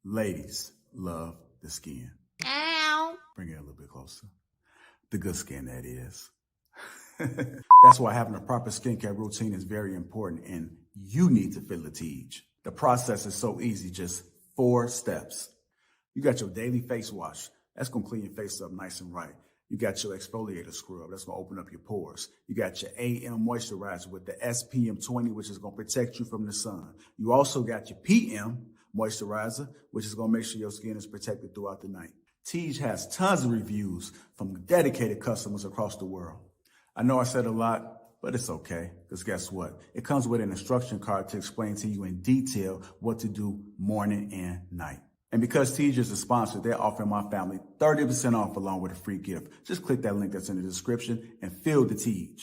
Ladies love the skin. Ow. Bring it a little bit closer. The good skin, that is. That's why having a proper skincare routine is very important, and you need to feel the teach. The process is so easy, just 4 steps. You got your daily face wash. That's going to clean your face up nice and right. You got your exfoliator scrub. That's going to open up your pores. You got your AM moisturizer with the SPM 20, which is going to protect you from the sun. You also got your PM moisturizer, which is going to make sure your skin is protected throughout the night. Tej has tons of reviews from dedicated customers across the world. I know I said a lot, but it's okay, because guess what? It comes with an instruction card to explain to you in detail what to do morning and night. And because Tej is a sponsor, they're offering my family 30% off along with a free gift. Just click that link that's in the description and feel the Tej.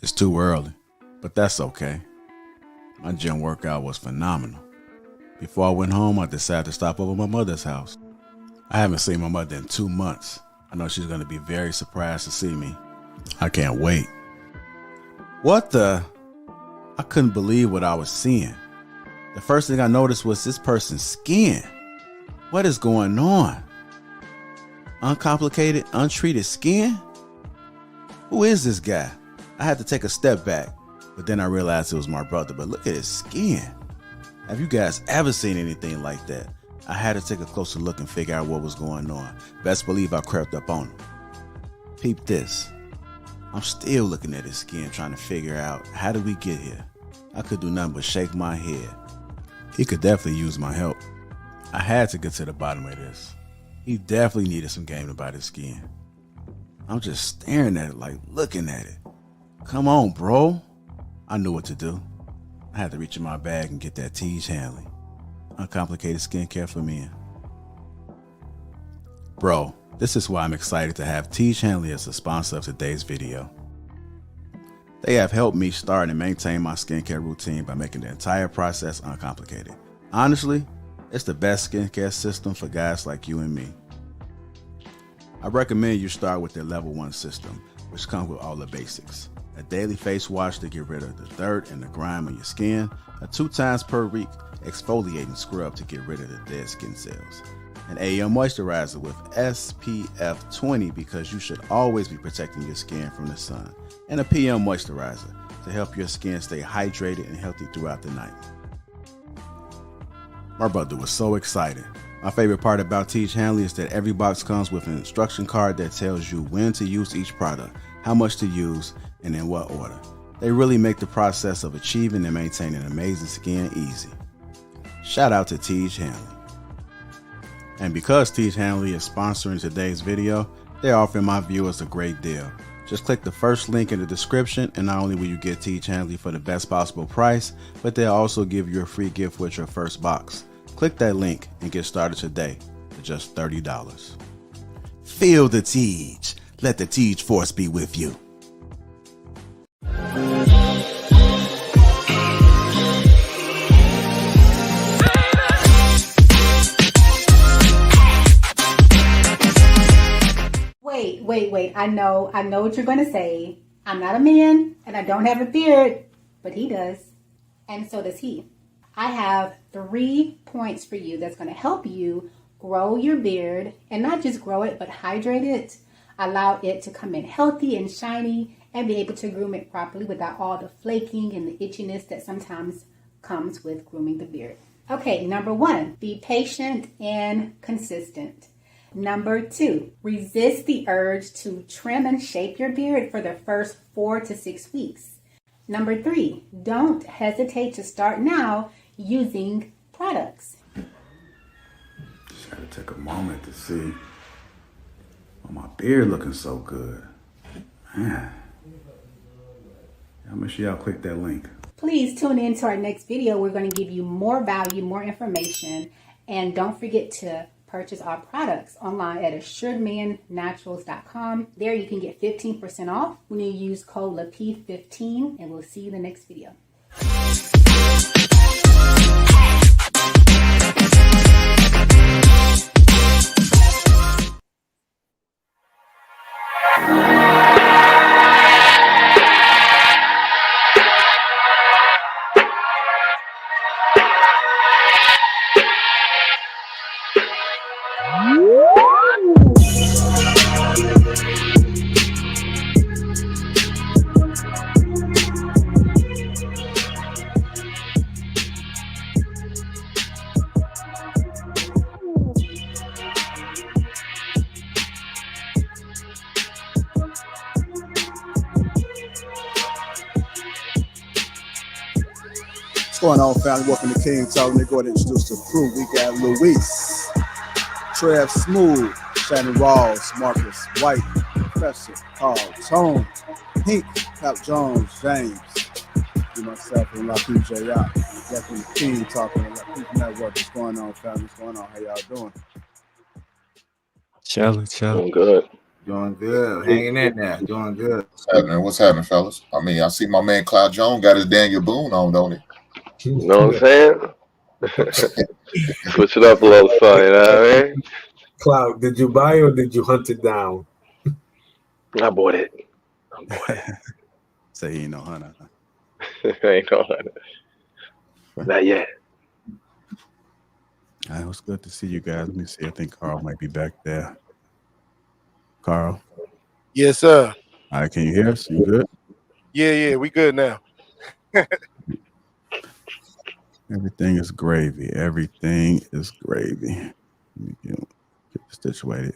It's too early, but that's okay. My gym workout was phenomenal. Before I went home, I decided to stop over at my mother's house. I haven't seen my mother in 2 months. I know she's going to be very surprised to see me. I can't wait. What the? I couldn't believe what I was seeing. The first thing I noticed was this person's skin. What is going on? Uncomplicated, untreated skin? Who is this guy? I had to take a step back, but then I realized it was my brother. But look at his skin. Have you guys ever seen anything like that? I had to take a closer look and figure out what was going on. Best believe I crept up on him. Peep this. I'm still looking at his skin, trying to figure out, how did we get here? I could do nothing but shake my head. He could definitely use my help. I had to get to the bottom of this. He definitely needed some game about his skin. I'm just staring at it, like looking at it. Come on, bro. I knew what to do. I had to reach in my bag and get that Tiege Hanley. Uncomplicated skincare for men. Bro, this is why I'm excited to have Tiege Hanley as the sponsor of today's video. They have helped me start and maintain my skincare routine by making the entire process uncomplicated. Honestly, it's the best skincare system for guys like you and me. I recommend you start with their level 1 system, which comes with all the basics. A daily face wash to get rid of the dirt and the grime on your skin, a 2 times per week exfoliating scrub to get rid of the dead skin cells, an AM moisturizer with SPF 20 because you should always be protecting your skin from the sun, and a PM moisturizer to help your skin stay hydrated and healthy throughout the night. My brother was so excited. My favorite part about Teach Hanley is that every box comes with an instruction card that tells you when to use each product, how much to use, and in what order. They really make the process of achieving and maintaining amazing skin easy. Shout out to Teach Hanley. And because Teach Hanley is sponsoring today's video, they're offering my viewers a great deal. Just click the first link in the description, and not only will you get Teach Hanley for the best possible price, but they'll also give you a free gift with your first box. Click that link and get started today for just $30. Feel the Teach. Let the Teach force be with you. Wait. I know what you're going to say. I'm not a man and I don't have a beard, but he does. And so does he. I have 3 points for you that's going to help you grow your beard, and not just grow it, but hydrate it, allow it to come in healthy and shiny, and be able to groom it properly without all the flaking and the itchiness that sometimes comes with grooming the beard. Okay, number 1, be patient and consistent. Number 2, resist the urge to trim and shape your beard for the first 4 to 6 weeks. Number 3, don't hesitate to start now using products. Just gotta take a moment to see. Oh, my beard looking so good. Man. Make sure y'all click that link. Please tune in to our next video. We're going to give you more value, more information, and don't forget to purchase our products online at assuredmannaturals.com. There you can get 15% off when you use code Lapeef15, and we'll see you in the next video. What's going on, family? Welcome to King Talk. Let me go ahead and introduce the crew. We got Luis, Trev Smooth, Shannon Rawls, Marcus White, Professor Carl Tone, Pink, Cap Jones, James, and myself, and Lapeef J.I. Welcome to King Talk on the Lapeef Network. What's going on, family? What's going on? How y'all doing? Chilling. Doing good. Doing good. Hanging in there. Doing good. What's happening, fellas? I mean, I see my man Cloud Jones got his Daniel Boone on, don't he? You know what I'm saying? Switch it up a little, son, you know what I mean? Cloud, did you buy or did you hunt it down? I bought it. Say he ain't no hunter. Ain't no hunter. Not yet. It was good to see you guys. Let me see. I think Carl might be back there. Carl. Yes, sir. All right, can you hear us? You good? Yeah, we good now. Everything is gravy. Everything is gravy. Let me get this situated.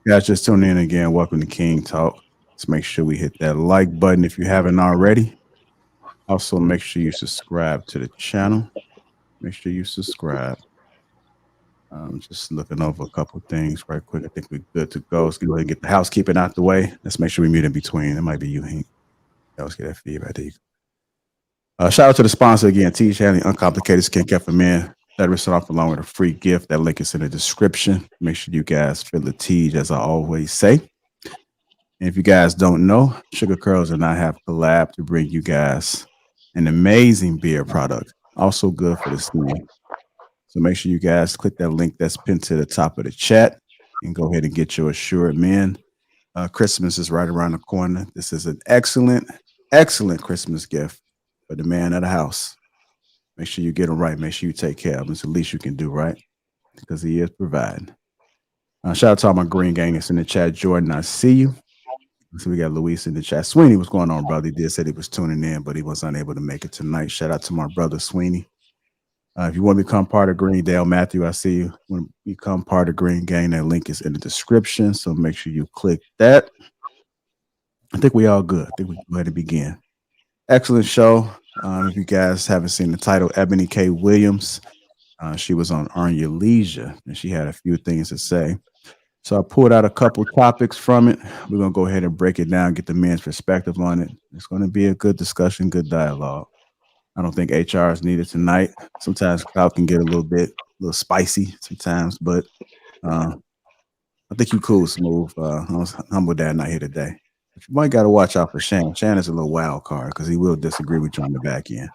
You guys just tune in again. Welcome to King Talk. Let's make sure we hit that like button if you haven't already. Also, make sure you subscribe to the channel. Make sure you subscribe. I'm just looking over a couple things right quick. I think we're good to go. Let's go ahead and get the housekeeping out the way. Let's make sure we meet in between. It might be you, Hank. Let's get that feedback. There you go. Shout out to the sponsor again, Teach Hanley Uncomplicated Skincare for Men. 30% off along with a free gift. That link is in the description. Make sure you guys feel the Teach, as I always say. And if you guys don't know, Sugar Curls and I have collabed to bring you guys an amazing beard product, also good for the skin. So make sure you guys click that link that's pinned to the top of the chat and go ahead and get your Assured Men. Christmas is right around the corner. This is an excellent Christmas gift for the man of the house. Make sure you get him right. Make sure you take care of him. It's the least you can do, right? Because he is providing. Shout out to all my green gang that's in the chat. Jordan, I see you. So we got Luis in the chat. Sweeney, what's going on, brother? He did say he was tuning in, but he was unable to make it tonight. Shout out to my brother Sweeney. If you want to become part of Greendale, Matthew, I see you. Want to become part of Green Gang, that link is in the description. So make sure you click that. I think we all good. I think we can go ahead and begin. Excellent show. If you guys haven't seen the title, Ebony K. Williams, she was on Earn Your Leisure, and she had a few things to say. So I pulled out a couple topics from it. We're going to go ahead and break it down, get the men's perspective on it. It's going to be a good discussion, good dialogue. I don't think HR is needed tonight. Sometimes crowd can get a little spicy sometimes, but I think you cool, Smooth. I was humbled that not here today. But you might got to watch out for Shan. Shan is a little wild card because he will disagree with you on the back end.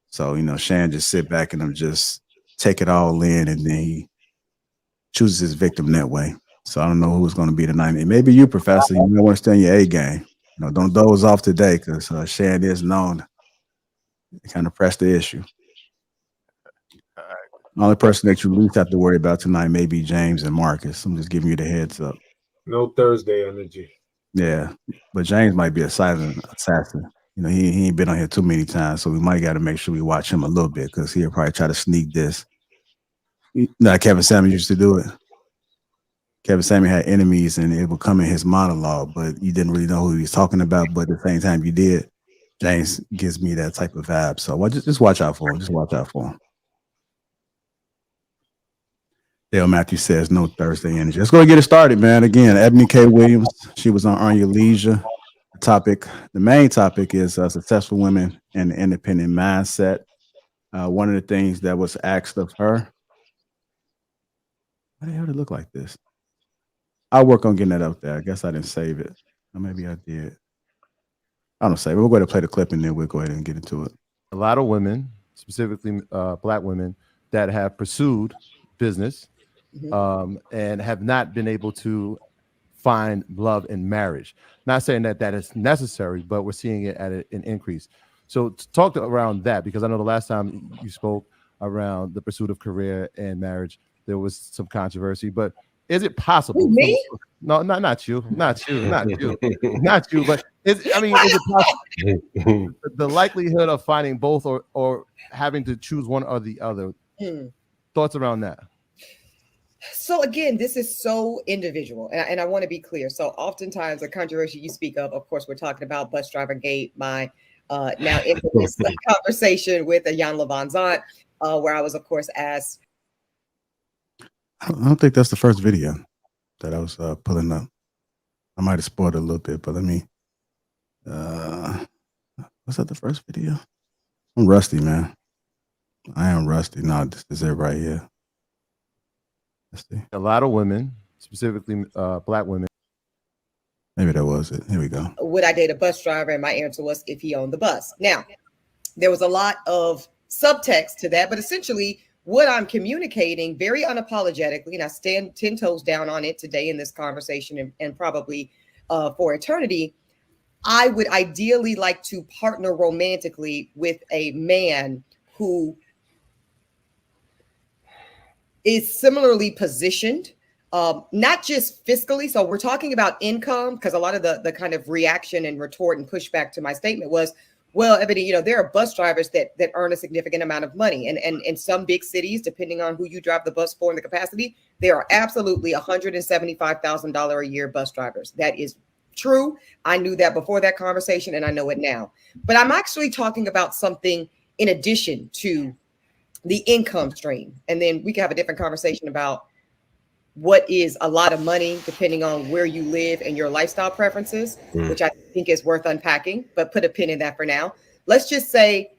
So, Shan just sit back and just take it all in, and then he chooses his victim that way. So I don't know who's going to be tonight. Maybe you, Professor. You might want to stay in your A game. Don't doze off today because Shan is known to kind of press the issue. The only person that you least have to worry about tonight may be James and Marcus. I'm just giving you the heads up. No Thursday energy. Yeah, but James might be a silent assassin. He ain't been on here too many times, so we might got to make sure we watch him a little bit because he'll probably try to sneak this. Kevin Samuel used to do it. Kevin Samuel had enemies, and it would come in his monologue, but you didn't really know who he was talking about. But at the same time, you did. James gives me that type of vibe, so just watch out for him. Just watch out for him. Dale Matthew says no Thursday energy. Let's go get it started, man. Again, Ebony K. Williams. She was on Earn Your Leisure. The main topic is successful women and the independent mindset. One of the things that was asked of her. Why the hell did it look like this? I'll work on getting that up there. I guess I didn't save it. Or maybe I did. I don't say. We'll go ahead and play the clip and then we'll go ahead and get into it. A lot of women, specifically Black women, that have pursued business and have not been able to find love in marriage. Not saying that is necessary, but we're seeing it at an increase. So talk around that, because I know the last time you spoke around the pursuit of career and marriage, there was some controversy, but is it possible? Me? No, not you. But is it possible? The likelihood of finding both or having to choose one or the other. Thoughts around that? So again, this is so individual, and I want to be clear. So oftentimes the controversy you speak of course, we're talking about bus driver gate, my now infamous conversation with Jan Levon's aunt, where I was, of course, asked. I don't think that's the first video that I was pulling up. I might have spoiled it a little bit, but let me. Was that the first video? I'm rusty, man. I am rusty. No, this is it right here. Let's see. A lot of women, specifically Black women. Maybe that was it. Here we go. Would I date a bus driver? And my answer was if he owned the bus. Now, there was a lot of subtext to that, but essentially what I'm communicating very unapologetically, and I stand 10 toes down on it today in this conversation and probably for eternity, I would ideally like to partner romantically with a man who is similarly positioned, not just fiscally. So we're talking about income, because a lot of the kind of reaction and retort and pushback to my statement was, well, Ebony, there are bus drivers that earn a significant amount of money. And in some big cities, depending on who you drive the bus for and the capacity, there are absolutely $175,000 a year bus drivers. That is true. I knew that before that conversation, and I know it now. But I'm actually talking about something in addition to the income stream. And then we can have a different conversation about what is a lot of money depending on where you live and your lifestyle preferences, which I think is worth unpacking, but put a pin in that for now. Let's just say,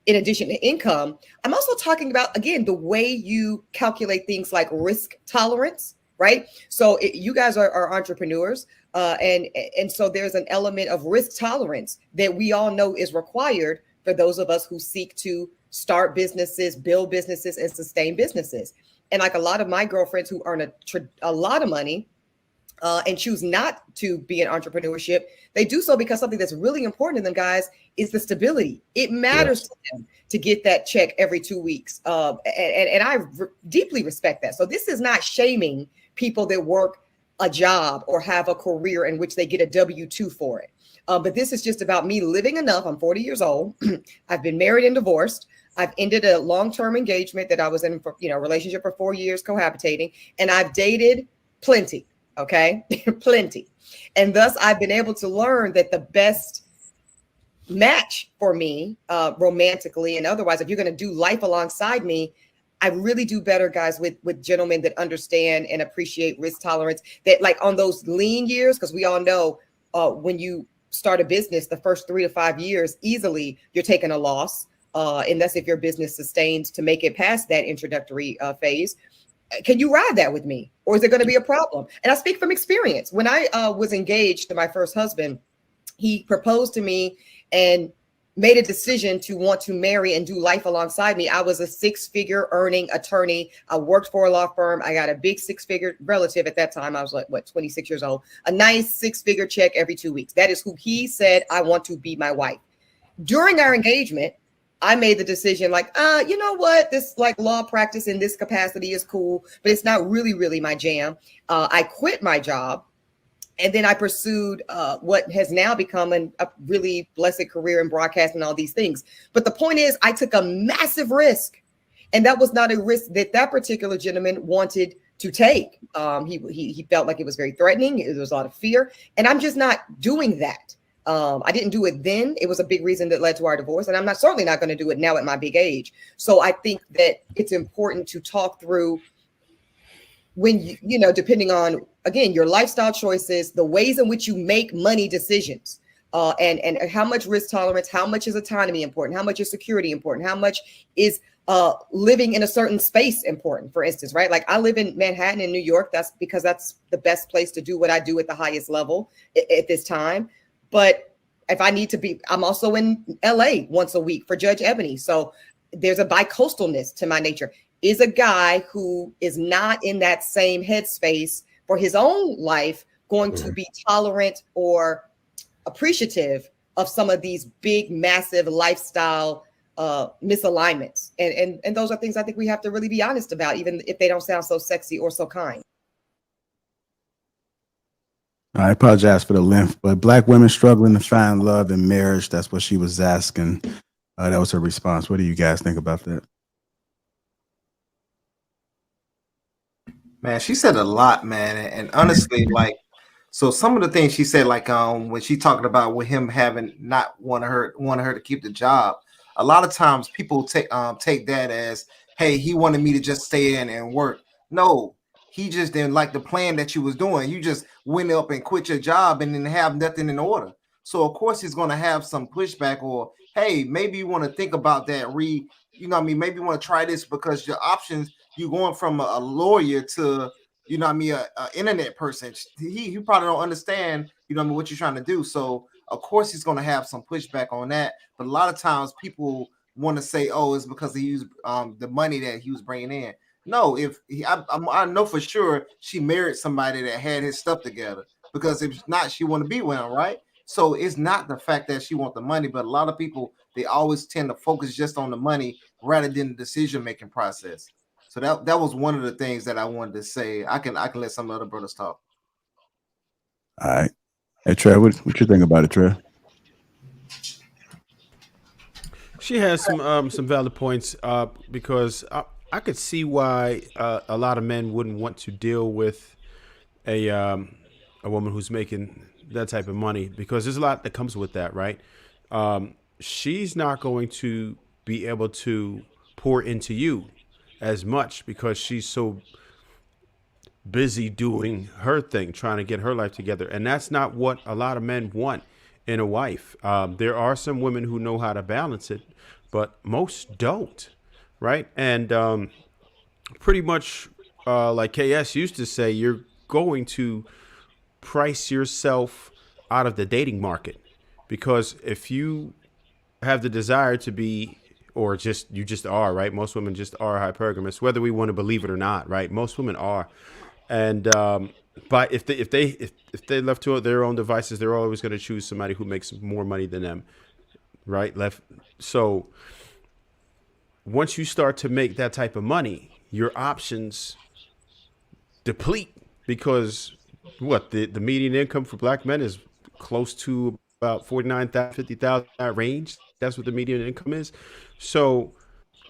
in addition to income, I'm also talking about, again, the way you calculate things like risk tolerance right? So you guys are entrepreneurs, and so there's an element of risk tolerance that we all know is required for those of us who seek to start businesses, build businesses, and sustain businesses. And like a lot of my girlfriends who earn a lot of money and choose not to be in entrepreneurship, they do so because something that's really important to them, guys, is the stability. It matters to them to get that check every 2 weeks. And I deeply respect that. So this is not shaming people that work a job or have a career in which they get a W-2 for it. But this is just about me living enough. I'm 40 years old. I've been married and divorced. I've ended a long-term engagement that I was in, for, relationship for 4 years, cohabitating, and I've dated plenty. Okay, plenty. And thus I've been able to learn that the best match for me, romantically and otherwise, if you're going to do life alongside me, I really do better, guys, with gentlemen that understand and appreciate risk tolerance, that like on those lean years, because we all know when you start a business, the first 3 to 5 years, easily you're taking a loss. And that's if your business sustains to make it past that introductory phase. Can you ride that with me, or is it going to be a problem? And I speak from experience. When I was engaged to my first husband, he proposed to me and made a decision to want to marry and do life alongside me. I was a 6-figure earning attorney. I worked for a law firm. I got a big 6-figure relative at that time. I was like, 26 years old, a nice 6-figure check every 2 weeks. That is who he said, I want to be my wife. During our engagement, I made the decision like, you know what, this like law practice in this capacity is cool, but it's not really my jam. I quit my job. And then I pursued what has now become a really blessed career in broadcasting and all these things. But the point is, I took a massive risk. And that was not a risk that particular gentleman wanted to take. He felt like it was very threatening. There was a lot of fear. And I'm just not doing that. I didn't do it then. It was a big reason that led to our divorce. And I'm certainly not going to do it now at my big age. So I think that it's important to talk through when, depending on, again, your lifestyle choices, the ways in which you make money decisions, and how much risk tolerance, how much is autonomy important, how much is security important, how much is living in a certain space important, for instance, right? Like I live in Manhattan in New York. That's because that's the best place to do what I do at the highest level at this time. But if I need to be, I'm also in LA once a week for Judge Ebony. So there's a bicoastalness to my nature. Is a guy who is not in that same headspace for his own life going to be tolerant or appreciative of some of these big, massive lifestyle misalignments? And those are things I think we have to really be honest about, even if they don't sound so sexy or so kind. I apologize for the length, but Black women struggling to find love in marriage. That's what she was asking. That was her response. What do you guys think about that? Man, she said a lot, man. And honestly, like, so some of the things she said, like when she talking about with him having not wanting her to keep the job, a lot of times people take that as, hey, he wanted me to just stay in and work. No, he just didn't like the plan that you was doing. You just went up and quit your job and didn't have nothing in order. So of course he's going to have some pushback, or hey, maybe you want to think about that. Maybe you want to try this, because your options, you going from a lawyer to, a internet person. He probably don't understand, what you're trying to do. So of course he's going to have some pushback on that. But a lot of times people want to say, oh, it's because he used the money that he was bringing in. No, I know for sure she married somebody that had his stuff together, because if not, she wouldn't be with him, right? So it's not the fact that she wants the money, but a lot of people, they always tend to focus just on the money rather than the decision-making process. So that was one of the things that I wanted to say. I can let some other brothers talk. All right. Hey, Trev, what you think about it, Trev? She has some valid points, because I could see why a lot of men wouldn't want to deal with a woman who's making that type of money, because there's a lot that comes with that, right? She's not going to be able to pour into you as much because she's so busy doing her thing, trying to get her life together. And that's not what a lot of men want in a wife. There are some women who know how to balance it, but most don't, right? And pretty much like KS used to say, you're going to price yourself out of the dating market, because if you have the desire to be, or just you just are, right? Most women just are hypergamous, whether we want to believe it or not, right? Most women are, and but if they left to their own devices, they're always going to choose somebody who makes more money than them, right? So once you start to make that type of money, your options deplete, because the median income for black men is close to about 49,000, 50,000, that range. That's what the median income is. So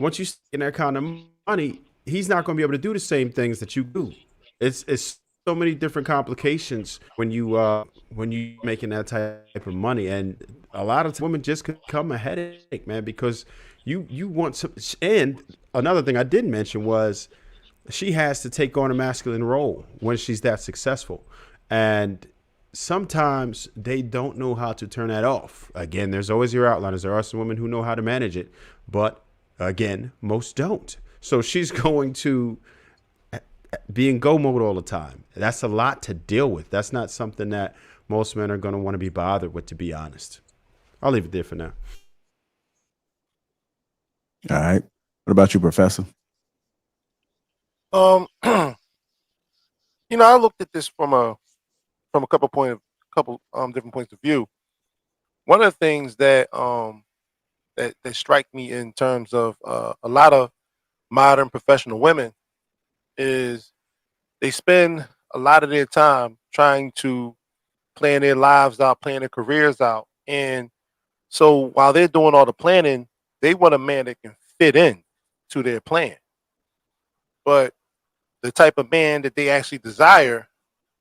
once you start in that kind of money, he's not going to be able to do the same things that you do. It's so many different complications when you making that type of money, and a lot of women just become a headache, man, because you want some. And another thing I didn't mention was she has to take on a masculine role when she's that successful, and sometimes they don't know how to turn that off. Again, there's always your outliners. There are some women who know how to manage it, but again, most don't. So she's going to be in go mode all the time. That's a lot to deal with. That's not something that most men are going to want to be bothered with, to be honest. I'll leave it there for now. All right. What about you, Professor? You know, I looked at this from a couple different points of view. One of the things that that strike me in terms of a lot of modern professional women is they spend a lot of their time trying to plan their lives out, plan their careers out, and so while they're doing all the planning, they want a man that can fit in to their plan. But the type of man that they actually desire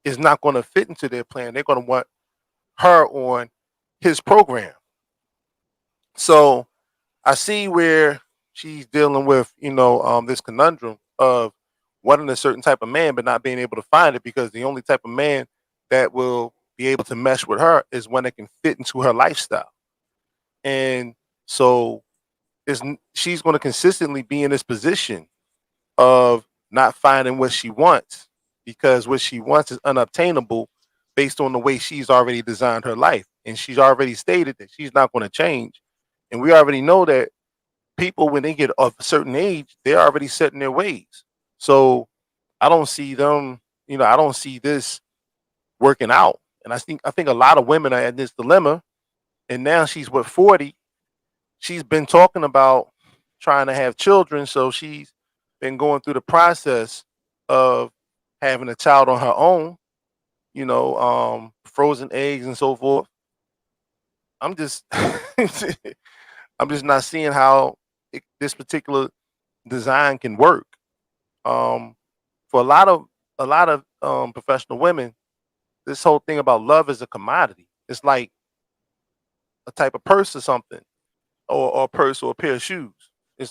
is not going to fit into their plan. They're going to want her on his program. So I see where she's dealing with, this conundrum of wanting a certain type of man, but not being able to find it, because the only type of man that will be able to mesh with her is one that can fit into her lifestyle. And so she's going to consistently be in this position of not finding what she wants, because what she wants is unobtainable based on the way she's already designed her life. And she's already stated that she's not going to change. And we already know that people, when they get of a certain age, they're already set in their ways. So I don't see them, I don't see this working out. And I think a lot of women are in this dilemma. And now she's 40. She's been talking about trying to have children. So she's been going through the process of having a child on her own, frozen eggs and so forth. I'm just I'm just not seeing how this particular design can work. For a lot of professional women, this whole thing about love is a commodity. It's like a type of purse or something, or a purse or a pair of shoes.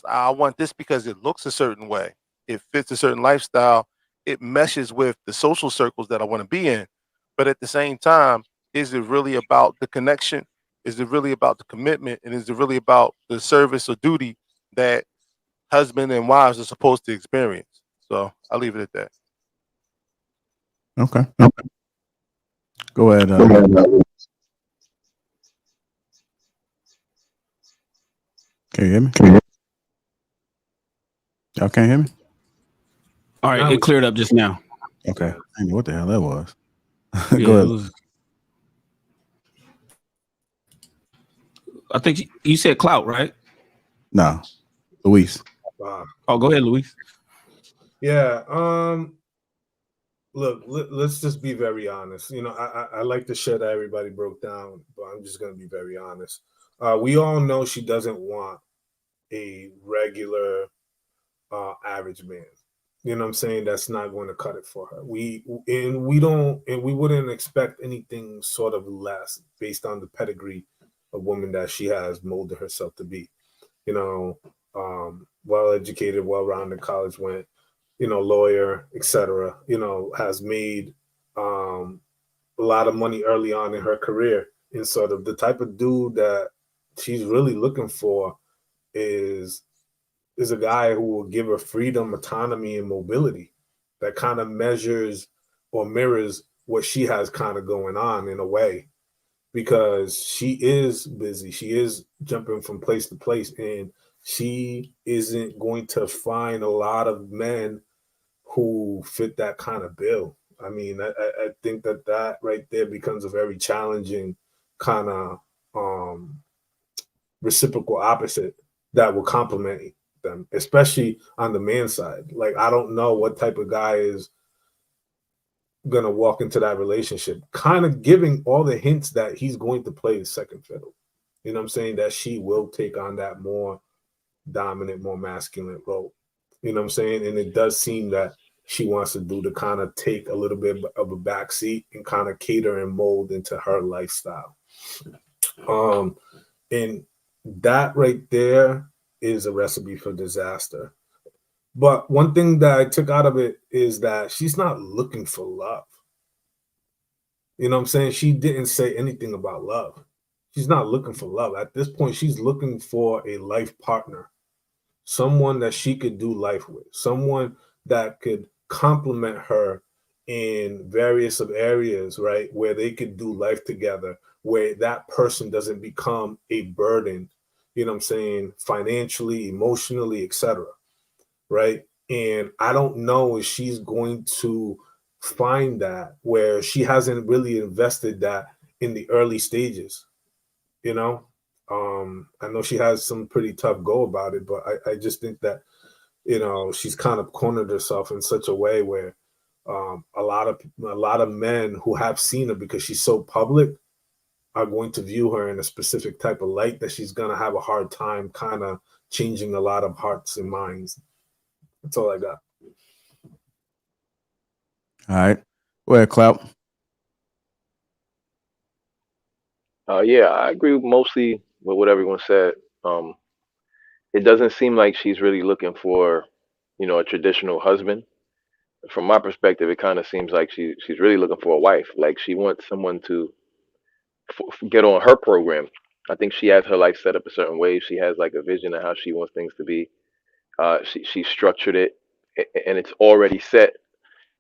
I want this because it looks a certain way. It fits a certain lifestyle. It meshes with the social circles that I want to be in. But at the same time, is it really about the connection? Is it really about the commitment? And is it really about the service or duty that husband and wives are supposed to experience? So I'll leave it at that. Okay. Go ahead. Can you hear me? Y'all can't hear me? All right, it cleared up just now. Okay. I didn't know what the hell that was. Yeah, Go ahead. I think you said clout, right? No. Luis. Oh, go ahead, Luis. Yeah. Look, let's just be very honest. I like the shit that everybody broke down, but I'm just gonna be very honest. We all know she doesn't want a regular average man. You know what I'm saying? That's not going to cut it for her. We wouldn't expect anything sort of less based on the pedigree of woman that she has molded herself to be. Well educated, well rounded, college went, lawyer, etc. Has made a lot of money early on in her career. And sort of the type of dude that she's really looking for is a guy who will give her freedom, autonomy, and mobility. that kind of measures or mirrors what she has kind of going on in a way, because she is busy. She is jumping from place to place, and she isn't going to find a lot of men who fit that kind of bill. I mean, I think that right there becomes a very challenging kind of reciprocal opposite that will complement them, especially on the man side. Like, I don't know what type of guy is gonna walk into that relationship kind of giving all the hints that he's going to play the second fiddle. You know what I'm saying? That she will take on that more dominant, more masculine role. You know what I'm saying? And it does seem that she wants to do to kind of take a little bit of a backseat and kind of cater and mold into her lifestyle. And that right there is a recipe for disaster. But one thing that I took out of it is that she's not looking for love. You know what I'm saying? She didn't say anything about love. She's not looking for love. At this point, she's looking for a life partner, someone that she could do life with, someone that could complement her in various areas, right? Where they could do life together, where that person doesn't become a burden, you know what I'm saying, financially, emotionally, etc. Right? And I don't know if she's going to find that, where she hasn't really invested that in the early stages. You know, I know she has some pretty tough go about it, but I just think that, you know, she's kind of cornered herself in such a way where a lot of men who have seen her, because she's so public, are going to view her in a specific type of light that she's going to have a hard time kind of changing a lot of hearts and minds. That's all I got. All right. Go ahead, Clout. Yeah, I agree mostly with what everyone said. It doesn't seem like she's really looking for, a traditional husband. From my perspective, it kind of seems like she's really looking for a wife. Like, she wants someone to get on her program. I think she has her life set up a certain way. She has like a vision of how she wants things to be. She structured it, and it's already set.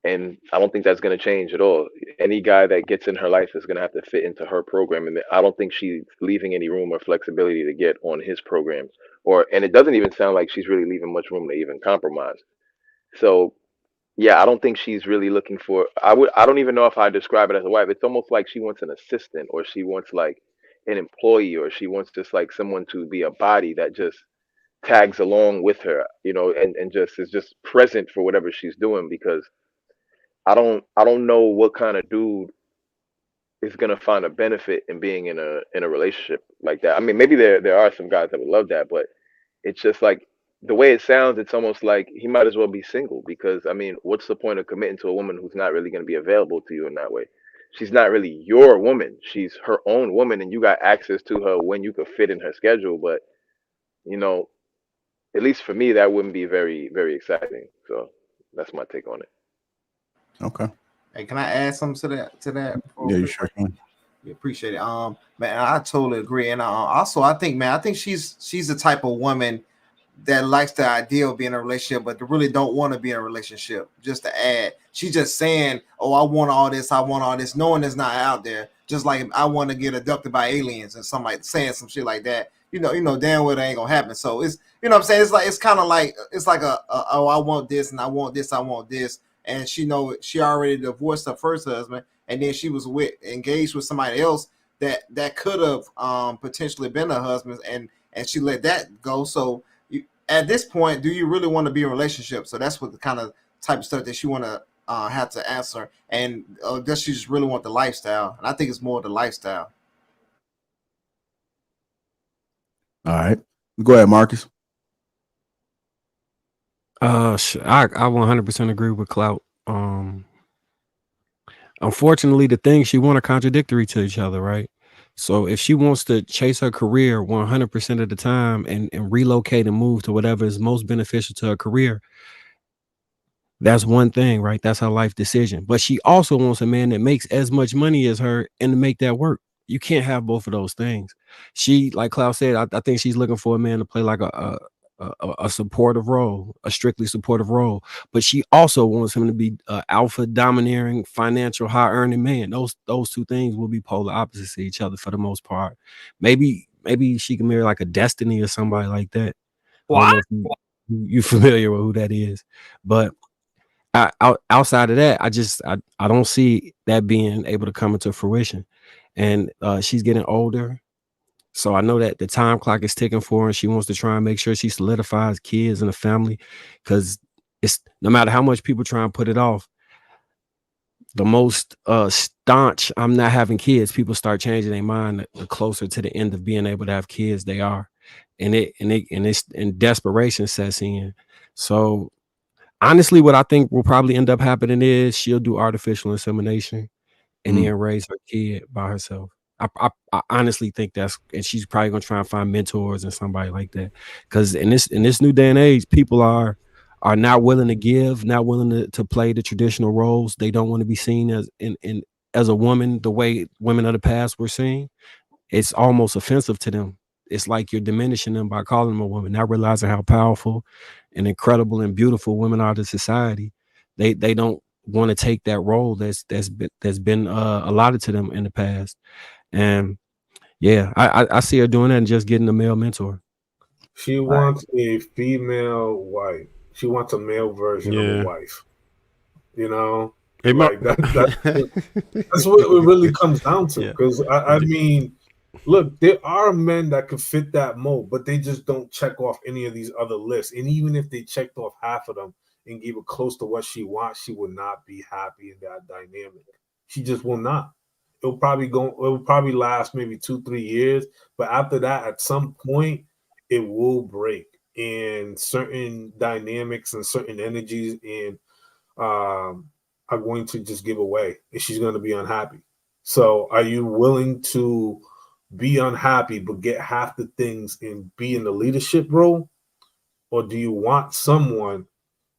And I don't think that's going to change at all. Any guy that gets in her life is going to have to fit into her program, and I don't think she's leaving any room or flexibility to get on his program. And it doesn't even sound like she's really leaving much room to even compromise. So yeah, I don't think she's really looking for. I don't even know if I describe it as a wife. It's almost like she wants an assistant, or she wants like an employee, or she wants just like someone to be a body that just tags along with her, and just is just present for whatever she's doing. Because I don't know what kind of dude is gonna find a benefit in being in a relationship like that. I mean, maybe there are some guys that would love that, but it's just like, the way it sounds, it's almost like he might as well be single, because I mean, what's the point of committing to a woman who's not really gonna be available to you in that way? She's not really your woman. She's her own woman, and you got access to her when you could fit in her schedule. But you know, at least for me, that wouldn't be very, very exciting. So that's my take on it. Okay. Hey, can I add something to that? Yeah, you sure can. We appreciate it. Man, I totally agree. And also, I think she's the type of woman that likes the idea of being in a relationship, but they really don't want to be in a relationship. Just to add, she's just saying, "Oh, I want all this," knowing it's not out there. Just like I want to get abducted by aliens and somebody saying some shit like that. You know, damn well it ain't gonna happen. So it's, what I'm saying, it's kind of like oh, I want this and I want this. And she already divorced her first husband, and then she was engaged with somebody else that could have potentially been her husband, and she let that go. So at this point, do you really want to be in a relationship? So that's what the kind of type of stuff that she want to have to answer. And does she just really want the lifestyle? And I think it's more the lifestyle. All right. Go ahead, Marcus. I 100% agree with Clout. Unfortunately, the things she want are contradictory to each other, right? So if she wants to chase her career 100% of the time and relocate and move to whatever is most beneficial to her career, that's one thing, right? That's her life decision. But she also wants a man that makes as much money as her and to make that work. You can't have both of those things. She, like Clout said, I think she's looking for a man to play like a a supportive role, a strictly supportive role, but she also wants him to be alpha domineering, financial, high earning man. Those two things will be polar opposites to each other for the most part. Maybe she can marry like a Destiny or somebody like that. I don't know if you familiar with who that is, but outside of that, I don't see that being able to come into fruition. And she's getting older, so I know that the time clock is ticking for her, and she wants to try and make sure she solidifies kids and a family, because it's no matter how much people try and put it off, the most staunch I'm not having kids, people start changing their mind the closer to the end of being able to have kids they are, and desperation sets in. So honestly, what I think will probably end up happening is she'll do artificial insemination and then raise her kid by herself. I honestly think and she's probably gonna try and find mentors and somebody like that. Because in this new day and age, people are not willing to give, not willing to play the traditional roles. They don't want to be seen as a woman the way women of the past were seen. It's almost offensive to them. It's like you're diminishing them by calling them a woman, not realizing how powerful and incredible and beautiful women are to society. They don't want to take that role that's been allotted to them in the past. And yeah, I see her doing that and just getting a male mentor. She wants a female wife. She wants a male version of a wife. You know, like that's what it really comes down to. Because I mean, look, there are men that could fit that mold, but they just don't check off any of these other lists. And even if they checked off half of them and gave it close to what she wants, she would not be happy in that dynamic. She just will not. It'll probably last maybe 2-3 years, but after that, at some point, it will break. And certain dynamics and certain energies and are going to just give away, and she's going to be unhappy. So, are you willing to be unhappy but get half the things and be in the leadership role, or do you want someone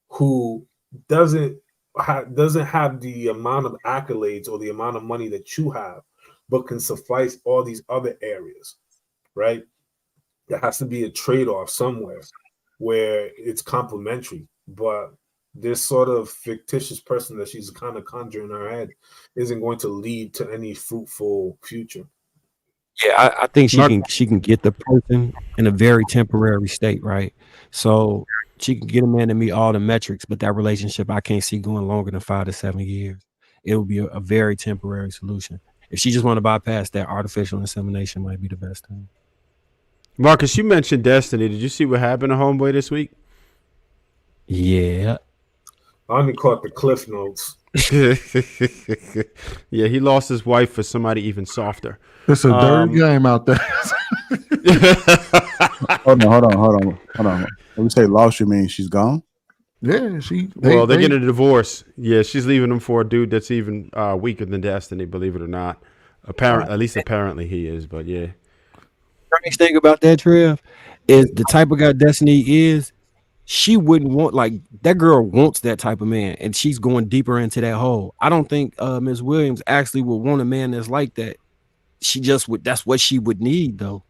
who doesn't have the amount of accolades or the amount of money that you have, but can suffice all these other areas, right? There has to be a trade-off somewhere where it's complementary, but this sort of fictitious person that she's kind of conjuring in her head isn't going to lead to any fruitful future. Yeah, I think she can get the person in a very temporary state, right? So she can get a man to meet all the metrics, but that relationship I can't see going longer than 5 to 7 years. It will be a very temporary solution. If she just want to bypass that, artificial insemination might be the best thing. Marcus, you mentioned Destiny. Did you see what happened to Homeboy this week? Yeah. I only caught the cliff notes. Yeah, he lost his wife for somebody even softer. It's a dirty game out there. Hold on. When we say lost, you mean she's gone? Yeah, they're getting a divorce. Yeah, she's leaving him for a dude that's even weaker than Destiny, believe it or not. Apparently he is, but yeah. Strange thing about that, Trev, is the type of guy Destiny is, she wouldn't want, like, that girl wants that type of man, and she's going deeper into that hole. I don't think Ms. Williams actually would want a man that's like that. She just would. That's what she would need, though.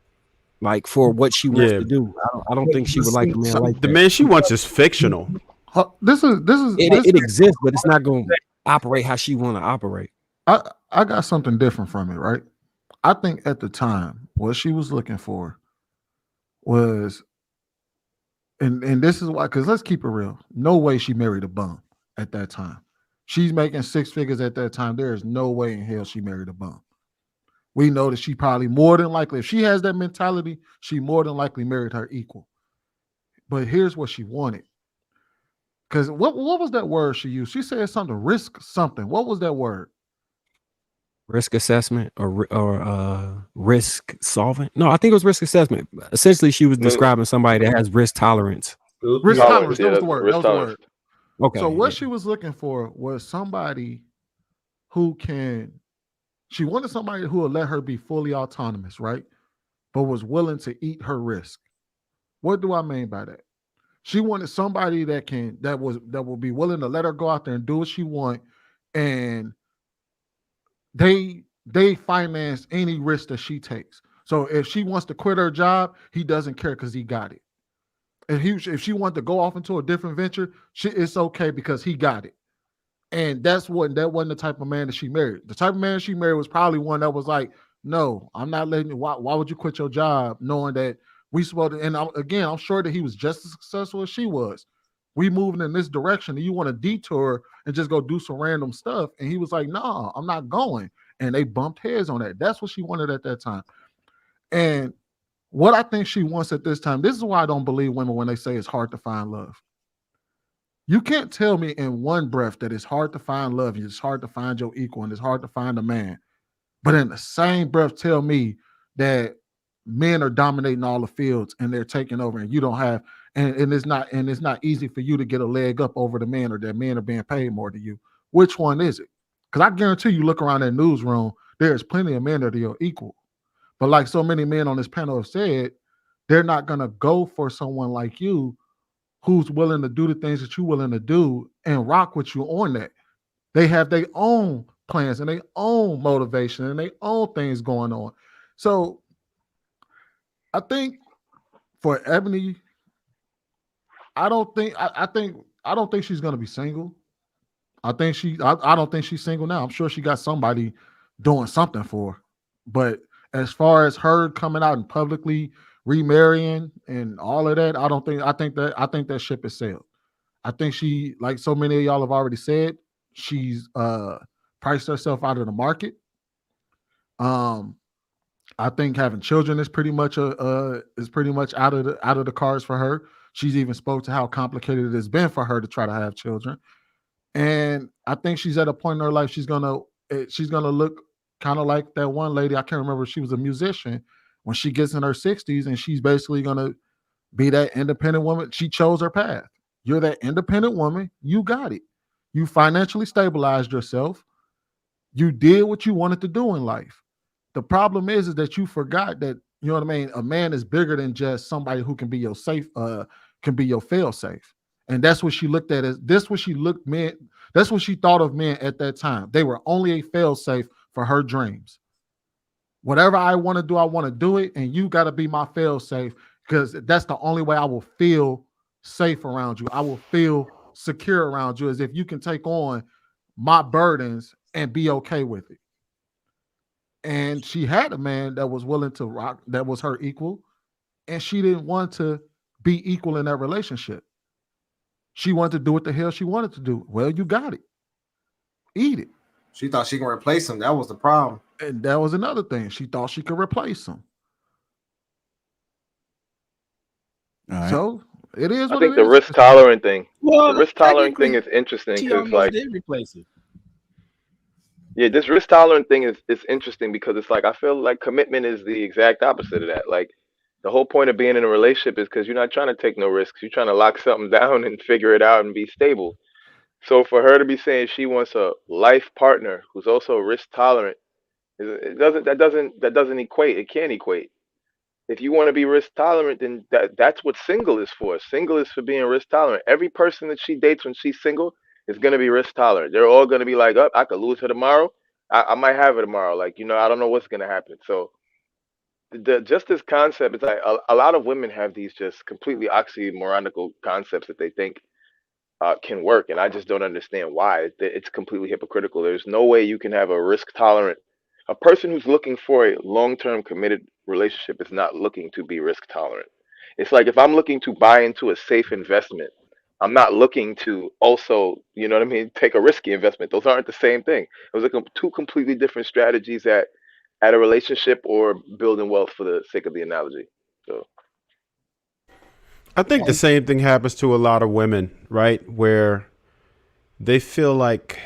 Like, for what she wants to do. I don't think she would like a man like that. The man she wants is fictional. It exists, but it's not going to operate how she want to operate. I got something different from it, right? I think at the time, what she was looking for was, and this is why, because let's keep it real. No way she married a bum at that time. She's making 6 figures at that time. There is no way in hell she married a bum. We know that she probably more than likely, if she has that mentality, she more than likely married her equal. But here's what she wanted. Because what was that word she used? She said something, risk something. What was that word? Risk assessment or risk solvent? No, I think it was risk assessment. Essentially, she was describing somebody that has risk tolerance. Risk tolerance. That was the word. That was the word. Okay. So what she was looking for was somebody who she wanted somebody who would let her be fully autonomous, right? But was willing to eat her risk. What do I mean by that? She wanted somebody that will be willing to let her go out there and do what she want, and they finance any risk that she takes. So if she wants to quit her job, he doesn't care because he got it. If she wanted to go off into a different venture, it's okay because he got it. And that wasn't the type of man that she married. The type of man she married was probably one that was like, no, I'm not letting you. Why would you quit your job knowing that we supposed to? And I'm sure that he was just as successful as she was. We moving in this direction, and you want to detour and just go do some random stuff. And he was like, no, I'm not going. And they bumped heads on that. That's what she wanted at that time. And what I think she wants at this time, this is why I don't believe women when they say it's hard to find love. You can't tell me in one breath that it's hard to find love, it's hard to find your equal, and it's hard to find a man. But in the same breath, tell me that men are dominating all the fields and they're taking over, and you don't have, and it's not easy for you to get a leg up over the men, or that men are being paid more than you. Which one is it? Because I guarantee you, look around that newsroom, there's plenty of men that are your equal. But like so many men on this panel have said, they're not gonna go for someone like you who's willing to do the things that you're willing to do and rock with you on that. They have their own plans and their own motivation and their own things going on. So I think for Ebony, I don't think she's gonna be single. I don't think she's single now. I'm sure she got somebody doing something for her. But as far as her coming out and publicly remarrying and all of that, I think that ship is sailed. I think she, like so many of y'all have already said, she's priced herself out of the market. I think having children is pretty much out of the cards for her. She's even spoke to how complicated it has been for her to try to have children. And I think she's at a point in her life she's gonna look kind of like that one lady. I can't remember. She was a musician when she gets in her 60s, and she's basically gonna be that independent woman. She chose her path. You're that independent woman. You got it. You financially stabilized yourself. You did what you wanted to do in life. The problem is that you forgot that, you know what I mean? A man is bigger than just somebody who can be your safe, can be your fail safe. And that's what she looked at as that's what she thought of men at that time. They were only a fail safe for her dreams. Whatever I want to do it, and you got to be my fail safe, because that's the only way I will feel safe around you. I will feel secure around you, as if you can take on my burdens and be okay with it. And she had a man that was willing to rock, that was her equal, and she didn't want to be equal in that relationship. She wanted to do what the hell she wanted to do. Well, you got it. Eat it. She thought she can replace him. That was the problem. And that was another thing. She thought she could replace him. Right. So it is. I think the risk tolerant thing. Well, the risk tolerant thing is interesting She because, almost like, did replace it. yeah, this risk tolerant thing is interesting because it's like I feel like commitment is the exact opposite of that. Like, the whole point of being in a relationship is because you're not trying to take no risks. You're trying to lock something down and figure it out and be stable. So for her to be saying she wants a life partner who's also risk tolerant, that doesn't equate. It can't equate. If you want to be risk tolerant, then that's what single is for. Single is for being risk tolerant. Every person that she dates when she's single is going to be risk tolerant. They're all going to be like, oh, I could lose her tomorrow. I might have her tomorrow. Like, I don't know what's going to happen. So just this concept, it's like a lot of women have these just completely oxymoronical concepts that they think can work, and I just don't understand why. It's completely hypocritical. There's no way you can have a risk tolerant. A person who's looking for a long-term committed relationship is not looking to be risk tolerant. It's like if I'm looking to buy into a safe investment, I'm not looking to also, take a risky investment. Those aren't the same thing. Those are two completely different strategies at a relationship or building wealth, for the sake of the analogy. So I think the same thing happens to a lot of women, right? Where they feel like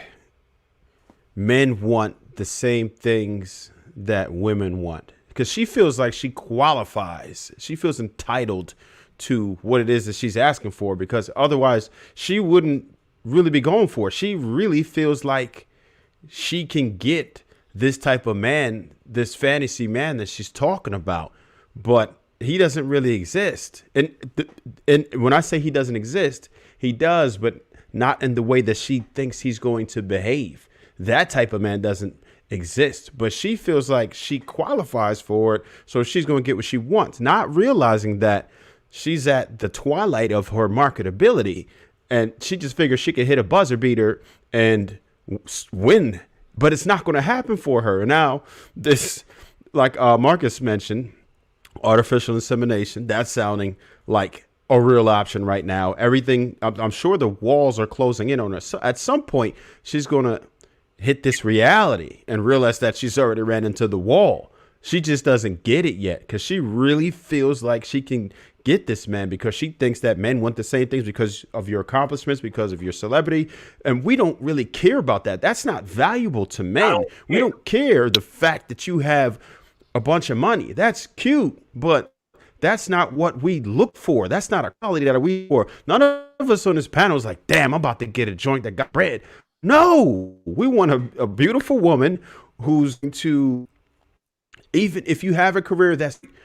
men want the same things that women want, because she feels like she qualifies. She feels entitled to what it is that she's asking for, because otherwise she wouldn't really be going for it. She really feels like she can get this type of man, this fantasy man that she's talking about, but he doesn't really exist. And when I say he doesn't exist, he does, but not in the way that she thinks he's going to behave. That type of man doesn't exist, but she feels like she qualifies for it, so she's going to get what she wants, not realizing that she's at the twilight of her marketability, and she just figures she could hit a buzzer beater and win, but it's not going to happen for her. Now, this, like Marcus mentioned, artificial insemination, that's sounding like a real option right now. Everything, I'm sure the walls are closing in on her. So at some point, she's going to hit this reality and realize that she's already ran into the wall. She just doesn't get it yet because she really feels like she can get this man because she thinks that men want the same things because of your accomplishments, because of your celebrity. And we don't really care about that. That's not valuable to men. We don't care the fact that you have a bunch of money. That's cute, but that's not what we look for. That's not a quality that we look for. None of us on this panel is like, damn, I'm about to get a joint that got bread. No, we want a beautiful woman who's to, even if you have a career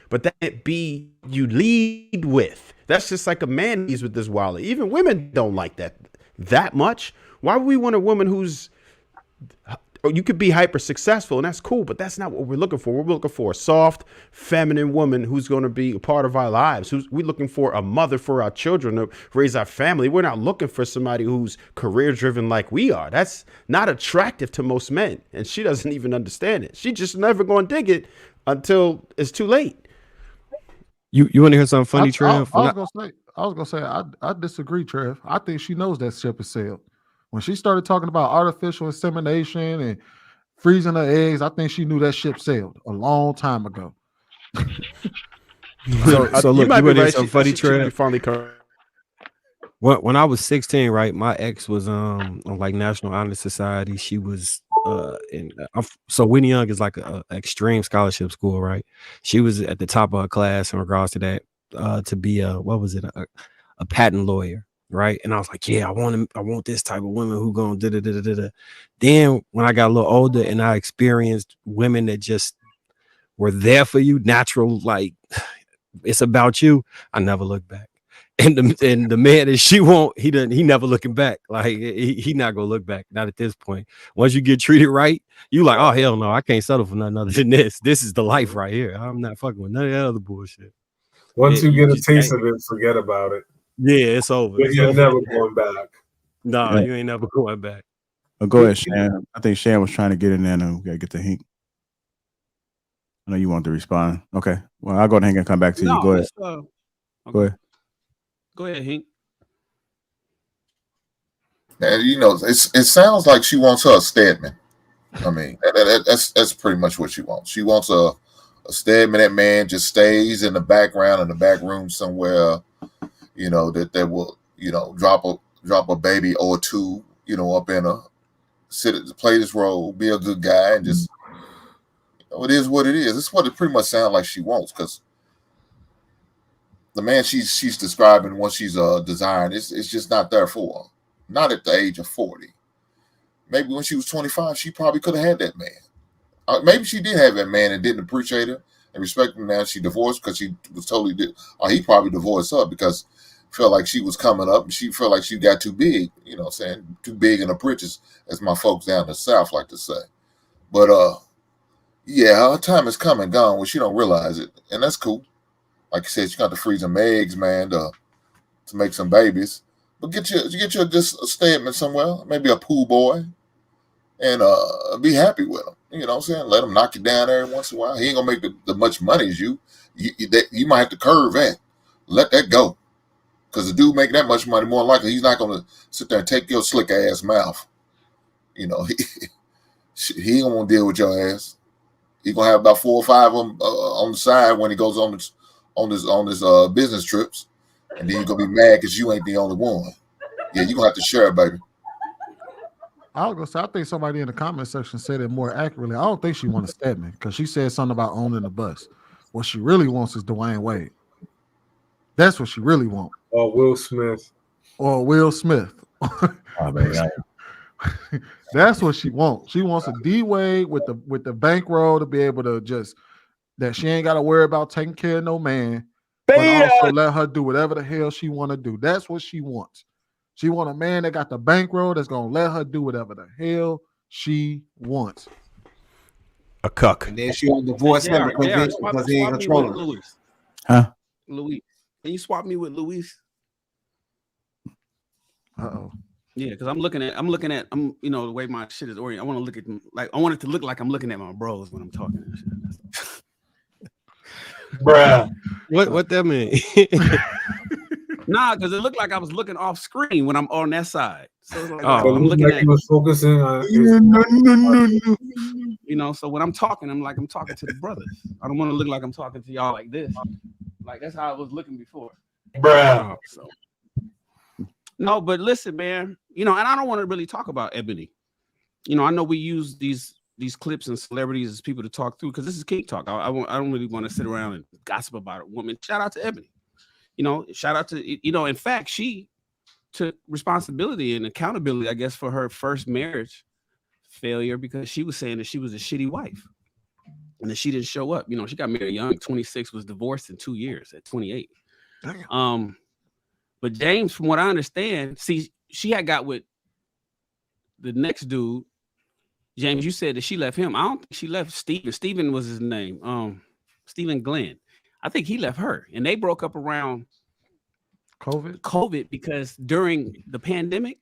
but that can't be you lead with. That's just like a man leads with this wallet. Even women don't like that much. Why would we want a woman who's, you could be hyper successful and that's cool, but that's not what we're looking for. We're looking for a soft, feminine woman who's going to be a part of our lives. We're looking for a mother for our children to raise our family. We're not looking for somebody who's career driven like we are. That's not attractive to most men. And she doesn't even understand it. She just never going to dig it until it's too late. You want to hear something funny, Trev? I was gonna say I disagree, Trev. I think she knows that ship is sailed. When she started talking about artificial insemination and freezing her eggs, I think she knew that ship sailed a long time ago. So look, you want to hear something funny, Trev? Finally, when I was 16, right, my ex was on like National Honor Society. She was so Whitney Young is like a extreme scholarship school, right? She was at the top of her class in regards to that, to be a patent lawyer, right? And I was like, yeah, I want this type of woman who gonna da da da da da. Then when I got a little older and I experienced women that just were there for you, natural, like it's about you, I never looked back. And the man that she want, he never looking back. Like he not gonna look back. Not at this point. Once you get treated right, you like, oh hell no, I can't settle for nothing other than this. This is the life right here. I'm not fucking with none of that other bullshit. Once you get a taste of it, forget about it. Yeah, it's over. You're never going back. No, you ain't never going back. Go ahead, Shan. I think Shan was trying to get in there, and we gotta get the hink. I know you want to respond. Okay. Well, I'll go ahead and come back to you. Go ahead. Okay. Go ahead. Go ahead, Hink. And it sounds like she wants her a Stedman. I mean, that's pretty much what she wants. She wants a Stedman. That man just stays in the background in the back room somewhere. That will drop a baby or two. Up in play this role, be a good guy, and just it is what it is. It's what it pretty much sounds like she wants, because the man she's describing, what she's desiring, it's just not there for her. Not at the age of 40. Maybe when she was 25, she probably could have had that man. Maybe she did have that man and didn't appreciate her and respect him. Now she divorced because she was totally or he probably divorced her because felt like she was coming up and she felt like she got too big. Too big in the britches, as my folks down the South like to say. But yeah, her time is come and gone when she don't realize it, and that's cool. Like you said, you got to freeze some eggs, man, to make some babies. But get you just a Stedman somewhere, maybe a pool boy, and be happy with him. You know what I'm saying? Let him knock you down every once in a while. He ain't gonna make the much money as you. You might have to curve that. Let that go, because the dude making that much money, more likely he's not gonna sit there and take your slick ass mouth. He ain't gonna want to deal with your ass. He gonna have about 4 or 5 of them on the side when he goes on his business trips, and then you're gonna be mad because you ain't the only one. Yeah, you're gonna have to share it, baby. I was gonna say, I think somebody in the comment section said it more accurately. I don't think she wants a Stedman because she said something about owning the bus. What she really wants is Dwayne Wade. That's what she really wants. Or Will Smith. Oh, man. That's what she wants. She wants a D Wade with the bankroll to be able to just that she ain't got to worry about taking care of no man, but also let her do whatever the hell she want to do. That's what she wants. She want a man that got the bankroll that's gonna let her do whatever the hell she wants. A cuck. And then she on divorce him because he ain't controlling her. Louis. Huh? Louis. Can you swap me with Luis? Uh-oh. Yeah, because I'm looking at the way my shit is oriented. I want to look at them like I want it to look like I'm looking at my bros when I'm talking and shit. Bruh. What that mean? Nah, because it looked like I was looking off screen when I'm on that side. So it's like, It I'm looked looking like at he was focusing on you know. So when I'm talking to the brothers. I don't want to look like I'm talking to y'all like this. Like that's how I was looking before. bruh. So no, but listen, man. You know, and I don't want to really talk about Ebony. You know, I know we use these clips and celebrities as people to talk through because this is King Talk. I don't really want to sit around and gossip about a woman. Shout out to Ebony. You know, shout out to, you know, in fact, she took responsibility and accountability, I guess, for her first marriage failure because she was saying that she was a shitty wife and that she didn't show up. You know, she got married young, 26, was divorced in 2 years at 28. But James, from what I understand, see, she had got with the next dude. James, you said that she left him. I don't think she left Steven. Steven was his name. Steven Glenn. I think he left her, and they broke up around COVID because during the pandemic,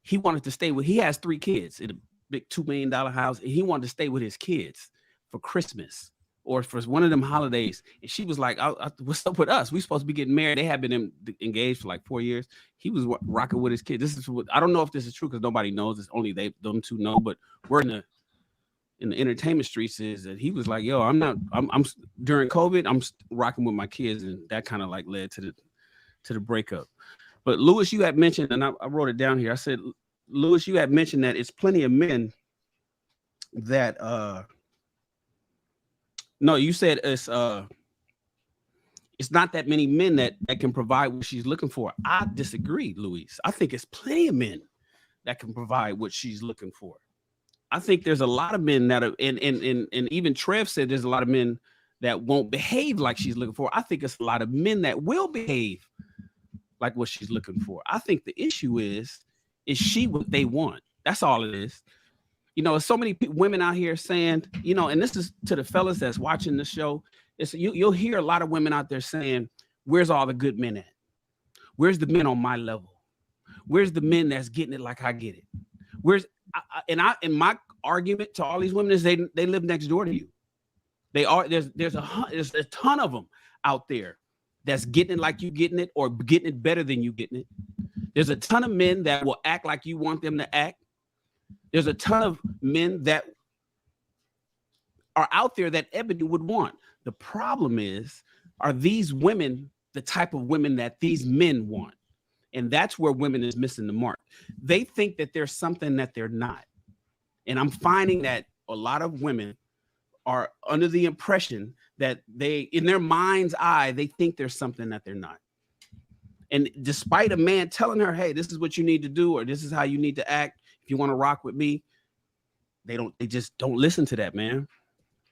he wanted to stay with. He has 3 kids in a big $2 million house, and he wanted to stay with his kids for Christmas or for one of them holidays. And she was like, "What's up with us? We supposed to be getting married." They had been engaged for like 4 years. He was rocking with his kid. This is what I don't know if this is true because nobody knows. It's only them two know. But we're in the entertainment streets is that he was like, yo, I'm during COVID, I'm rocking with my kids. And that kind of like led to the breakup. But Lewis, you had mentioned, and I wrote it down here. I said, Lewis, you had mentioned that it's plenty of men that, no, you said it's not that many men that can provide what she's looking for. I disagree, Luis. I think it's plenty of men that can provide what she's looking for. I think there's a lot of men that are, and even Trev said there's a lot of men that won't behave like she's looking for. I think it's a lot of men that will behave like what she's looking for. I think the issue is she what they want? That's all it is. You know, so many women out here saying, you know, and this is to the fellas that's watching the show. It's you'll hear a lot of women out there saying, "Where's all the good men at? Where's the men on my level? Where's the men that's getting it like I get it? Where's and my argument to all these women is they live next door to you. They are there's a ton of them out there that's getting it like you getting it or getting it better than you getting it. There's a ton of men that will act like you want them to act. There's a ton of men that are out there that Ebony would want. The problem is, are these women the type of women that these men want? And that's where women is missing the mark. They think that there's something that they're not. And I'm finding that a lot of women are under the impression that they, in their mind's eye, they think there's something that they're not. And despite a man telling her, hey, this is what you need to do, or this is how you need to act, if you want to rock with me, they just don't listen to that, man.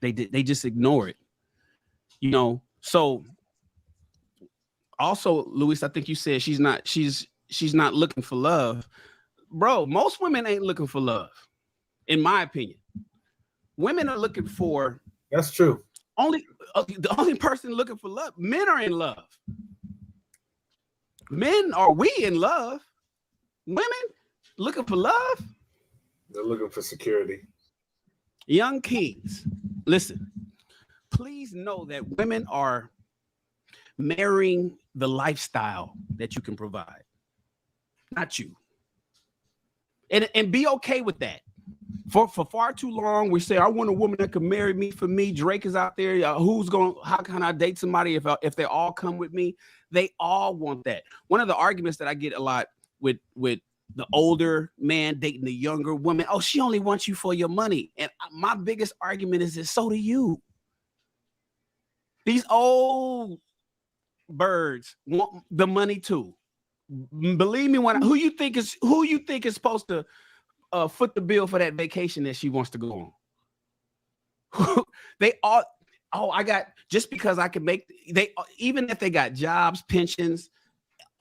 They just ignore it. You know, so also, Luis, I think you said she's not looking for love. Bro, most women ain't looking for love, in my opinion. Women are looking for, that's true. The only person looking for love, men are in love. Men, are we in love? Women looking for love? They're looking for security. Young kings, listen, please know that women are marrying the lifestyle that you can provide, not you. And be okay with that. For far too long, we say, I want a woman that can marry me for me. Drake is out there. How can I date somebody if they all come with me? They all want that. One of the arguments that I get a lot with the older man dating the younger woman, oh, she only wants you for your money. And my biggest argument is this, so do you. These old birds want the money too. Believe me, who you think is supposed to foot the bill for that vacation that she wants to go on? They all, just because I can make, even if they got jobs, pensions,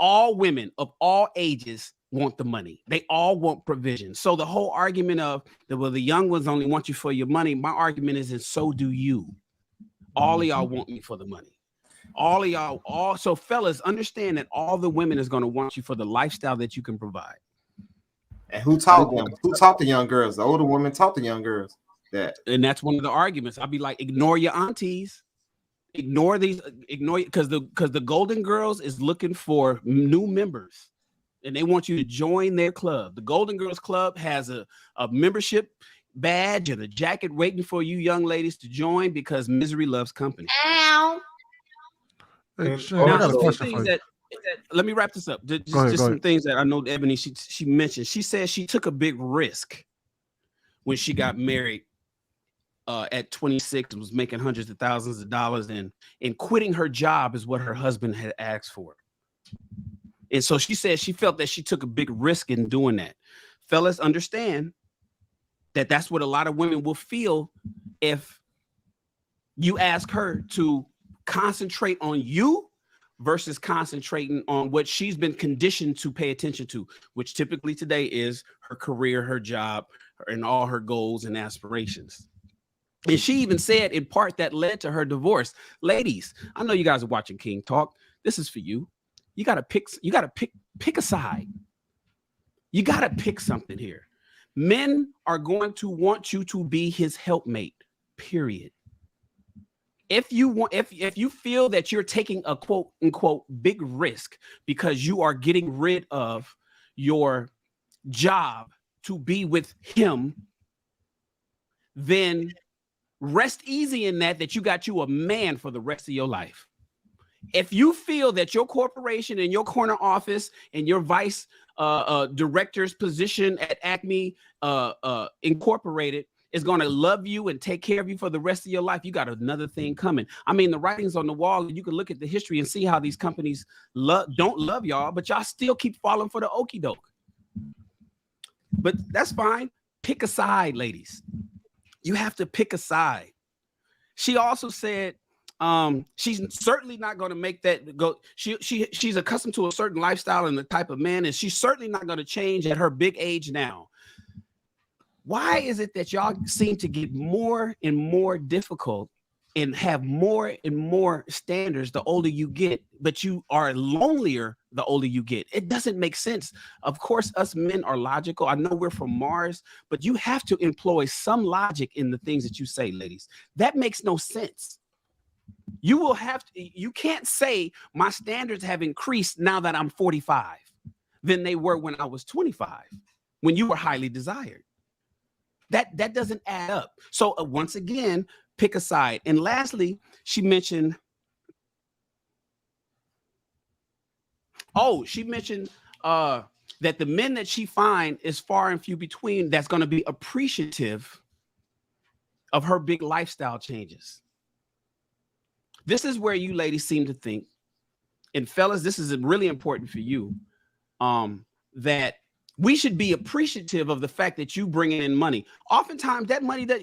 all women of all ages want the money. They all want provision. So the whole argument of the young ones only want you for your money, my argument is, and so do you. All of y'all want me for the money. All of y'all, so fellas, understand that all the women is going to want you for the lifestyle that you can provide. And who taught them? Who taught the young girls? The older women taught the young girls that. And that's one of the arguments. I'll be like, ignore your aunties. Ignore because the Golden Girls is looking for new members and they want you to join their club. The Golden Girls Club has a membership badge and a jacket waiting for you young ladies to join because misery loves company. Ow. Hey, Shane, I got a question for you. Let me wrap this up. Just some things that I know Ebony, she mentioned. She said she took a big risk when she got married at 26 and was making hundreds of thousands of dollars, and quitting her job is what her husband had asked for. And so she said she felt that she took a big risk in doing that. Fellas, understand that that's what a lot of women will feel if you ask her to concentrate on you versus concentrating on what she's been conditioned to pay attention to, which typically today is her career, her job, and all her goals and aspirations. And she even said in part that led to her divorce. Ladies, I know you guys are watching King Talk. This is for you. You got to pick a side. You got to pick something here. Men are going to want you to be his helpmate, period. If you feel that you're taking a quote unquote big risk because you are getting rid of your job to be with him, then rest easy in that you got you a man for the rest of your life. If you feel that your corporation and your corner office and your vice director's position at Acme Incorporated is going to love you and take care of you for the rest of your life, you got another thing coming. I mean, the writing's on the wall. You can look at the history and see how these companies don't love y'all, but y'all still keep falling for the okie doke. But that's fine. Pick a side, ladies. You have to pick a side. She also said she's certainly not going to make that go. She's accustomed to a certain lifestyle and the type of man, and she's certainly not going to change at her big age now. Why is it that y'all seem to get more and more difficult and have more and more standards the older you get, but you are lonelier the older you get? It doesn't make sense. Of course, us men are logical. I know we're from Mars, but you have to employ some logic in the things that you say, ladies. That makes no sense. You can't say my standards have increased now that I'm 45 than they were when I was 25, when you were highly desired. That doesn't add up. So once again, pick a side. And lastly, she mentioned that the men that she find is far and few between that's going to be appreciative of her big lifestyle changes. This is where you ladies seem to think, and fellas, this is really important for you, that we should be appreciative of the fact that you bring in money. Oftentimes that money that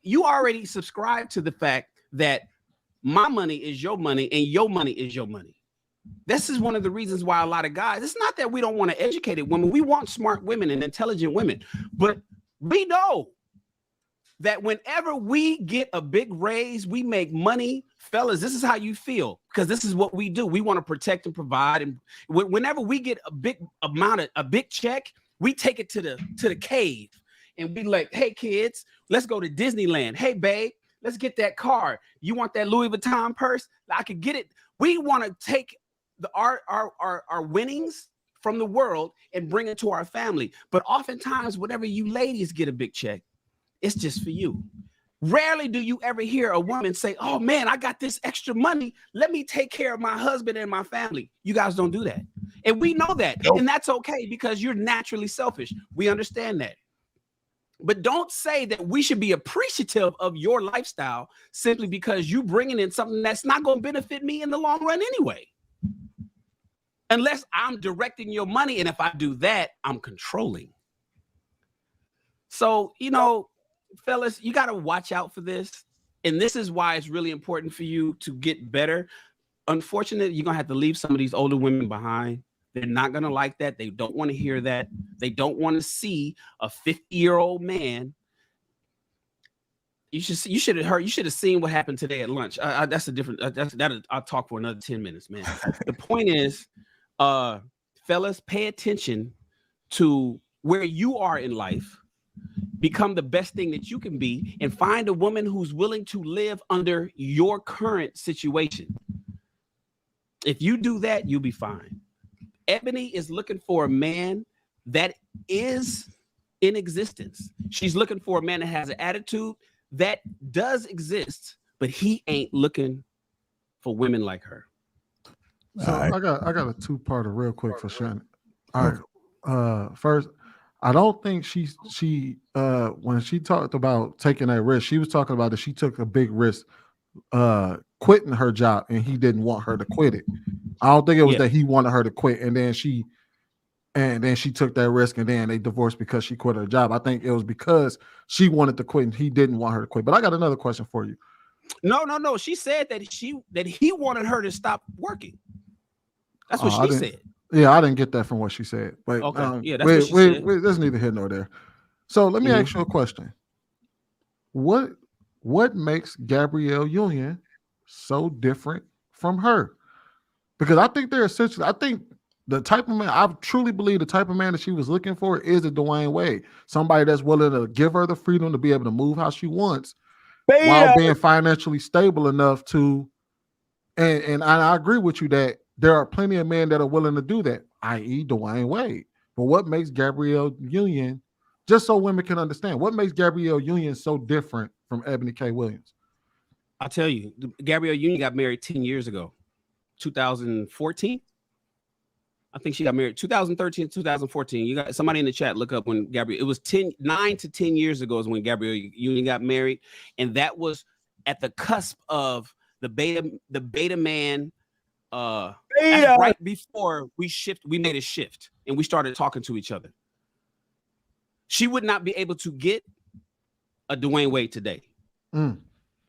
you already subscribe to the fact that my money is your money and your money is your money. This is one of the reasons why a lot of guys, it's not that we don't want to educated women. We want smart women and intelligent women, but we know that whenever we get a big raise, we make money. Fellas, this is how you feel, because this is what we do. We want to protect and provide. And whenever we get a big amount of a big check, we take it to the cave and be like, hey kids, let's go to Disneyland. Hey babe, let's get that car. You want that Louis Vuitton purse? I could get it. We want to take our winnings from the world and bring it to our family. But oftentimes, whenever you ladies get a big check, it's just for you. Rarely do you ever hear a woman say, oh man, I got this extra money. Let me take care of my husband and my family. You guys don't do that. And we know that. Nope. And that's okay because you're naturally selfish. We understand that. But don't say that we should be appreciative of your lifestyle simply because you bringing in something that's not going to benefit me in the long run anyway. Unless I'm directing your money. And if I do that, I'm controlling. So, fellas, you got to watch out for this. And this is why it's really important for you to get better. Unfortunately, you're going to have to leave some of these older women behind. They're not going to like that. They don't want to hear that. They don't want to see a 50-year-old man You should have seen what happened today at lunch. That's a different. I'll talk for another 10 minutes, man. The point is, fellas, pay attention to where you are in life. Become the best thing that you can be, and find a woman who's willing to live under your current situation. If you do that, you'll be fine. Ebony is looking for a man that is in existence. She's looking for a man that has an attitude that does exist, but he ain't looking for women like her. So I got a two-parter real quick for Shannon. All right. First, I don't think she when she talked about taking that risk, she was talking about that she took a big risk quitting her job and he didn't want her to quit it. I don't think it was that he wanted her to quit and then she took that risk and then they divorced because she quit her job. I think it was because she wanted to quit and he didn't want her to quit. But I got another question for you. No. She said that he wanted her to stop working. That's what she said. Yeah, I didn't get that from what she said. But okay. That's what she said. There's neither here nor there. So let me ask you a question. What makes Gabrielle Union so different from her? Because I think they're essentially, I think the type of man, I truly believe the type of man that she was looking for is a Dwayne Wade. Somebody that's willing to give her the freedom to be able to move how she wants while being financially stable enough to, and I agree with you that there are plenty of men that are willing to do that, i.e. Dwayne Wade. But what makes Gabrielle Union, just so women can understand, what makes Gabrielle Union so different from Ebony K. Williams? I'll tell you, Gabrielle Union got married 10 years ago, 2014. I think she got married 2013, 2014. You got somebody in the chat look up when Gabrielle, it was 9 to 10 years ago is when Gabrielle Union got married. And that was at the cusp of the beta man. Right before we made a shift and we started talking to each other. She would not be able to get a Dwayne Wade today. In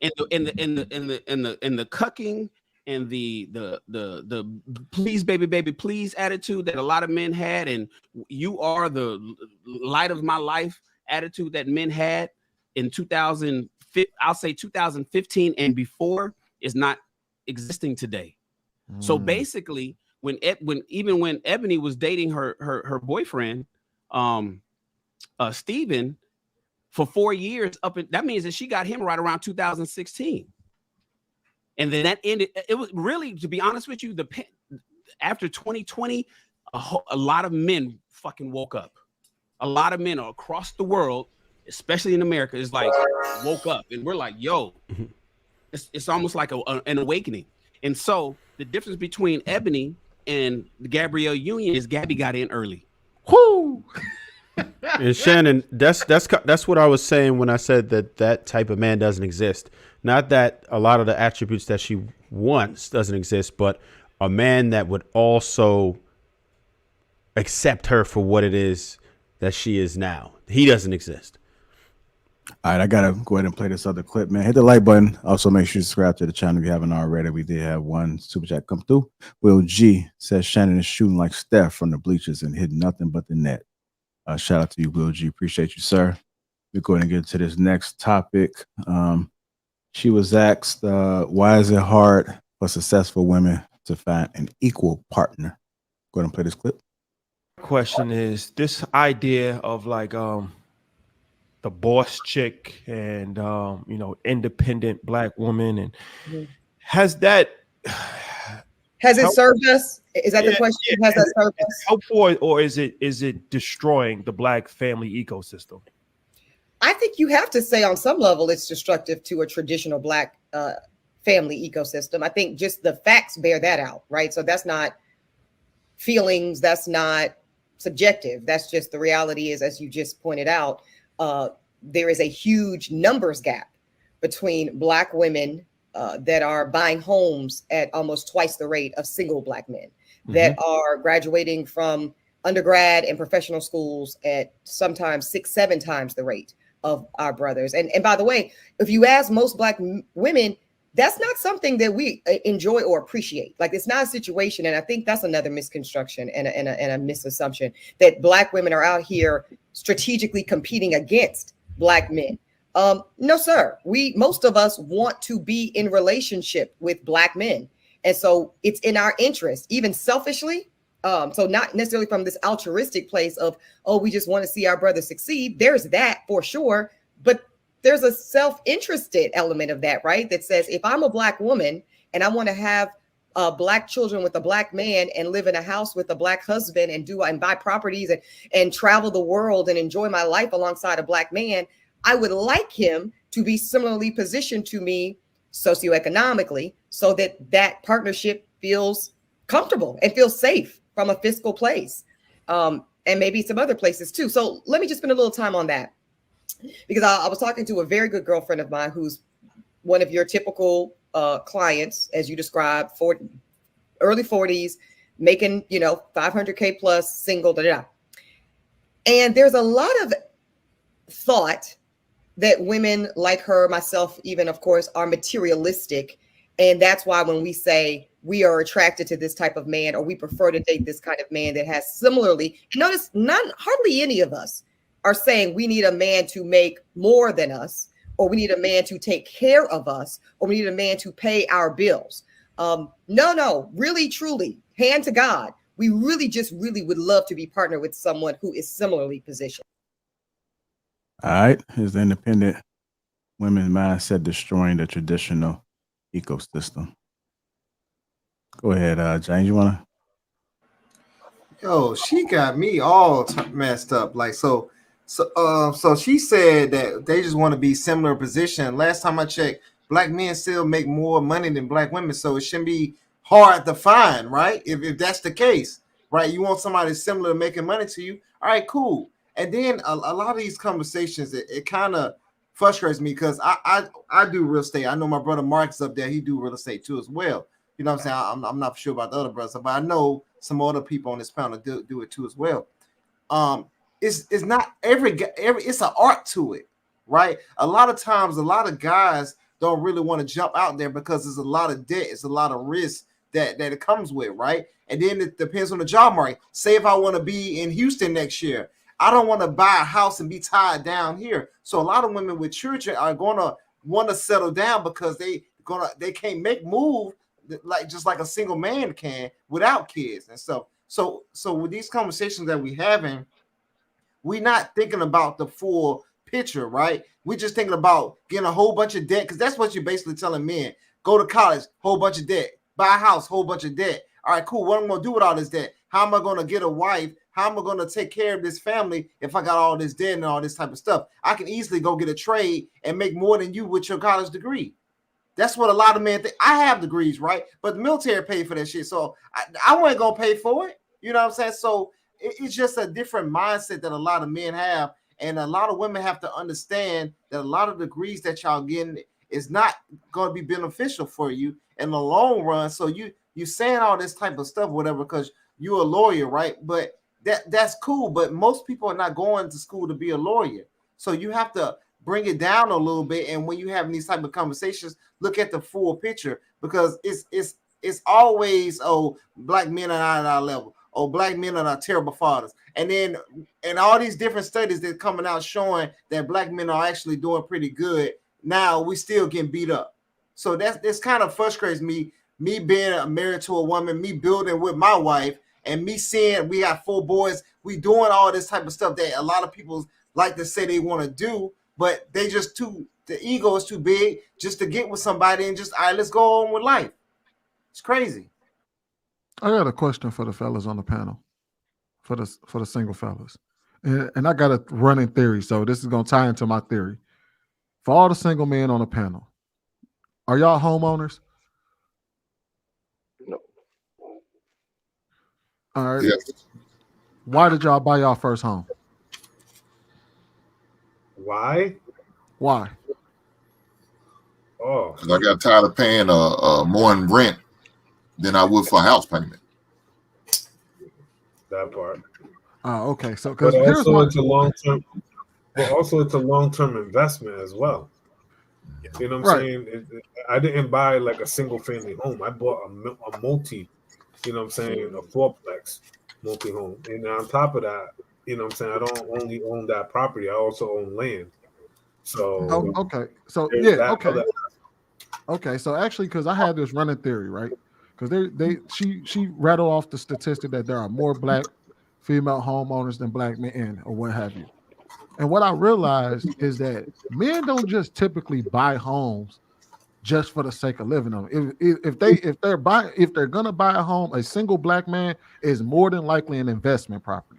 the cucking and the please baby please attitude that a lot of men had, and you are the light of my life attitude that men had in 2015 and before is not existing today. So basically, when Ebony was dating her boyfriend, Steven, for 4 years that means that she got him right around 2016, and then that ended. It was really, to be honest with you, after 2020, a lot of men fucking woke up. A lot of men across the world, especially in America, is like woke up, and we're like, yo, it's almost like an awakening. And so the difference between Ebony and the Gabrielle Union is Gabby got in early. Whoo! And Shannon, that's what I was saying when I said that type of man doesn't exist. Not that a lot of the attributes that she wants doesn't exist, but a man that would also accept her for what it is that she is now. He doesn't exist. All right, I gotta go ahead and play this other clip, man. Hit the like button. Also, make sure you subscribe to the channel if you haven't already. We did have one super chat come through. Will G says Shannon is shooting like Steph from the bleachers and hitting nothing but the net. Shout out to you, Will G. Appreciate you, sir. We're going to get to this next topic. She was asked, why is it hard for successful women to find an equal partner? Go ahead and play this clip. Question is this idea of like the boss chick and independent black woman, and has it served us? Is that the question? Has that served us? Helpful, or is it destroying the black family ecosystem? I think you have to say on some level it's destructive to a traditional black family ecosystem. I think just the facts bear that out, right? So that's not feelings, that's not subjective. That's just the reality is, as you just pointed out, there is a huge numbers gap between black women that are buying homes at almost twice the rate of single black men, that are graduating from undergrad and professional schools at sometimes 6-7 times the rate of our brothers. And by the way, if you ask most black women, that's not something that we enjoy or appreciate. Like, it's not a situation. And I think that's another misconstruction and a misassumption, that black women are out here strategically competing against black men. No, sir. Most of us want to be in relationship with Black men. And so it's in our interest, even selfishly. So not necessarily from this altruistic place of, oh, we just want to see our brother succeed. There's that for sure. But there's a self-interested element of that, right? That says, if I'm a Black woman and I want to have Black children with a Black man and live in a house with a Black husband and buy properties and travel the world and enjoy my life alongside a Black man, I would like him to be similarly positioned to me socioeconomically so that that partnership feels comfortable and feels safe from a fiscal place, and maybe some other places too. So let me just spend a little time on that, because I was talking to a very good girlfriend of mine who's one of your typical clients, as you described, early 40s, making, 500K plus, single, And there's a lot of thought that women like her, myself, even, of course, are materialistic. And that's why when we say we are attracted to this type of man, or we prefer to date this kind of man that has similarly, notice hardly any of us are saying we need a man to make more than us, or we need a man to take care of us, or we need a man to pay our bills. No, really, truly, hand to God, we really would love to be partnered with someone who is similarly positioned. All right. Here's the independent women mindset destroying the traditional ecosystem. Go ahead, James. You want to? Yo, she got me all messed up. Like, so she said that they just want to be similar position. Last time I checked, Black men still make more money than Black women, so it shouldn't be hard to find, right? If that's the case, right? You want somebody similar making money to you. All right, cool. And then a lot of these conversations, it kind of frustrates me because I do real estate. I know my brother Mark's up there. He do real estate too as well. You know what I'm saying? I'm not sure about the other brothers, but I know some other people on this panel do it too as well. It's not every it's an art to it, right? A lot of times, a lot of guys don't really want to jump out there because there's a lot of debt, it's a lot of risk that it comes with, right? And then it depends on the job market. Say if I want to be in Houston next year, I don't want to buy a house and be tied down here. So a lot of women with children are gonna want to settle down because they can't make move just like a single man can without kids and stuff. So with these conversations that we having, we're not thinking about the full picture, right? We're just thinking about getting a whole bunch of debt, because that's what you're basically telling men. Go to college, whole bunch of debt. Buy a house, whole bunch of debt. All right, cool. What am I going to do with all this debt? How am I going to get a wife? How am I going to take care of this family if I got all this debt and all this type of stuff? I can easily go get a trade and make more than you with your college degree. That's what a lot of men think. I have degrees, right? But the military paid for that shit. So I wasn't going to pay for it. You know what I'm saying? So it's just a different mindset that a lot of men have. And a lot of women have to understand that a lot of degrees that y'all getting is not going to be beneficial for you in the long run. So you saying all this type of stuff, whatever, because you're a lawyer, right? But that's cool. But most people are not going to school to be a lawyer. So you have to bring it down a little bit. And when you have these type of conversations, look at the full picture, because it's always, oh, Black men are not at our level. Oh, Black men are not terrible fathers. And all these different studies that are coming out showing that Black men are actually doing pretty good. Now we still getting beat up. So that's kind of frustrates me being married to a woman, me building with my wife, and me seeing we got 4 boys. We doing all this type of stuff that a lot of people like to say they want to do, but they just the ego is too big just to get with somebody and just, all right, let's go on with life. It's crazy. I got a question for the fellas on the panel, for the single fellas, and I got a running theory. So this is gonna tie into my theory. For all the single men on the panel, are y'all homeowners? No. All right. Yes. Why did y'all buy y'all first home? Why? Why? Oh, Because I got tired of paying more in rent than I would for a house payment. that part. Oh, okay. So because But here's also my it's a long term. But also it's a long term investment as well. You know what I'm right. saying? I didn't buy like a single family home. I bought a multi. You know what I'm saying? A fourplex multi home, and on top of that, you know what I'm saying, I don't only own that property. I also own land. So Okay. So there's yeah, that okay. other. Okay. So actually, because I had this running theory, right? Because she rattled off the statistic that there are more black female homeowners than black men or what have you. And what I realized is that men don't just typically buy homes just for the sake of living them. If they're gonna buy a home, a single black man is more than likely an investment property.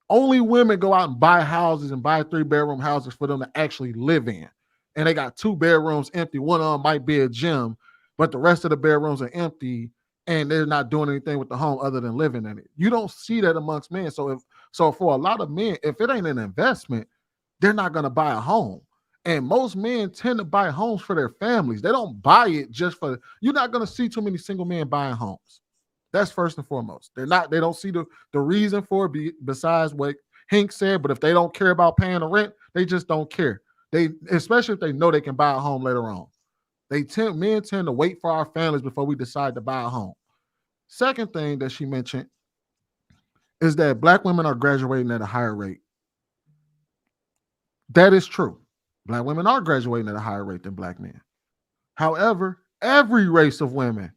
Only women go out and buy houses and buy 3-bedroom houses for them to actually live in. And they got 2 bedrooms empty. One of them might be a gym, but the rest of the bedrooms are empty and they're not doing anything with the home other than living in it. You don't see that amongst men. So for a lot of men, if it ain't an investment, they're not going to buy a home. And most men tend to buy homes for their families. They don't buy it just for, you're not going to see too many single men buying homes. That's first and foremost. They don't see the reason for it besides what Hank said, but if they don't care about paying the rent, they just don't care. Especially if they know they can buy a home later on. Men tend to wait for our families before we decide to buy a home. Second thing that she mentioned is that black women are graduating at a higher rate. That is true. Black women are graduating at a higher rate than black men. However, every race of women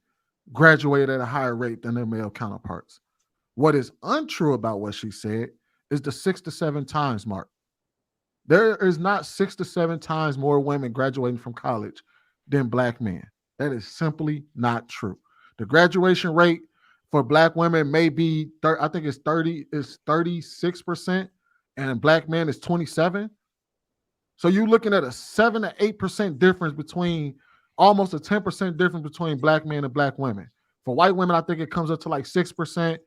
graduate at a higher rate than their male counterparts. What is untrue about what she said is the 6 to 7 times mark. There is not 6 to 7 times more women graduating from college than black men. That is simply not true. The graduation rate for black women may be, I think it's 36%, and black men is 27%. So you're looking at a 7 to 8% difference between, almost a 10% difference between black men and black women. For white women, I think it comes up to like 6%,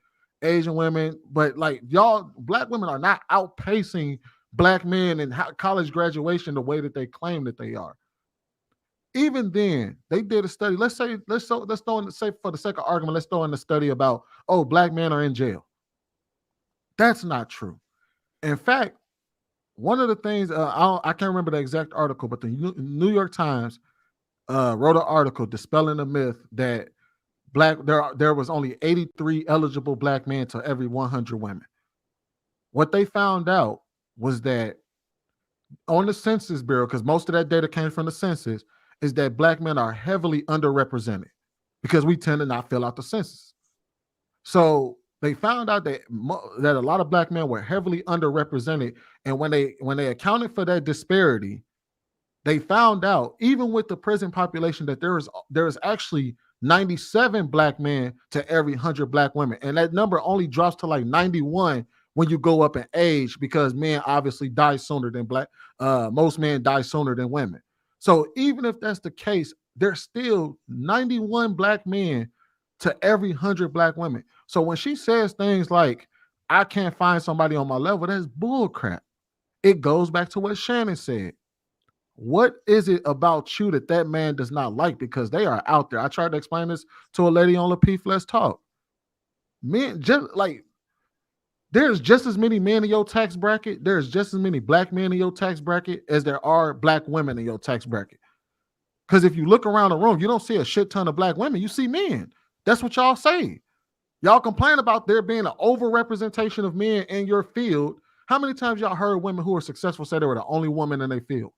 Asian women, but like y'all, black women are not outpacing black men in college graduation the way that they claim that they are. Even then, they did a study. Let's throw in, say for the sake of argument, let's throw in the study about, oh, black men are in jail. That's not true. In fact, one of the things, I can't remember the exact article, but the New York Times wrote an article dispelling the myth that there was only 83 eligible black men to every 100 women. What they found out was that on the Census Bureau, because most of that data came from the census, is that black men are heavily underrepresented because we tend to not fill out the census. So they found out that a lot of black men were heavily underrepresented, and when they accounted for that disparity, they found out, even with the prison population, that there is actually 97 black men to every 100 black women, and that number only drops to like 91 when you go up in age, because men obviously die sooner than most men die sooner than women. So even if that's the case, there's still 91 black men to every 100 black women. So when she says things like, I can't find somebody on my level, that's bull crap. It goes back to what Shannon said. What is it about you that man does not like? Because they are out there. I tried to explain this to a lady on Lapeef Let's Talk. Men, just like, there's just as many men in your tax bracket. There's just as many black men in your tax bracket as there are black women in your tax bracket. Because if you look around the room, you don't see a shit ton of black women. You see men. That's what y'all say. Y'all complain about there being an overrepresentation of men in your field. How many times y'all heard women who are successful say they were the only woman in their field?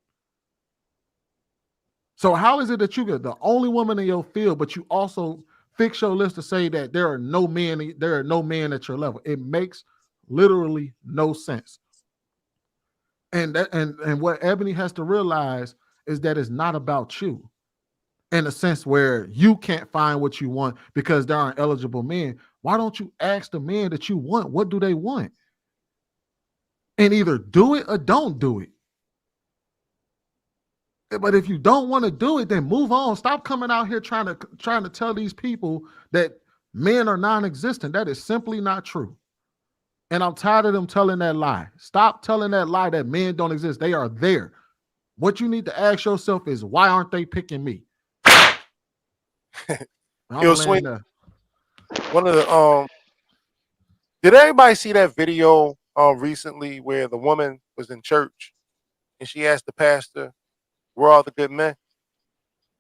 So how is it that you get the only woman in your field, but you also fix your list to say that there are no men at your level? It makes literally no sense. And what Ebony has to realize is that it's not about you, in a sense where you can't find what you want because there aren't eligible men. Why don't you ask the men that you want, what do they want? And either do it or don't do it. But if you don't want to do it, then move on. Stop coming out here trying to tell these people that men are non-existent. That is simply not true. And I'm tired of them telling that lie. Stop telling that lie that men don't exist. They are there. What you need to ask yourself is, why aren't they picking me? Yo, Swing. One of the did everybody see that video recently where the woman was in church and she asked the pastor, where are all the good men?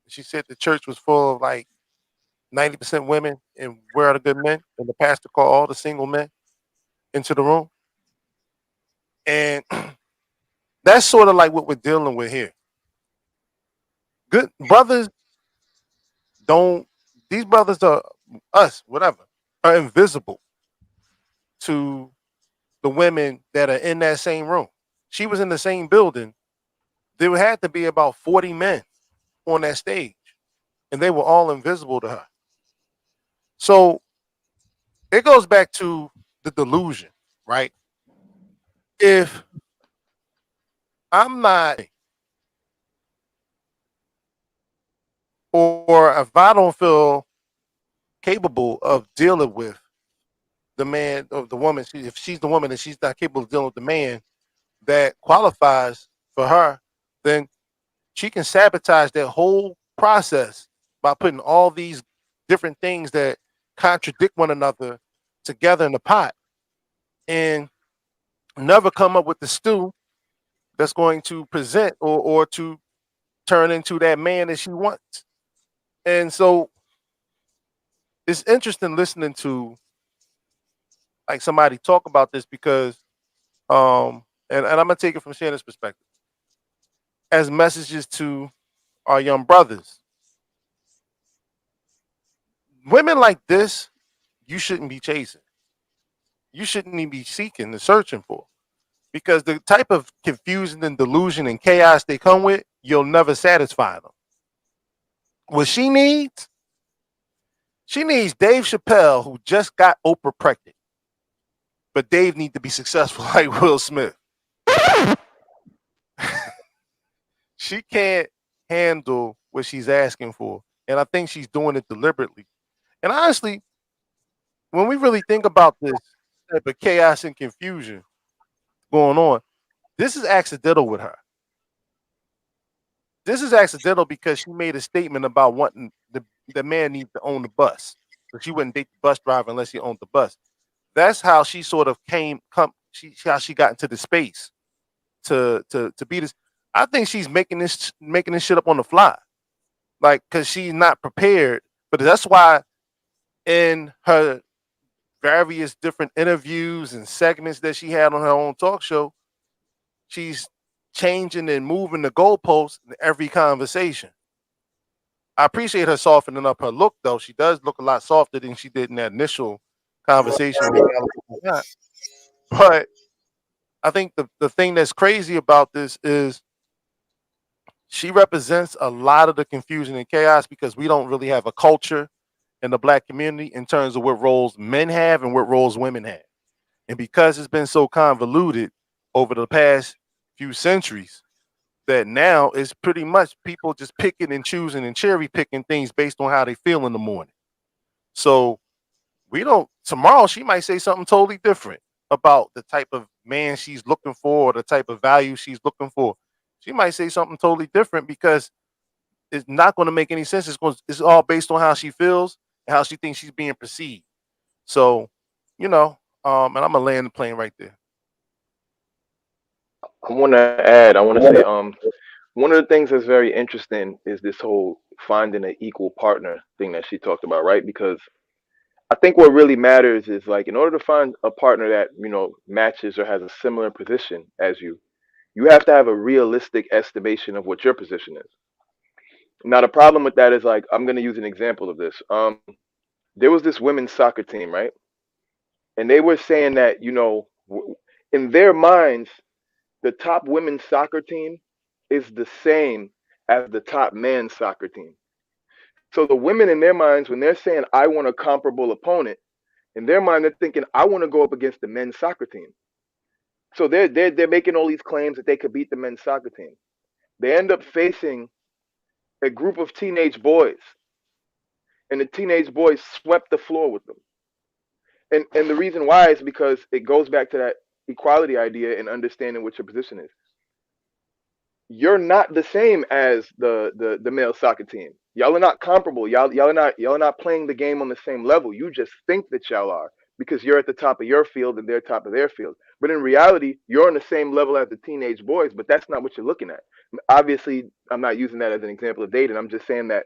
She said the church was full of like 90% women, and where are the good men? And the pastor called all the single men into the room. And That's sort of like what we're dealing with here. Good brothers don't. These brothers are us, whatever, are invisible to the women that are in that same room. She was in the same building. There had to be about 40 men on that stage, and they were all invisible to her. So it goes back to the delusion, right? If I'm not, or if I don't feel capable of dealing with the man or the woman, if she's the woman and she's not capable of dealing with the man that qualifies for her, then she can sabotage that whole process by putting all these different things that contradict one another together in the pot and never come up with the stew that's going to present or to turn into that man that she wants. And so it's interesting listening to like somebody talk about this because and I'm gonna take it from Shannon's perspective as messages to our young brothers. Women like this, you shouldn't be chasing. You shouldn't even be seeking and searching for. Because the type of confusion and delusion and chaos they come with, you'll never satisfy them. What she needs Dave Chappelle, who just got Oprah pregnant. But Dave needs to be successful like Will Smith. She can't handle what she's asking for. And I think she's doing it deliberately. And honestly, when we really think about this type of chaos and confusion going on, this is accidental with her. This is accidental because she made a statement about wanting the man needs to own the bus. So she wouldn't date the bus driver unless he owned the bus. That's how she sort of how she got into the space to be this. I think she's making this shit up on the fly. Like, because she's not prepared. But that's why in her various different interviews and segments that she had on her own talk show, she's changing and moving the goalposts in every conversation. I appreciate her softening up her look, though. She does look a lot softer than she did in that initial conversation. But I think the thing that's crazy about this is she represents a lot of the confusion and chaos because we don't really have a culture in the Black community in terms of what roles men have and what roles women have. And because it's been so convoluted over the past few centuries, that now it's pretty much people just picking and choosing and cherry picking things based on how they feel in the morning. So tomorrow she might say something totally different about the type of man she's looking for or the type of value she's looking for. She might say something totally different because it's not going to make any sense. It's all based on how she feels and how she thinks she's being perceived. So, and I'm gonna land the plane right there. I want to add. I want to say, one of the things that's very interesting is this whole finding an equal partner thing that she talked about, right? Because I think what really matters is like in order to find a partner that matches or has a similar position as you, you have to have a realistic estimation of what your position is. Now the problem with that is like I'm going to use an example of this. There was this women's soccer team, right? And they were saying that in their minds, the top women's soccer team is the same as the top men's soccer team. So the women in their minds, when they're saying I want a comparable opponent, in their mind they're thinking I want to go up against the men's soccer team. So they're making all these claims that they could beat the men's soccer team. They end up facing a group of teenage boys, and the teenage boys swept the floor with them. And the reason why is because it goes back to that equality idea and understanding what your position is. You're not the same as the male soccer team. Y'all are not comparable. Y'all are not playing the game on the same level. You just think that y'all are because you're at the top of your field and they're top of their field. But in reality, you're on the same level as the teenage boys, but that's not what you're looking at. Obviously, I'm not using that as an example of dating. I'm just saying that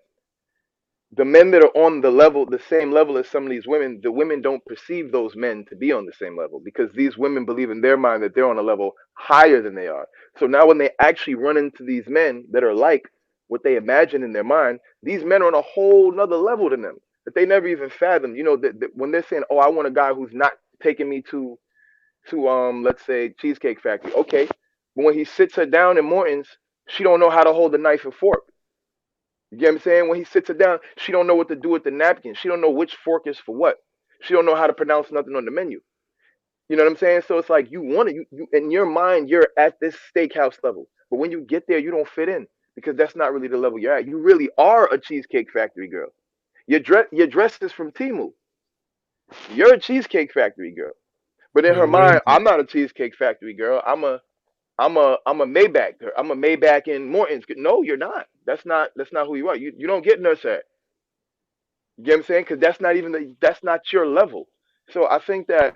The men that are on the same level as some of these women, the women don't perceive those men to be on the same level because these women believe in their mind that they're on a level higher than they are. So now when they actually run into these men that are like what they imagine in their mind, these men are on a whole nother level than them that they never even fathomed. You know, that when they're saying, "Oh, I want a guy who's not taking me to let's say Cheesecake Factory." Okay, but when he sits her down in Morton's, she don't know how to hold a knife and fork. You get what I'm saying? When he sits her down, she don't know what to do with the napkin. She don't know which fork is for what. She don't know how to pronounce nothing on the menu. You know what I'm saying? So it's like you want to, you in your mind, you're at this steakhouse level. But when you get there, you don't fit in because that's not really the level you're at. You really are a Cheesecake Factory girl. Your dress is from Timu. You're a Cheesecake Factory girl. But in Wait, her wait a mind, I'm not a Cheesecake Factory girl. I'm a Maybach girl. I'm a Maybach in Morton's. No, you're not. That's not who you are. You don't get nurse hat. You get what I'm saying? Because that's not your level. So I think that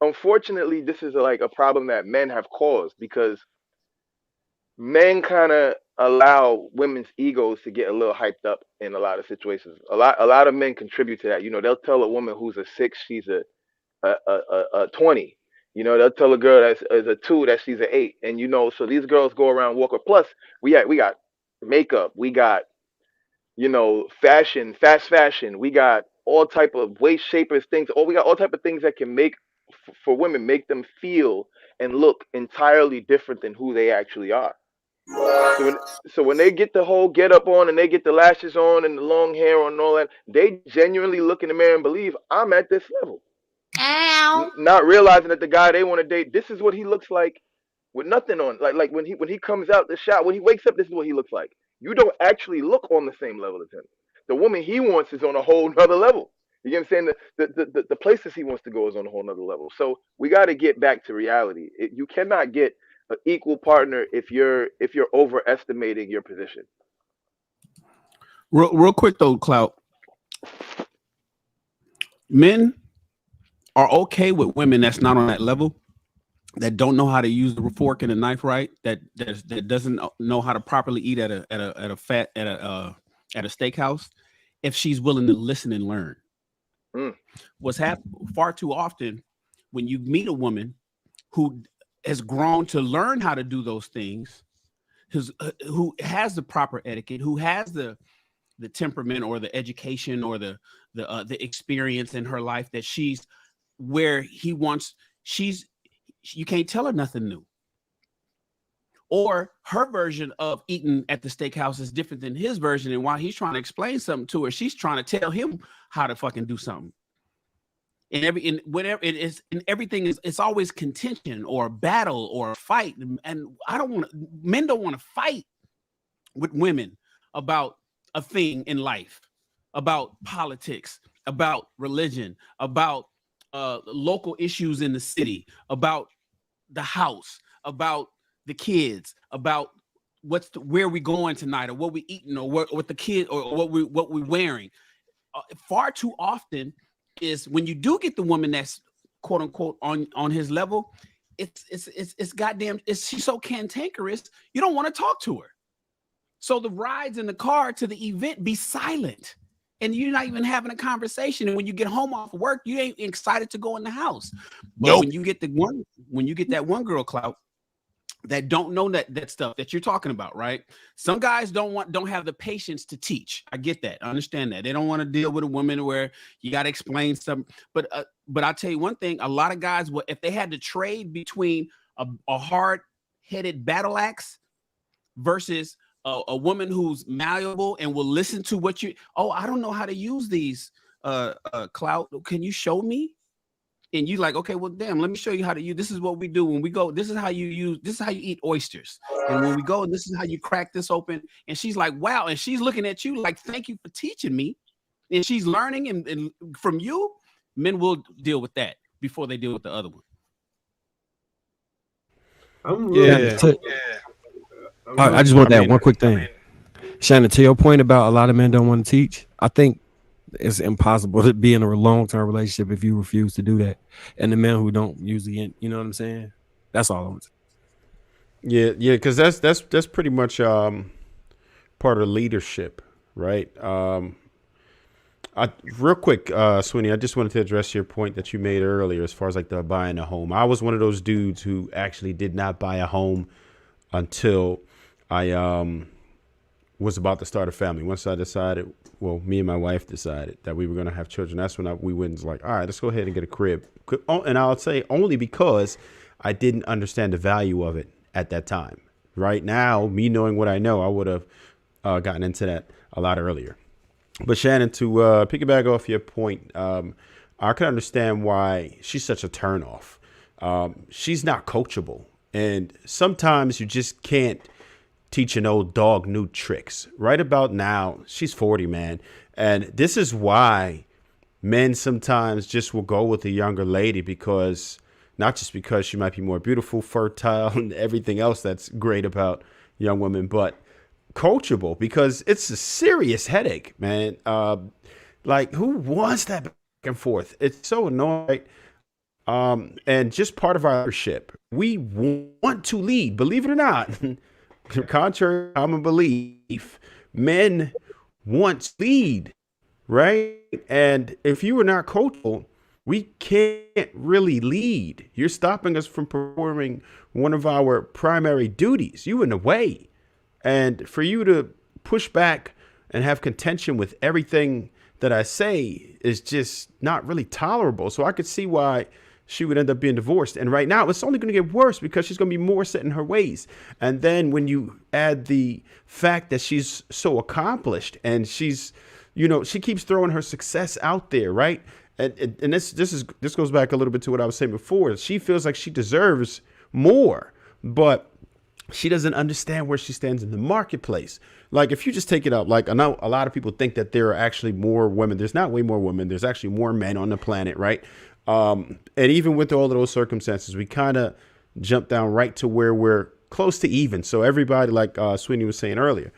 unfortunately this is like a problem that men have caused because men kind of allow women's egos to get a little hyped up in a lot of situations. A lot of men contribute to that. You know, they'll tell a woman who's a 6 she's a 20. You know, they'll tell a girl that's is a 2 that she's an 8. And you know, so these girls go around walking. Plus, we got makeup, we got, you know, fashion, fast fashion. We got all type of waist shapers things. We got all type of things that can make for women make them feel and look entirely different than who they actually are. So when they get the whole get up on and they get the lashes on and the long hair on and all that, they genuinely look in the mirror and believe I'm at this level. Not realizing that the guy they want to date, this is what he looks like with nothing on. Like when he comes out the shot, when he wakes up, this is what he looks like. You don't actually look on the same level as him. The woman he wants is on a whole nother level. You get what I'm saying? The places he wants to go is on a whole nother level. So we got to get back to reality. You cannot get an equal partner if you're overestimating your position. Real quick though, Clout. Men are okay with women that's not on that level, that don't know how to use the fork and the knife right, that doesn't know how to properly eat at a steakhouse, if she's willing to listen and learn. What's happened far too often when you meet a woman who has grown to learn how to do those things, who has the proper etiquette, who has the temperament or the education or the experience in her life, that she's where he wants, you can't tell her nothing new. Or her version of eating at the steakhouse is different than his version, and while he's trying to explain something to her, she's trying to tell him how to fucking do something. And whatever it is, and everything is, it's always contention or a battle or a fight. And men don't want to fight with women about a thing in life, about politics, about religion, about local issues in the city, about the house, about the kids, about where we going tonight, or what we eating, or what the kid, or what we wearing. Far too often is when you do get the woman that's quote unquote on his level, it's goddamn, she's so cantankerous, you don't want to talk to her. So the rides in the car to the event be silent, and you're not even having a conversation. And when you get home off work, you ain't excited to go in the house. But when you get that one girl, Clout, that don't know that stuff that you're talking about, right? Some guys don't have the patience to teach. I get that. I understand that. They don't want to deal with a woman where you got to explain something. But I'll tell you one thing, a lot of guys, if they had to trade between a hard-headed battle axe versus a woman who's malleable and will listen to what I don't know how to use these, Clout, can you show me? And you like, okay, well, damn, let me show you how to use. This is what we do when we go. This is how you eat oysters. And when we go, this is how you crack this open. And she's like, wow. And she's looking at you like, thank you for teaching me. And she's learning. And from you, men will deal with that before they deal with the other one. I just want to add one quick thing. Shannon, to your point about a lot of men don't want to teach, I think it's impossible to be in a long-term relationship if you refuse to do that. And the men who don't usually, you know what I'm saying? That's all I'm saying. Yeah, because that's pretty much part of leadership, right? Real quick, Sweeney, I just wanted to address your point that you made earlier as far as like the buying a home. I was one of those dudes who actually did not buy a home until I was about to start a family. Once I decided, well, me and my wife decided that we were going to have children. That's when we went and was like, all right, let's go ahead and get a crib. And I'll say only because I didn't understand the value of it at that time. Right now, me knowing what I know, I would have gotten into that a lot earlier. But Shannon, to piggyback off your point, I can understand why she's such a turnoff. She's not coachable. And sometimes you just can't teach an old dog new tricks. Right about now, she's 40, man. And this is why men sometimes just will go with a younger lady, because not just because she might be more beautiful, fertile, and everything else that's great about young women, but coachable, because it's a serious headache, man. Like, who wants that back and forth? It's so annoying. And just part of our leadership, we want to lead, believe it or not. Contrary to common belief, men want to lead, right? And if you are not coachable, we can't really lead. You're stopping us from performing one of our primary duties. You in the way. And for you to push back and have contention with everything that I say is just not really tolerable. So I could see why she would end up being divorced. And right now, it's only going to get worse because she's going to be more set in her ways. And then when you add the fact that she's so accomplished and she's, you know, she keeps throwing her success out there, right? And this goes back a little bit to what I was saying before. She feels like she deserves more, but she doesn't understand where she stands in the marketplace. Like, if you just take it out, like, I know a lot of people think that there are actually more women. There's not way more women. There's actually more men on the planet, right? And even with all of those circumstances, we kind of jump down right to where we're close to even. So everybody, like Sweeney was saying earlier,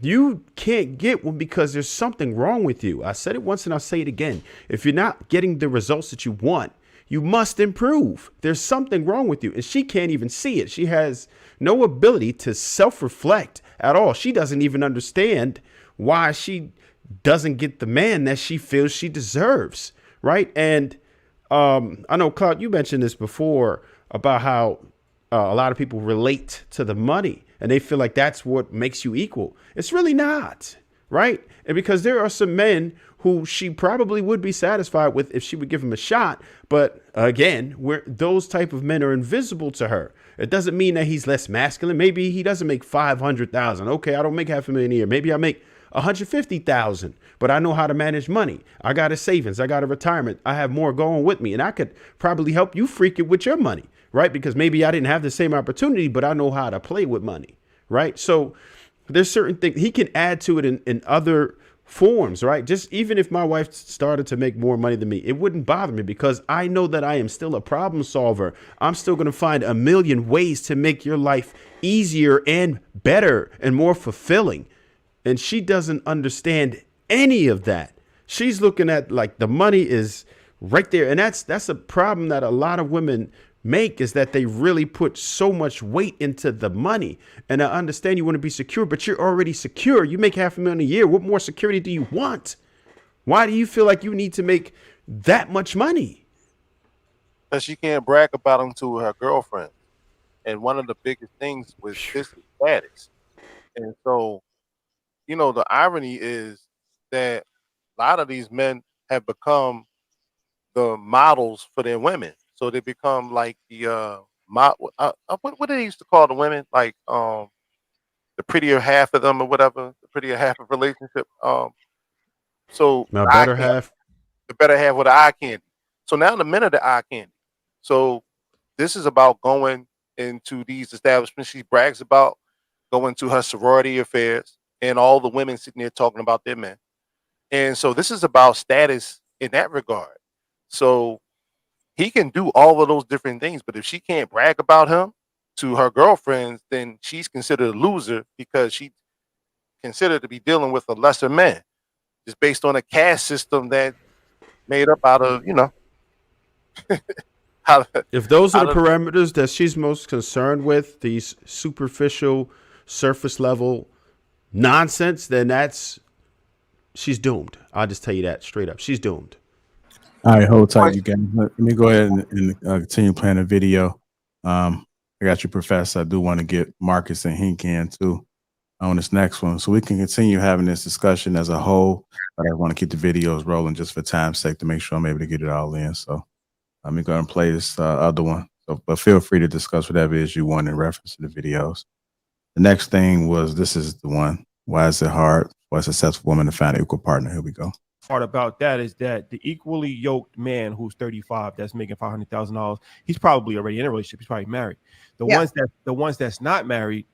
you can't get one because there's something wrong with you. I said it once and I'll say it again. If you're not getting the results that you want, you must improve. There's something wrong with you. And she can't even see it. She has no ability to self-reflect at all. She doesn't even understand why she doesn't get the man that she feels she deserves, right? And I know, Claude, you mentioned this before about how a lot of people relate to the money and they feel like that's what makes you equal. It's really not, right? And because there are some men who she probably would be satisfied with if she would give him a shot. But again, those type of men are invisible to her. It doesn't mean that he's less masculine. Maybe he doesn't make 500,000. Okay, I don't make $500,000 a year. Maybe I make 150,000, but I know how to manage money. I got a savings. I got a retirement. I have more going with me, and I could probably help you freak it with your money, right? Because maybe I didn't have the same opportunity, but I know how to play with money, right? So there's certain things he can add to it in other forms, right? Just even if my wife started to make more money than me, it wouldn't bother me because I know that I am still a problem solver. I'm still going to find a million ways to make your life easier and better and more fulfilling. And she doesn't understand any of that. She's looking at like the money is right there. And that's a problem that a lot of women make, is that they really put so much weight into the money. And I understand you want to be secure, but you're already secure. You make $500,000 a year. What more security do you want? Why do you feel like you need to make that much money? Because she can't brag about them to her girlfriend. And one of the biggest things with this is status. And so, you know, the irony is that a lot of these men have become the models for their women. So they become like the what they used to call the women, like the prettier half of them or whatever, the prettier half of relationship. So my better half, the better half with the eye candy. So now the men are the eye candy. So this is about going into these establishments she brags about, going to her sorority affairs, and all the women sitting there talking about their men. And so this is about status in that regard. So he can do all of those different things, but if she can't brag about him to her girlfriends, then she's considered a loser because she's considered to be dealing with a lesser man, just based on a caste system that made up out of, you know. If those are the parameters that she's most concerned with, these superficial, surface level nonsense, then that's she's doomed. I'll just tell you that straight up. She's doomed. All right, hold tight, you guys. Let me go ahead and continue playing the video. I got you, Professor. I do want to get Marcus and Hink in too on this next one, so we can continue having this discussion as a whole. But I want to keep the videos rolling just for time's sake to make sure I'm able to get it all in. So let me go ahead and play this other one. So, but feel free to discuss whatever it is you want in reference to the videos. The next thing was, this is the one. Why is it hard for a successful woman to find an equal partner? Here we go. Part about that is that the equally yoked man who's 35 that's making $500,000, he's probably already in a relationship. He's probably married. The ones that's not married,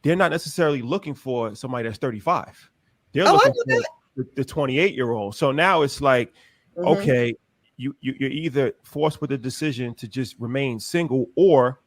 they're not necessarily looking for somebody that's 35. They're looking for the 28-year-old. So now it's like, okay, you're either forced with a decision to just remain single or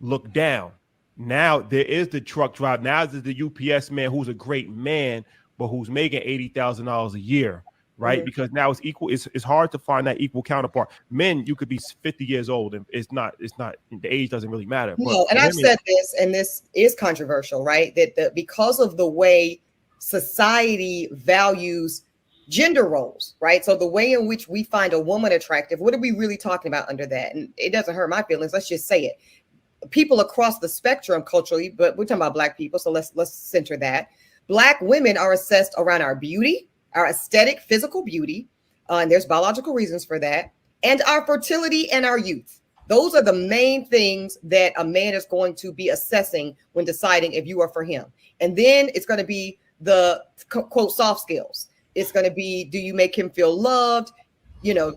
look down. Now there is the truck driver. Now there's the UPS man who's a great man, but who's making $80,000 a year, right? Because now it's equal. It's hard to find that equal counterpart. Men, you could be 50 years old, and it's not. The age doesn't really matter. No, and I've said this, and this is controversial, right? That because of the way society values gender roles, right? So the way in which we find a woman attractive, what are we really talking about under that? And it doesn't hurt my feelings. Let's just say it. People across the spectrum culturally, but we're talking about Black people, so let's center that. Black women are assessed around our beauty, our aesthetic, physical beauty, and there's biological reasons for that, and our fertility and our youth. Those are the main things that a man is going to be assessing when deciding if you are for him. And then it's going to be the quote soft skills. It's going to be, do you make him feel loved,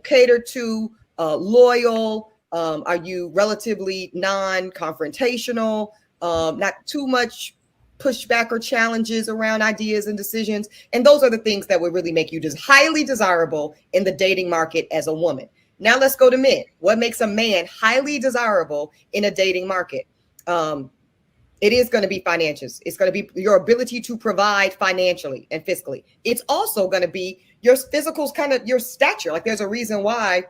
catered to, loyal? Are you relatively non-confrontational? Not too much pushback or challenges around ideas and decisions. And those are the things that would really make you just highly desirable in the dating market as a woman. Now let's go to men. What makes a man highly desirable in a dating market? It is going to be finances. It's going to be your ability to provide financially and fiscally. It's also going to be your physicals, kind of your stature. Like there's a reason why,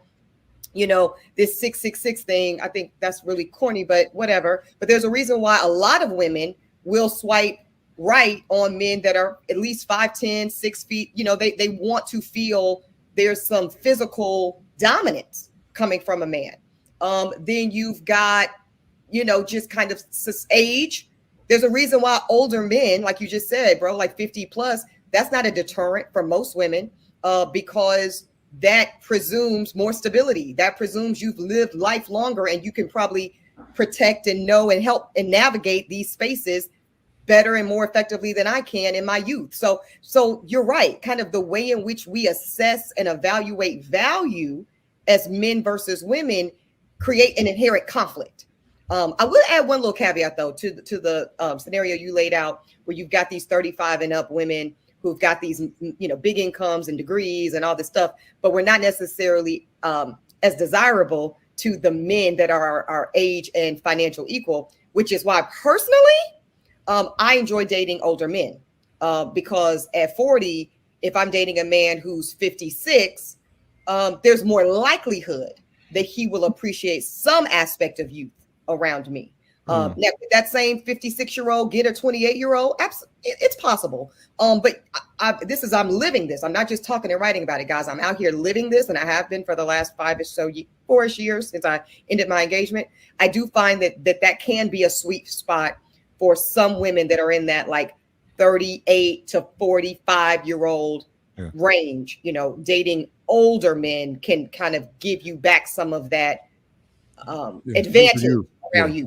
this 666 thing, I think that's really corny, but whatever. But there's a reason why a lot of women will swipe right on men that are at least 5'10", 6 feet. They want to feel there's some physical dominance coming from a man. Then you've got, just kind of age. There's a reason why older men, like you just said, bro, like 50 plus, that's not a deterrent for most women because that presumes more stability. That presumes you've lived life longer and you can probably protect and know and help and navigate these spaces better and more effectively than I can in my youth. So you're right. Kind of the way in which we assess and evaluate value as men versus women create an inherent conflict. I will add one little caveat though to the scenario you laid out, where you've got these 35 and up women who've got these, big incomes and degrees and all this stuff, but we're not necessarily as desirable to the men that are our age and financial equal, which is why personally, I enjoy dating older men because at 40, if I'm dating a man who's 56, there's more likelihood that he will appreciate some aspect of youth around me. Now, could that same 56-year-old get a 28-year-old? It's possible. But I'm living this. I'm not just talking and writing about it, guys. I'm out here living this, and I have been for the last 4-ish years since I ended my engagement. I do find that can be a sweet spot for some women that are in that like 38 to 45-year-old range. Dating older men can kind of give you back some of that advantage around you.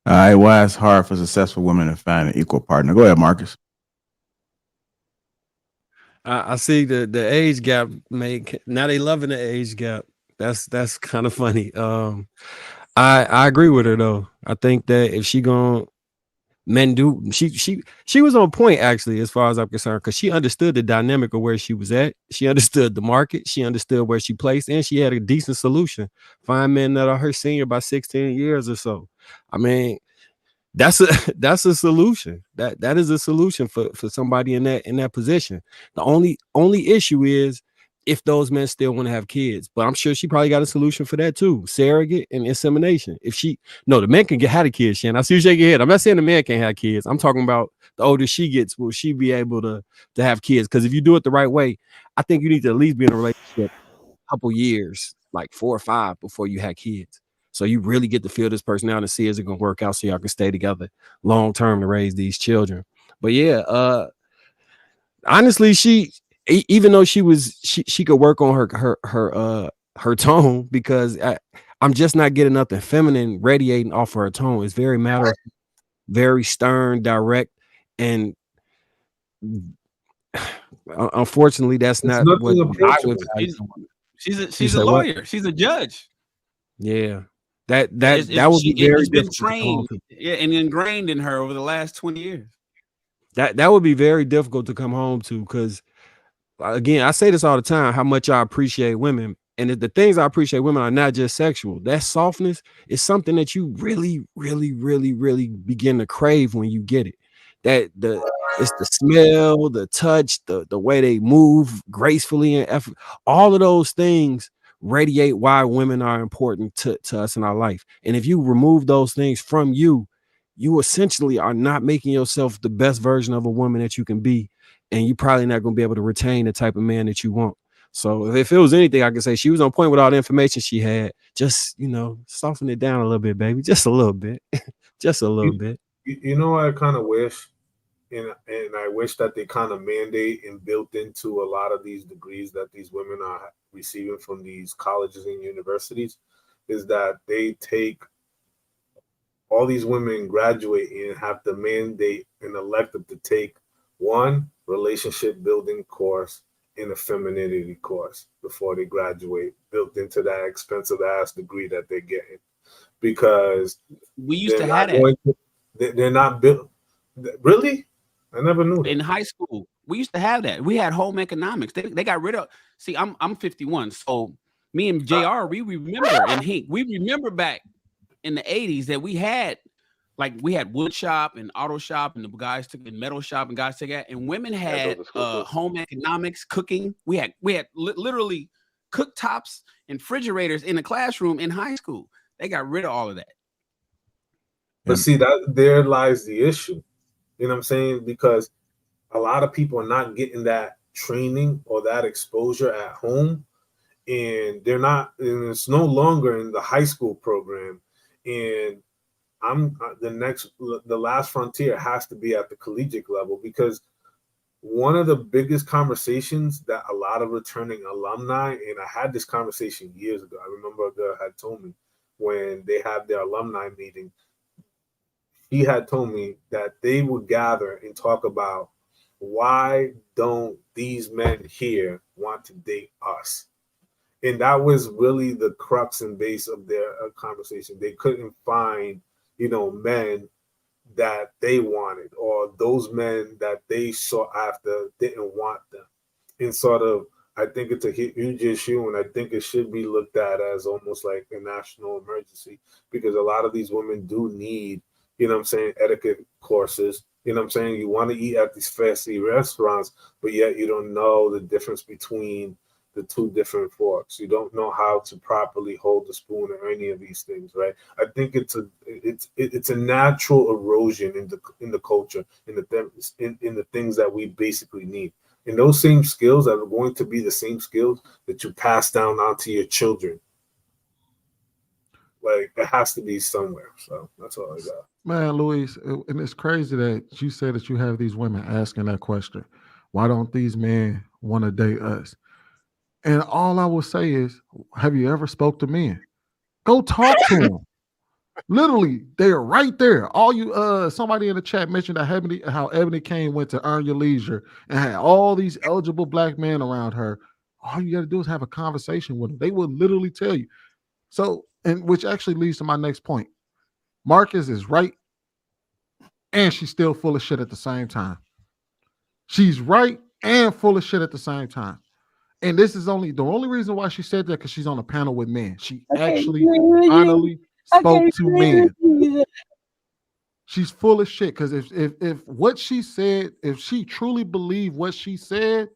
All right, why it's hard for successful women to find an equal partner? Go ahead, Marcus. I see the age gap now they loving the age gap. That's kind of funny. I agree with her though. I think that if she was on point actually, as far as I'm concerned, because she understood the dynamic of where she was at. She understood the market. She understood where she placed, and she had a decent solution. Find men that are her senior by 16 years or so. I mean, that's a solution. That is a solution for somebody in that position. The only issue is if those men still want to have kids. But I'm sure she probably got a solution for that too. Surrogate and insemination. The men can have the kids, Shan. I see you shake your head. I'm not saying the man can't have kids. I'm talking about the older she gets, will she be able to have kids? Because if you do it the right way, I think you need to at least be in a relationship a couple years, like 4 or 5, before you have kids. So you really get to feel this person out and see is it gonna work out so y'all can stay together long term to raise these children. But yeah, honestly, even though she could work on her tone, because I'm just not getting nothing feminine radiating off her tone. It's very very stern, direct, and unfortunately, that's not what I would value. She's a lawyer. What? She's a judge. Yeah, that would be very difficult. Been trained, and ingrained in her over the last 20 years. That would be very difficult to come home to, because again, I say this all the time, how much I appreciate women. And the things I appreciate women are not just sexual. That softness is something that you really, really, really, really begin to crave when you get it. It's the smell, the touch, the way they move gracefully and effort. All of those things radiate why women are important to us in our life. And if you remove those things from you, you essentially are not making yourself the best version of a woman that you can be. And you're probably not going to be able to retain the type of man that you want. So if it was anything, I could say she was on point with all the information she had. Just, soften it down a little bit, baby. Just a little bit. Just a little bit. You know what I kind of wish? And I wish that they kind of mandate and built into a lot of these degrees that these women are receiving from these colleges and universities, is that they take all these women graduate and have to mandate an elective to take one relationship building course and a femininity course before they graduate, built into that expensive ass degree that they're getting. Because we used to have that. They're not built. Really? I never knew that. In high school, we used to have that. We had home economics. They got rid of. See, I'm 51, so me and JR, we remember, and Hank, we remember back in the 80s that we had wood shop and auto shop, and the guys took in metal shop, and guys took that, and women had home economics, cooking. We had literally cooktops and refrigerators in the classroom in high school. They got rid of all of that. But see, there lies the issue. You know what I'm saying? Because a lot of people are not getting that training or that exposure at home, and it's no longer in the high school program. And the last frontier has to be at the collegiate level, because one of the biggest conversations that a lot of returning alumni, and I had this conversation years ago. I remember a girl had told me when they had their alumni meeting, he had told me that they would gather and talk about, why don't these men here want to date us? And that was really the crux and base of their conversation. They couldn't find, men that they wanted, or those men that they sought after didn't want them. And sort of, I think it's a huge issue, and I think it should be looked at as almost like a national emergency, because a lot of these women do need, etiquette courses. You want to eat at these fancy restaurants, but yet you don't know the difference between the two different forks. You don't know how to properly hold the spoon or any of these things, right? I think it's a natural erosion in the culture, in the things that we basically need. And those same skills are going to be the same skills that you pass down onto your children. Like, it has to be somewhere. So that's all I got. Man, Luis, and it's crazy that you said that you have these women asking that question. Why don't these men want to date us? And all I will say is, have you ever spoke to men? Go talk to them. Literally, they're right there. All you, somebody in the chat mentioned that how Ebony Kane went to Earn Your Leisure and had all these eligible black men around her. All you got to do is have a conversation with them. They will literally tell you. So, and which actually leads to my next point. Marcus is right, and she's still full of shit at the same time. She's right and full of shit at the same time. And this is the only reason why she said that, because she's on a panel with men. She actually finally spoke to men. She's full of shit, because if what she said, if she truly believed what she said,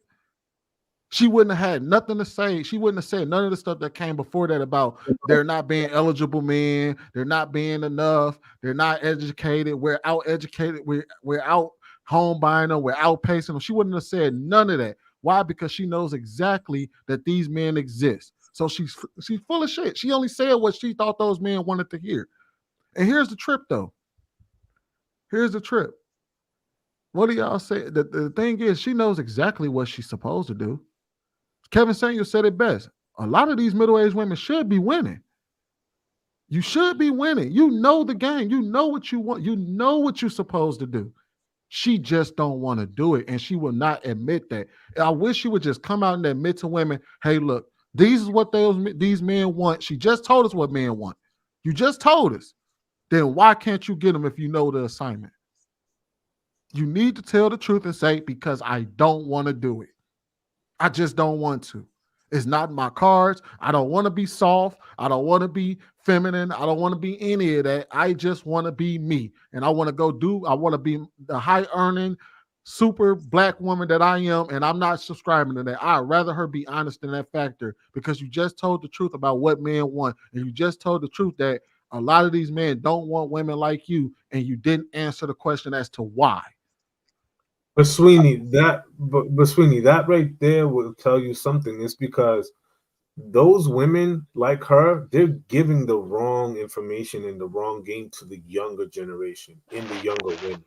She wouldn't have had nothing to say. She wouldn't have said none of the stuff that came before that about they're not being eligible men, they're not being enough, they're not educated, we're out educated, we're out home buying them, we're outpacing them. She wouldn't have said none of that. Why? Because she knows exactly that these men exist. So she's full of shit. She only said what she thought those men wanted to hear. And here's the trip, though. Here's the trip. What do y'all say? The thing is, she knows exactly what she's supposed to do. Kevin Samuels said it best. A lot of these middle-aged women should be winning. You should be winning. You know the game. You know what you want. You know what you're supposed to do. She just don't want to do it, and she will not admit that. I wish she would just come out and admit to women, hey, look, these is what these men want. She just told us what men want. You just told us. Then why can't you get them if you know the assignment? You need to tell the truth and say, because I don't want to do it. I just don't want to. It's not my cards. I don't want to be soft. I don't want to be feminine. I don't want to be any of that. I just want to be me. And I want to be the high earning, super black woman that I am. And I'm not subscribing to that. I'd rather her be honest in that factor, because you just told the truth about what men want. And you just told the truth that a lot of these men don't want women like you. And you didn't answer the question as to why. But Sweeney, that right there will tell you something. It's because those women like her, they're giving the wrong information and the wrong game to the younger generation, in the younger women.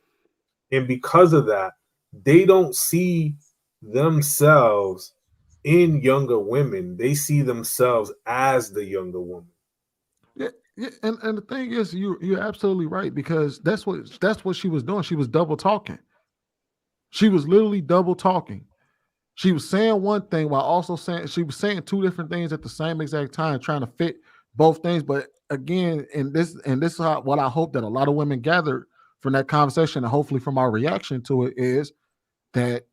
And because of that, they don't see themselves in younger women. They see themselves as the younger woman. Yeah, and the thing is, you're absolutely right, because that's what she was doing. She was double talking. She was literally double talking. She was saying one thing while also saying two different things at the same exact time, trying to fit both things. But again, and this is what I hope that a lot of women gathered from that conversation, and hopefully from our reaction to it, is that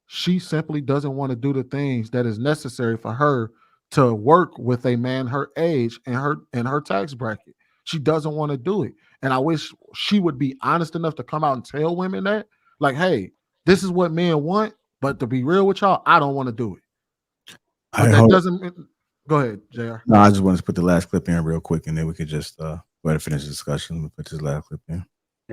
she simply doesn't want to do the things that is necessary for her to work with a man her age and her tax bracket. She doesn't want to do it. And I wish she would be honest enough to come out and tell women that, like, hey, this is what men want, but to be real with y'all, I don't want to do it. But that doesn't mean, go ahead, JR. No, I just wanted to put the last clip in real quick, and then we could just go ahead and finish the discussion. We'll put this last clip in.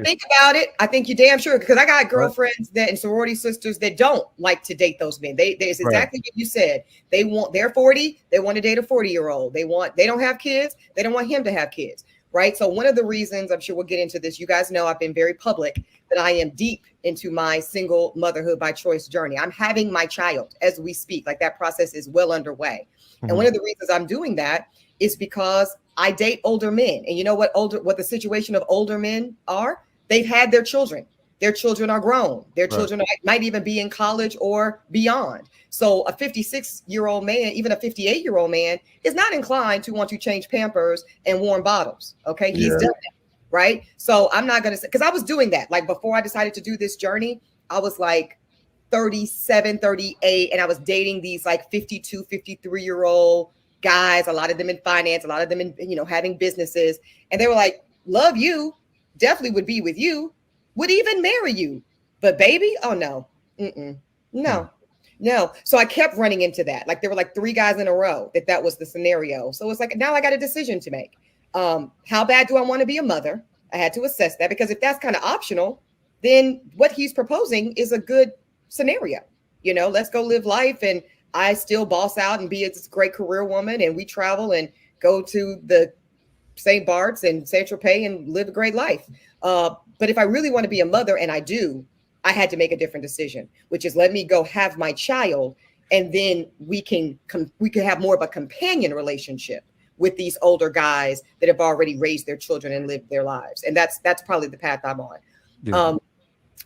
Think about it. I think you're damn sure, because I got girlfriends that and sorority sisters that don't like to date those men. It's exactly what you said. They're 40. They want to date a 40-year-old. They don't have kids. They don't want him to have kids. Right. So one of the reasons, I'm sure we'll get into this, you guys know I've been very public that I am deep into my single motherhood by choice journey. I'm having my child as we speak. Like, that process is well underway. Mm-hmm. And one of the reasons I'm doing that is because I date older men. And you know what the situation of older men are? They've had their children. Their children are grown. Their children might even be in college or beyond. So a 56-year-old man, even a 58-year-old man, is not inclined to want to change Pampers and warm bottles. Okay. He's done that. Right. So I'm not going to say, because I was doing that. Like, before I decided to do this journey, I was like 37, 38. And I was dating these like 52, 53-year-old guys, a lot of them in finance, a lot of them in, having businesses. And they were like, love you, definitely would be with you, would even marry you. But baby, oh no. No. So I kept running into that. Like, there were like 3 guys in a row that was the scenario. So it's like, now I got a decision to make. How bad do I want to be a mother? I had to assess that, because if that's kind of optional, then what he's proposing is a good scenario. Let's go live life, and I still boss out and be a great career woman, and we travel and go to the St. Bart's and Saint Tropez and live a great life. But if I really want to be a mother, and I had to make a different decision, which is let me go have my child, and then we can have more of a companion relationship with these older guys that have already raised their children and lived their lives. And that's probably the path I'm on. Yeah.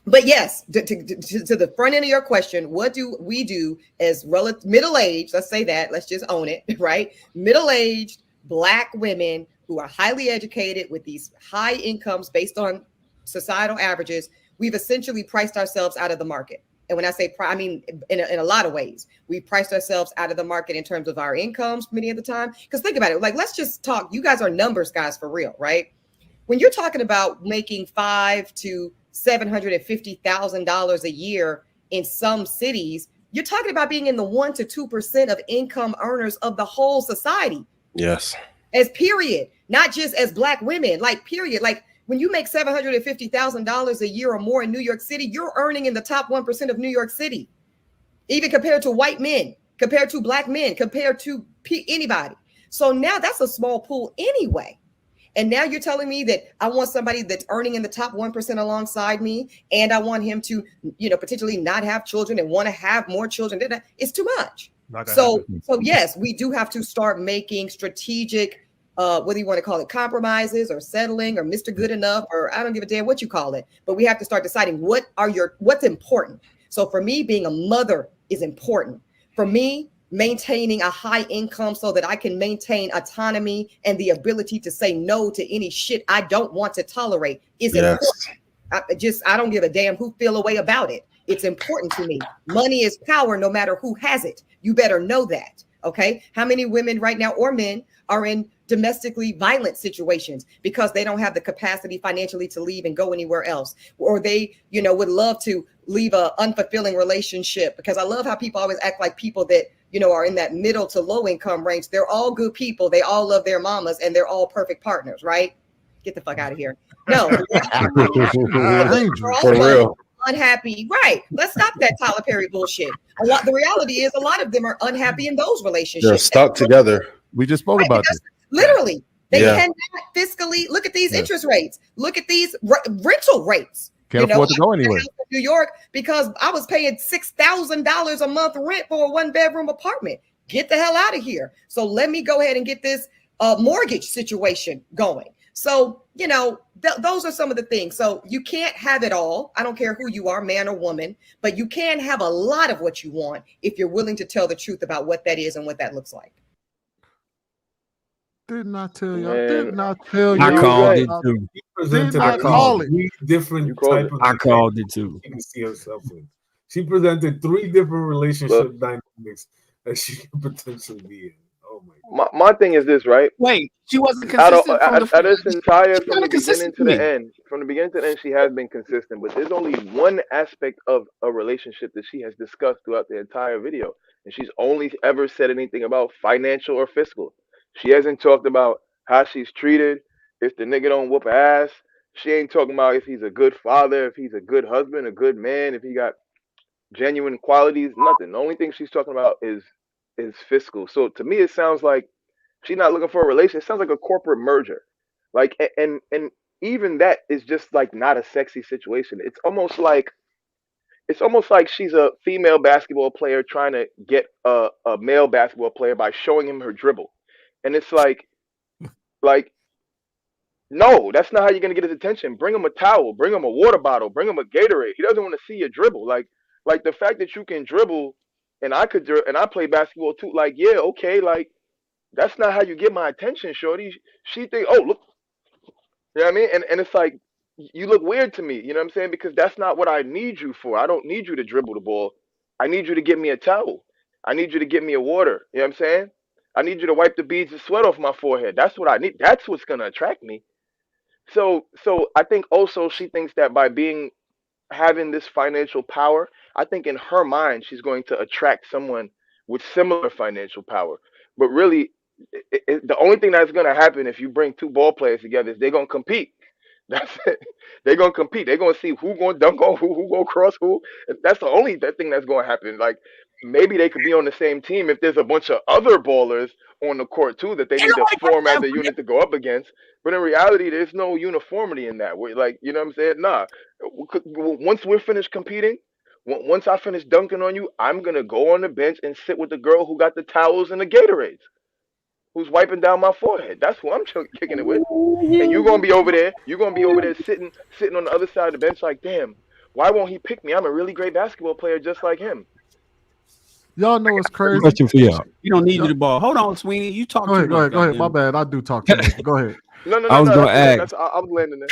But yes, to the front end of your question, what do we do as middle-aged, let's say that, let's just own it, right? Middle-aged Black women who are highly educated with these high incomes based on societal averages. We've essentially priced ourselves out of the market. And when I say, I mean, in a lot of ways, we priced ourselves out of the market in terms of our incomes many of the time. Because think about it, like, let's just talk. You guys are numbers guys for real, right? When you're talking about making $500,000 to $750,000 a year in some cities, You're talking about being in the 1 to 2% of income earners of the whole society. Yes. As period, not just as Black women, like period. Like when you make $750,000 a year or more in New York City, you're earning in the top 1% of New York City, even compared to white men, compared to Black men, compared to anybody. So now that's a small pool anyway. And now you're telling me that I want somebody that's earning in the top 1% alongside me, and I want him to, potentially not have children and want to have more children. It's too much. So yes, we do have to start making strategic, whether you want to call it compromises or settling or Mr. Good Enough, or I don't give a damn what you call it, but we have to start deciding what's important. So for me, being a mother is important. For me, maintaining a high income so that I can maintain autonomy and the ability to say no to any shit I don't want to tolerate is important. I don't give a damn who feel a way about it. It's important to me. Money is power no matter who has it. You better know that. Okay. How many women right now or men are in domestically violent situations because they don't have the capacity financially to leave and go anywhere else, or they, would love to leave a unfulfilling relationship? Because I love how people always act like people that, are in that middle to low income range. They're all good people. They all love their mamas and they're all perfect partners, right? Get the fuck out of here. No. For real. Unhappy, right? Let's stop that Tyler Perry bullshit. The reality is a lot of them are unhappy in those relationships. They're stuck together. We just spoke about this. Literally, they cannot fiscally look at these interest rates. Look at these rental rates. Can't afford to go anywhere. New York, because I was paying $6,000 a month rent for a 1-bedroom apartment. Get the hell out of here. So let me go ahead and get this mortgage situation going. So, those are some of the things. So you can't have it all. I don't care who you are, man or woman, but you can have a lot of what you want if you're willing to tell the truth about what that is and what that looks like. Didn't I tell you? Man. Didn't I tell you? I called it too. Didn't I call it? Different type of I called it too. she can see herself in. She presented 3 different relationship dynamics that she could potentially be in. Oh my thing is this, right? Wait, she wasn't consistent from the beginning to the end, she has been consistent, but there's only one aspect of a relationship that she has discussed throughout the entire video, and she's only ever said anything about financial or fiscal. She hasn't talked about how she's treated, if the nigga don't whoop her ass. She ain't talking about if he's a good father, if he's a good husband, a good man, if he got genuine qualities, nothing. The only thing she's talking about is fiscal. So to me, it sounds like she's not looking for a relationship. It sounds like a corporate merger. Like, and even that is just like not a sexy situation. It's almost like she's a female basketball player trying to get a male basketball player by showing him her dribble. And it's like, no, that's not how you're gonna get his attention. Bring him a towel, bring him a water bottle, bring him a Gatorade. He doesn't want to see your dribble. Like the fact that you can dribble and I play basketball too. Like, yeah, okay, like that's not how you get my attention, shorty. She think, oh, look, you know what I mean? And it's like, you look weird to me, you know what I'm saying? Because that's not what I need you for. I don't need you to dribble the ball. I need you to get me a towel. I need you to get me a water. You know what I'm saying? I need you to wipe the beads of sweat off my forehead. That's what I need. That's what's gonna attract me. So I think also she thinks that by having this financial power, I think in her mind she's going to attract someone with similar financial power. But really, the only thing that's going to happen if you bring 2 ball players together is they're going to compete. That's it. They're going to compete. They're going to see who going to dunk on who going to cross who. That's the only thing that's going to happen. Like, maybe they could be on the same team if there's a bunch of other ballers on the court too that they need to form as a unit to go up against. But in reality, there's no uniformity in that. Like, you know what I'm saying? Nah. Once we're finished competing, once I finish dunking on you, I'm going to go on the bench and sit with the girl who got the towels and the Gatorades, who's wiping down my forehead. That's who I'm kicking it with. And you're going to be over there. You're going to be over there sitting on the other side of the bench like, damn, why won't he pick me? I'm a really great basketball player just like him. Y'all know it's crazy. Question for y'all. You don't need the ball. Hold on, Sweeney. You talk. Go ahead. My bad. I do talk too much. Go ahead. No. I was gonna ask. I was landing there.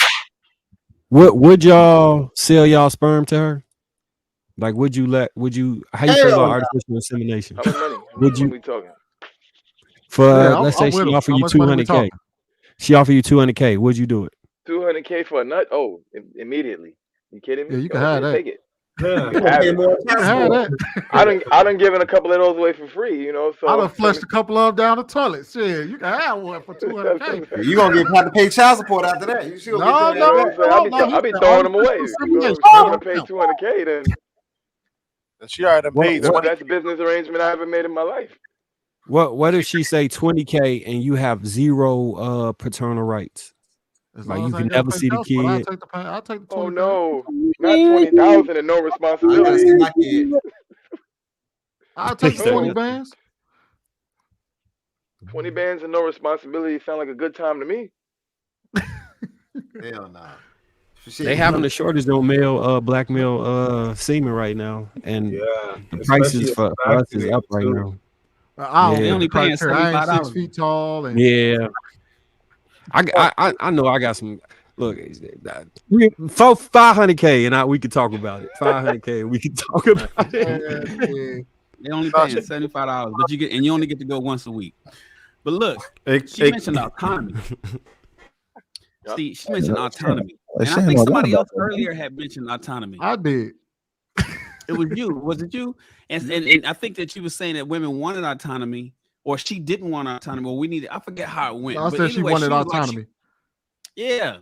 Would y'all sell y'all sperm to her? Like, how you feel about artificial insemination? How much money? Would you? We talking? Let's say she offer you $200K. She offer you $200K. Would you do it? $200K for a nut? Oh, immediately. You kidding me? Yeah, you can have that. Take it. Yeah. I done given a couple of those away for free, you know. So I done flushed a couple of them down the toilet. Shit, you can have one for $200K. You gonna have to pay child support after that. You sure No, get I be throwing them away. You know, if you want to pay $200K, then she already paid. That's the best business arrangement I ever made in my life. What if she say 20K and you have zero paternal rights? Like you can never see the kid. I'll take the 20. Oh no, not 20,000 and no responsibility. I'll take the 20 bands. 20 bands and no responsibility sound like a good time to me. Hell no. They having the shortage on male black male semen right now, and the prices for us is up right now. They only paying $75. 6 feet tall. And yeah, I know I got some. Look, for $500K, and we could talk about it. $500K, we could talk about it. They only paying $75, but you only get to go once a week. But look, she mentioned autonomy. See, she mentioned autonomy, and I think somebody else earlier had mentioned autonomy. I did. It was you, was it you? And I think that she was saying that women wanted autonomy, or she didn't want autonomy. Well, we needed. I forget how it went. I said she wanted autonomy. Yeah.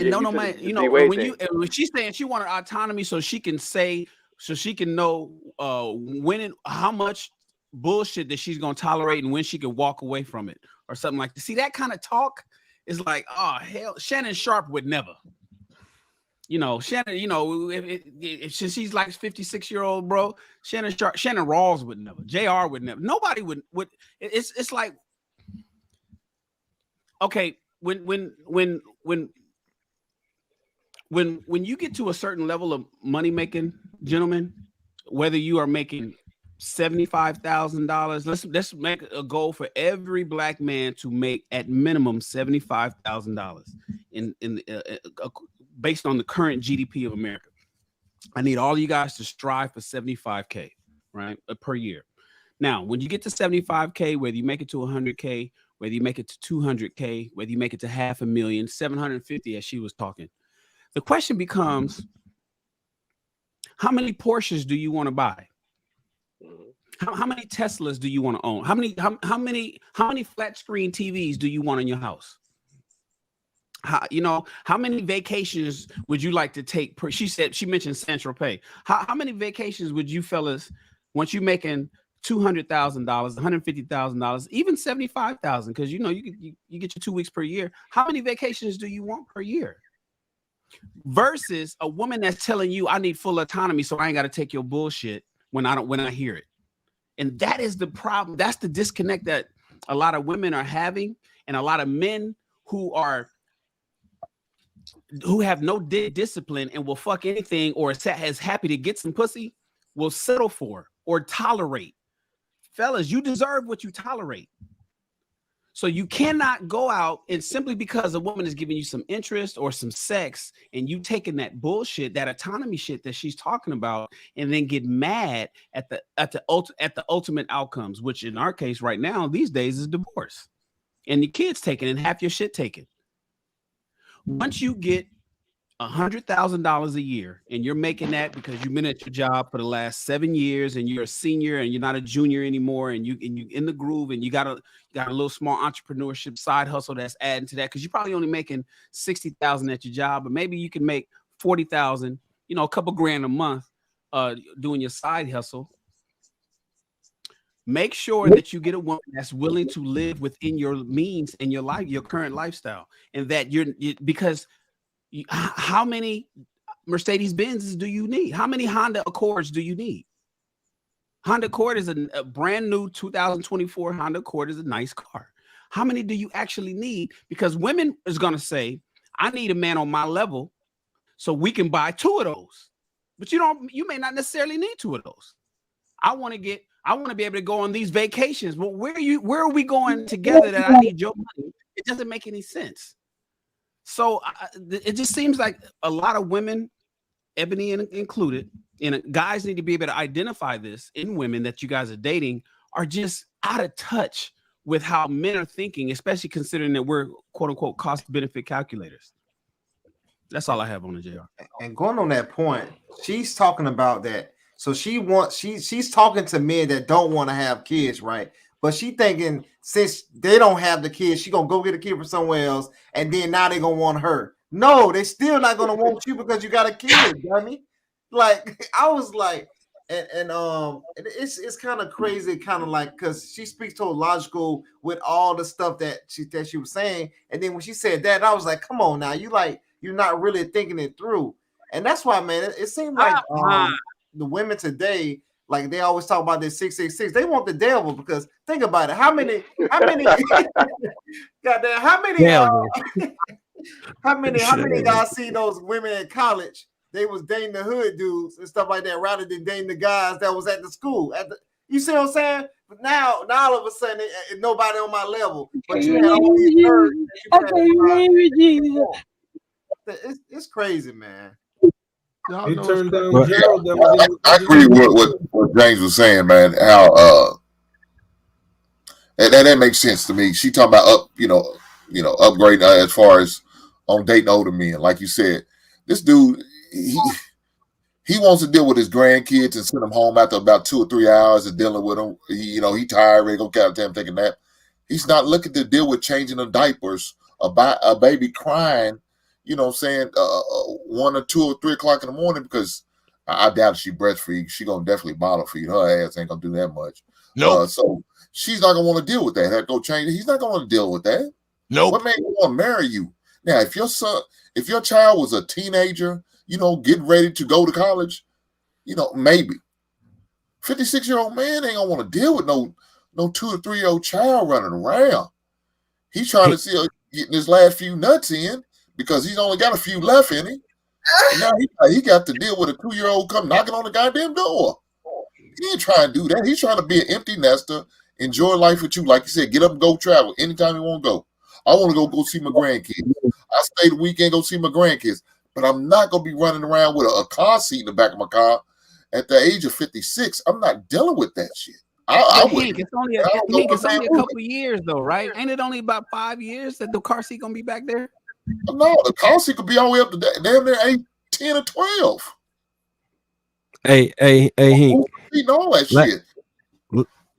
No, man. You know, when she's saying she wanted autonomy, so she can say, so she can know when and how much bullshit that she's gonna tolerate and when she can walk away from it or something like that. See, that kind of talk is like, oh hell, Shannon Sharp would never. You know, Shannon, you know, if she's like 56-year-old, bro, Shannon Rawls would never. JR would never. Nobody would. It's like, okay, when you get to a certain level of money making, gentlemen, whether you are making $75,000, let's make a goal for every black man to make at minimum $75,000 in based on the current GDP of America. I need all you guys to strive for 75K, right, per year. Now, when you get to 75K, whether you make it to 100K, whether you make it to 200K, whether you make it to $500,000, 750, as she was talking, the question becomes, how many Porsches do you want to buy? How many Teslas do you want to own? How many flat screen TVs do you want in your house? How many vacations would you like to take? She mentioned Central Pay. How many vacations would you fellas, once you're making $200,000, $150,000, even $75,000, because you get your 2 weeks per year. How many vacations do you want per year? Versus a woman that's telling you, I need full autonomy, so I ain't got to take your bullshit when I hear it. And that is the problem. That's the disconnect that a lot of women are having, and a lot of men who have no discipline and will fuck anything or is happy to get some pussy will settle for or tolerate. Fellas, you deserve what you tolerate. So you cannot go out and simply because a woman is giving you some interest or some sex and you taking that bullshit, that autonomy shit that she's talking about, and then get mad at the ultimate outcomes, which in our case right now these days is divorce and the kids taken and half your shit taken. Once you get $100,000 a year and you're making that because you've been at your job for the last 7 years and you're a senior and you're not a junior anymore, and you in the groove, and you got a little small entrepreneurship side hustle that's adding to that, because you're probably only making $60,000 at your job, but maybe you can make $40,000, a couple grand a month doing your side hustle. Make sure that you get a woman that's willing to live within your means in your life, your current lifestyle, and that because how many Mercedes Benzes do you need? How many Honda Accords do you need? Honda Accord is a brand new 2024 Honda Accord is a nice car. How many do you actually need? Because women is going to say, I need a man on my level so we can buy 2 of those. But you may not necessarily need 2 of those. I want to be able to go on these vacations. But where are we going together that I need your money? It doesn't make any sense. So it just seems like a lot of women, Ebony included, and guys need to be able to identify this in women that you guys are dating, are just out of touch with how men are thinking, especially considering that we're quote unquote cost benefit calculators. That's all I have on the JR. And going on that point, she's talking about that. So she's talking to men that don't want to have kids, right? But she thinking since they don't have the kids, she gonna go get a kid from somewhere else, and then now they gonna want her. No, they still not gonna want you because you got a kid, dummy. Like I was like, it's kind of crazy, kind of like because she speaks so logical with all the stuff that she was saying, and then when she said that, I was like, come on now, you're not really thinking it through, and that's why, man, it seemed like the women today, like they always talk about this 666. They want the devil because think about it. How many, goddamn, how many guys see those women in college? They was dating the hood dudes and stuff like that rather than dating the guys that was at the school. You see what I'm saying? But now all of a sudden, nobody on my level. But you had all these birds. It's crazy, man. He turned down But, Gerald. I agree with what James was saying, man. How that makes sense to me. She talking about upgrading as far as on dating older men. Like you said, this dude he wants to deal with his grandkids and send them home after about 2 or 3 hours of dealing with them. He tired, ready to go count time, take a nap. He's not looking to deal with changing the diapers, a baby crying. You know what I'm saying? 1 or 2 or 3 o'clock in the morning because I doubt she breastfeeds. She gonna definitely bottle feed. Her ass ain't gonna do that much. No, so she's not gonna want to deal with that. Have to go change it. He's not gonna want to deal with that. No, what man want to marry you? Now, if your child was a teenager, getting ready to go to college, maybe 56-year-old man ain't gonna want to deal with no 2 or 3-year-old child running around. He's trying to see her getting his last few nuts in. Because he's only got a few left in him. And now he got to deal with a 2-year-old come knocking on the goddamn door. He ain't trying to do that. He's trying to be an empty nester, enjoy life with you. Like you said, get up and go travel anytime you want to go. I want to go see my grandkids. I stay the weekend, go see my grandkids. But I'm not going to be running around with a car seat in the back of my car at the age of 56. I'm not dealing with that shit. It's only a couple of years though, right? Ain't it only about 5 years that the car seat going to be back there? No, the car seat could be all the way up to damn near 8, 10, or 12. Hey, Hank. All that shit.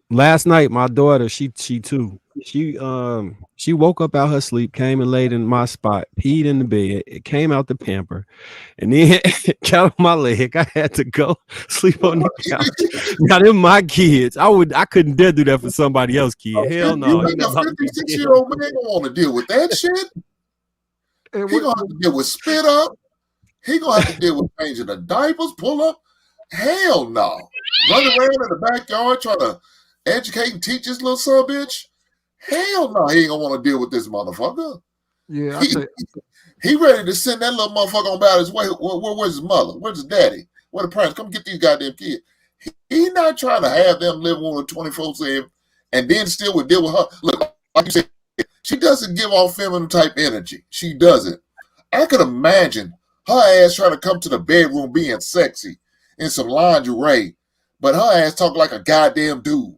Last night, my daughter, she too. She woke up out her sleep, came and laid in my spot, peed in the bed, it came out the pamper, and then got on my leg. I had to go sleep on the couch. Now them my kids. I couldn't dare do that for somebody else's kid. Hell no. You think a 56-year-old man gonna want to deal with that shit? He gonna have to deal with spit up. He gonna have to deal with changing the diapers, pull up. Hell no. Running around in the backyard trying to educate and teach this little son bitch. Hell no, he ain't gonna want to deal with this motherfucker. Yeah, he ready to send that little motherfucker on about his way. Where's his mother? Where's his daddy? Where the parents? Come get these goddamn kids. He not trying to have them live on a 24/7 and then still would deal with her. Look, like you said, she doesn't give off feminine type energy. She doesn't. I could imagine her ass trying to come to the bedroom being sexy in some lingerie, but her ass talk like a goddamn dude.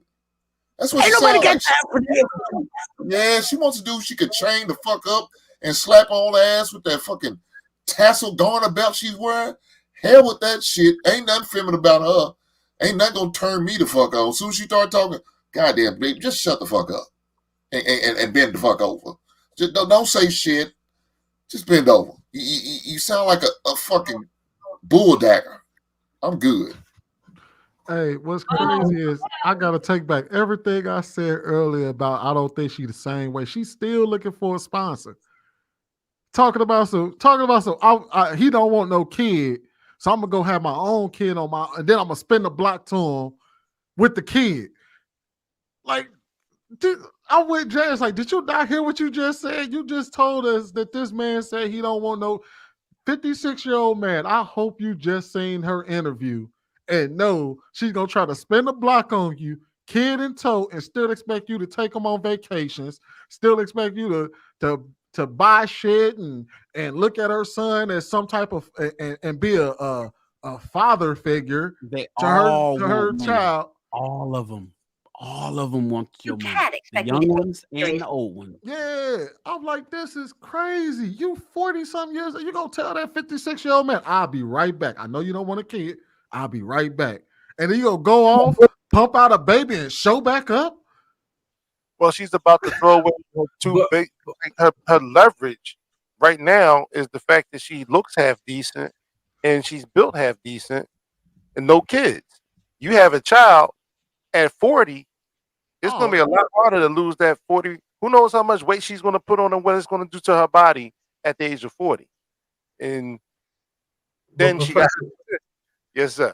That's what ain't nobody got time for that. Yeah, she wants to do. She could chain the fuck up and slap on the ass with that fucking tassel garter belt she's wearing. Hell with that shit. Ain't nothing feminine about her. Ain't nothing gonna turn me the fuck on. As soon as she start talking, goddamn baby, just shut the fuck up. And bend the fuck over. Just don't say shit. Just bend over. You sound like a fucking bulldagger. I'm good. Hey, what's crazy is I gotta take back everything I said earlier about I don't think she's the same way. She's still looking for a sponsor. Talking about he don't want no kid, so I'm gonna go have my own kid and then I'm gonna spin the block to him with the kid. Like, I went James like, did you not hear what you just said? You just told us that this man said he don't want no 56-year-old man. I hope you just seen her interview and know she's gonna try to spin the block on you, kid in tow, and still expect you to take them on vacations, still expect you to buy shit and look at her son as some type of and be a father figure to her child. All of them. All of them want your money. can't The expect me young to take ones you and serious. the old ones. Yeah, I'm like, this is crazy. You 40-something years, you gonna tell that 56-year-old man, I'll be right back. I know you don't want a kid. I'll be right back. And then you gonna go off, pump out a baby, and show back up? Well, she's about to throw away her her leverage right now is the fact that she looks half decent and she's built half decent and no kids. You have a child at 40, it's going to be a lot harder to lose that 40. Who knows how much weight she's going to put on and what it's going to do to her body at the age of 40. And then she got yes, sir.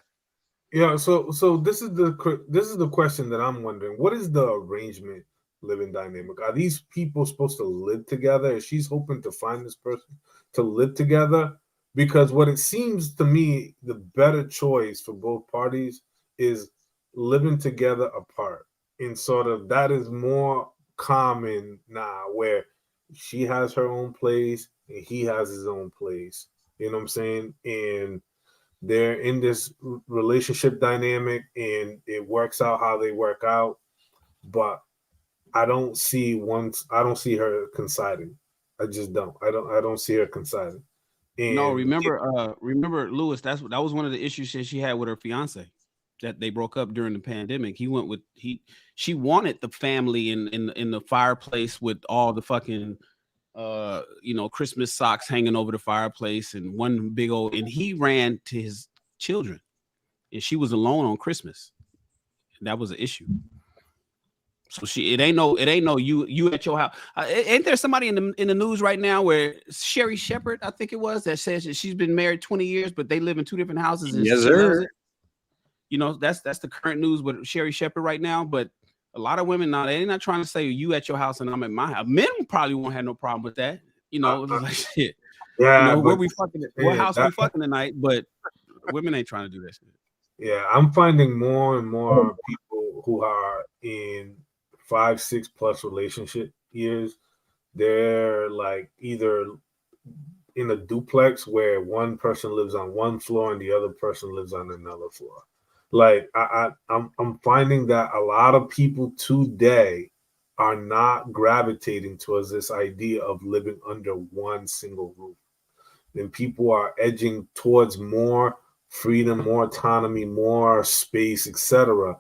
Yeah, so this is the question that I'm wondering. What is the arrangement living dynamic? Are these people supposed to live together? Is she's hoping to find this person to live together? Because what it seems to me, the better choice for both parties is living together apart. And sort of that is more common now, where she has her own place and he has his own place. You know what I'm saying? And they're in this relationship dynamic and it works out how they work out. But I don't see her coinciding. I just don't. I don't see her coinciding. And No, remember, Lewis. That was one of the issues that she had with her fiance, that they broke up during the pandemic. She wanted the family in the fireplace with all the fucking Christmas socks hanging over the fireplace and one big old, and he ran to his children, and she was alone on Christmas. That was an issue. So it ain't no you at your house. Ain't there somebody in the news right now where Sherry Shepherd, I think it was, that says that she's been married 20 years, but they live in two different houses. And Yes, she loves sir. it? You know, that's the current news with Sherry Shepherd right now. But a lot of women now, they're not trying to say you at your house and I'm at my house. Men probably won't have no problem with that. You know, it's like shit. Yeah, where we fucking, what house we fucking tonight? But women ain't trying to do that shit. Yeah, I'm finding more and more people who are in 5-6 plus relationship years. They're like either in a duplex where one person lives on one floor and the other person lives on another floor. Like I'm finding that a lot of people today are not gravitating towards this idea of living under one single roof. And people are edging towards more freedom, more autonomy, more space, etc.,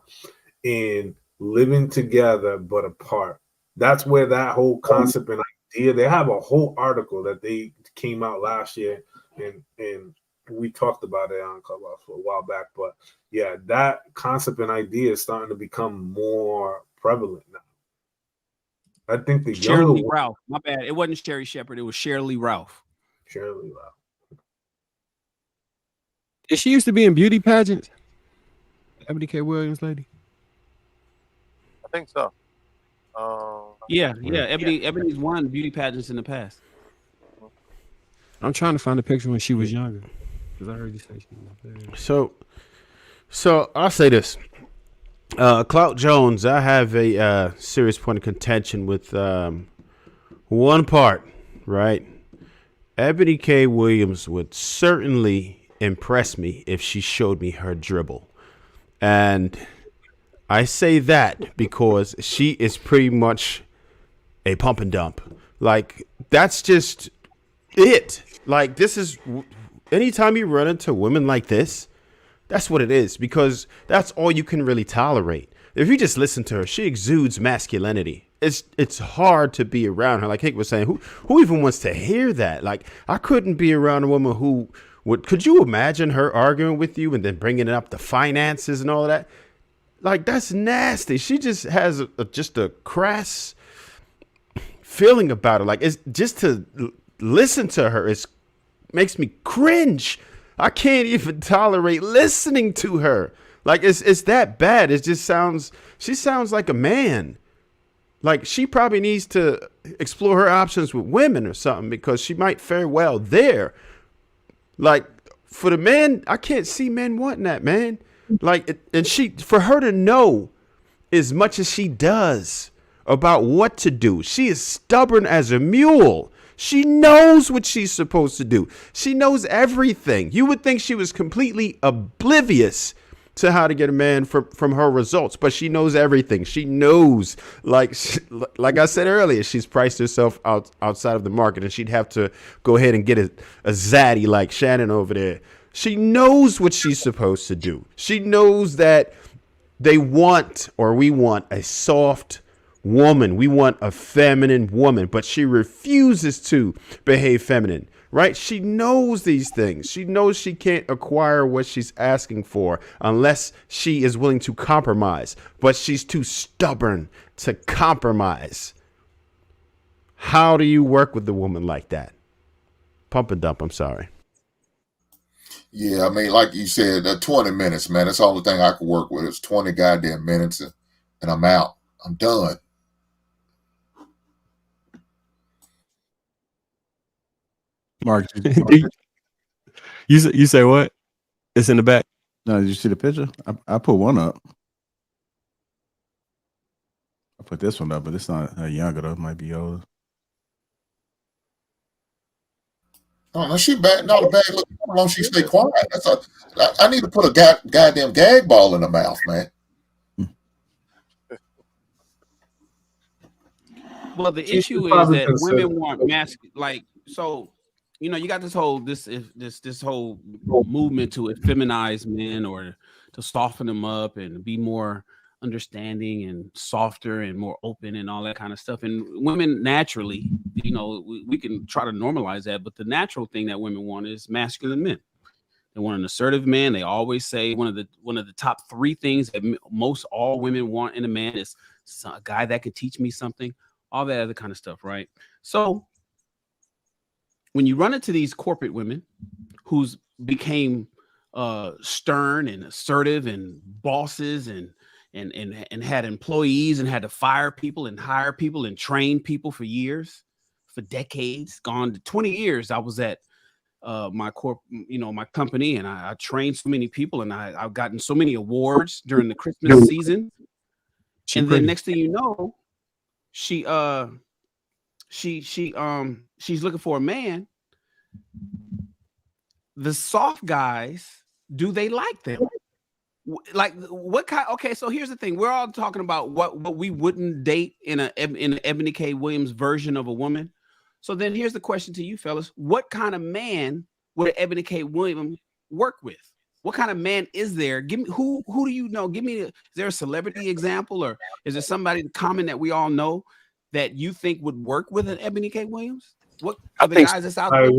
and living together but apart. That's where that whole concept and idea, they have a whole article that they came out last year, and we talked about it on Clubhouse for a while back. But yeah, that concept and idea is starting to become more prevalent now. I think the Shirley Ralph, my bad, it wasn't Sherry Shepherd, it was Shirley Ralph. Shirley Ralph. Did she used to be in beauty pageants? Ebony K. Williams lady? I think so. Yeah. Ebony's won beauty pageants in the past. I'm trying to find a picture when she was younger, because I heard you say she was there. So I'll say this. Clout Jones, I have a serious point of contention with one part, right? Ebony K. Williams would certainly impress me if she showed me her dribble. And I say that because she is pretty much a pump and dump. Like, that's just it. Like, this is, anytime you run into women like this, that's what it is, because that's all you can really tolerate. If you just listen to her, she exudes masculinity. It's hard to be around her. Like Hick was saying, who even wants to hear that? Like, I couldn't be around a woman who could you imagine her arguing with you and then bringing up the finances and all of that? Like, that's nasty. She just has just a crass feeling about her. Like, it's just to listen to her, makes me cringe. I can't even tolerate listening to her. Like, it's that bad. She sounds like a man. Like, she probably needs to explore her options with women or something, because she might fare well there. Like, for the men, I can't see men wanting that, man. Like, and for her to know as much as she does about what to do, she is stubborn as a mule. She knows what she's supposed to do. She knows everything. You would think she was completely oblivious to how to get a man from her results, but she knows everything. She knows, like I said earlier, she's priced herself outside of the market, and she'd have to go ahead and get a zaddy like Shannon over there. She knows what she's supposed to do. She knows that we want a soft woman. We want a feminine woman, but she refuses to behave feminine. Right? She knows these things. She knows she can't acquire what she's asking for unless she is willing to compromise, but she's too stubborn to compromise. How do you work with a woman like that? Pump and dump, I'm sorry. Yeah, I mean, like you said, 20 minutes, man. That's the only thing I can work with. It's 20 goddamn minutes and I'm out. I'm done. Mark, you say what? It's in the back. No, did you see the picture? I put one up. I put this one up, but it's not younger though. It might be older. Oh, no, she bad. No, the bag look how long she stay quiet. I need to put a goddamn gag ball in her mouth, man. Well, the issue is that women want masculine, like, so, you know, you got this whole movement to feminize men or to soften them up and be more understanding and softer and more open and all that kind of stuff. And women naturally, you know, we can try to normalize that, but the natural thing that women want is masculine men. They want an assertive man. They always say one of the top 3 things that most all women want in a man is a guy that can teach me something, all that other kind of stuff, right? So when you run into these corporate women who's became stern and assertive and bosses and had employees and had to fire people and hire people and train people for years, for decades, gone to 20 years. I was at my company, and I trained so many people, and I've gotten so many awards during the Christmas season. Then next thing you know, she's looking for a man. The soft guys, do they like them? Like what kind? Okay, so here's the thing: we're all talking about what we wouldn't date in an Ebony K. Williams version of a woman. So then here's the question to you, fellas: what kind of man would Ebony K. Williams work with? What kind of man is there? Give me who do you know? Give me is there a celebrity example, or is there somebody common that we all know that you think would work with an Ebony K. Williams? What are the guys that's out there?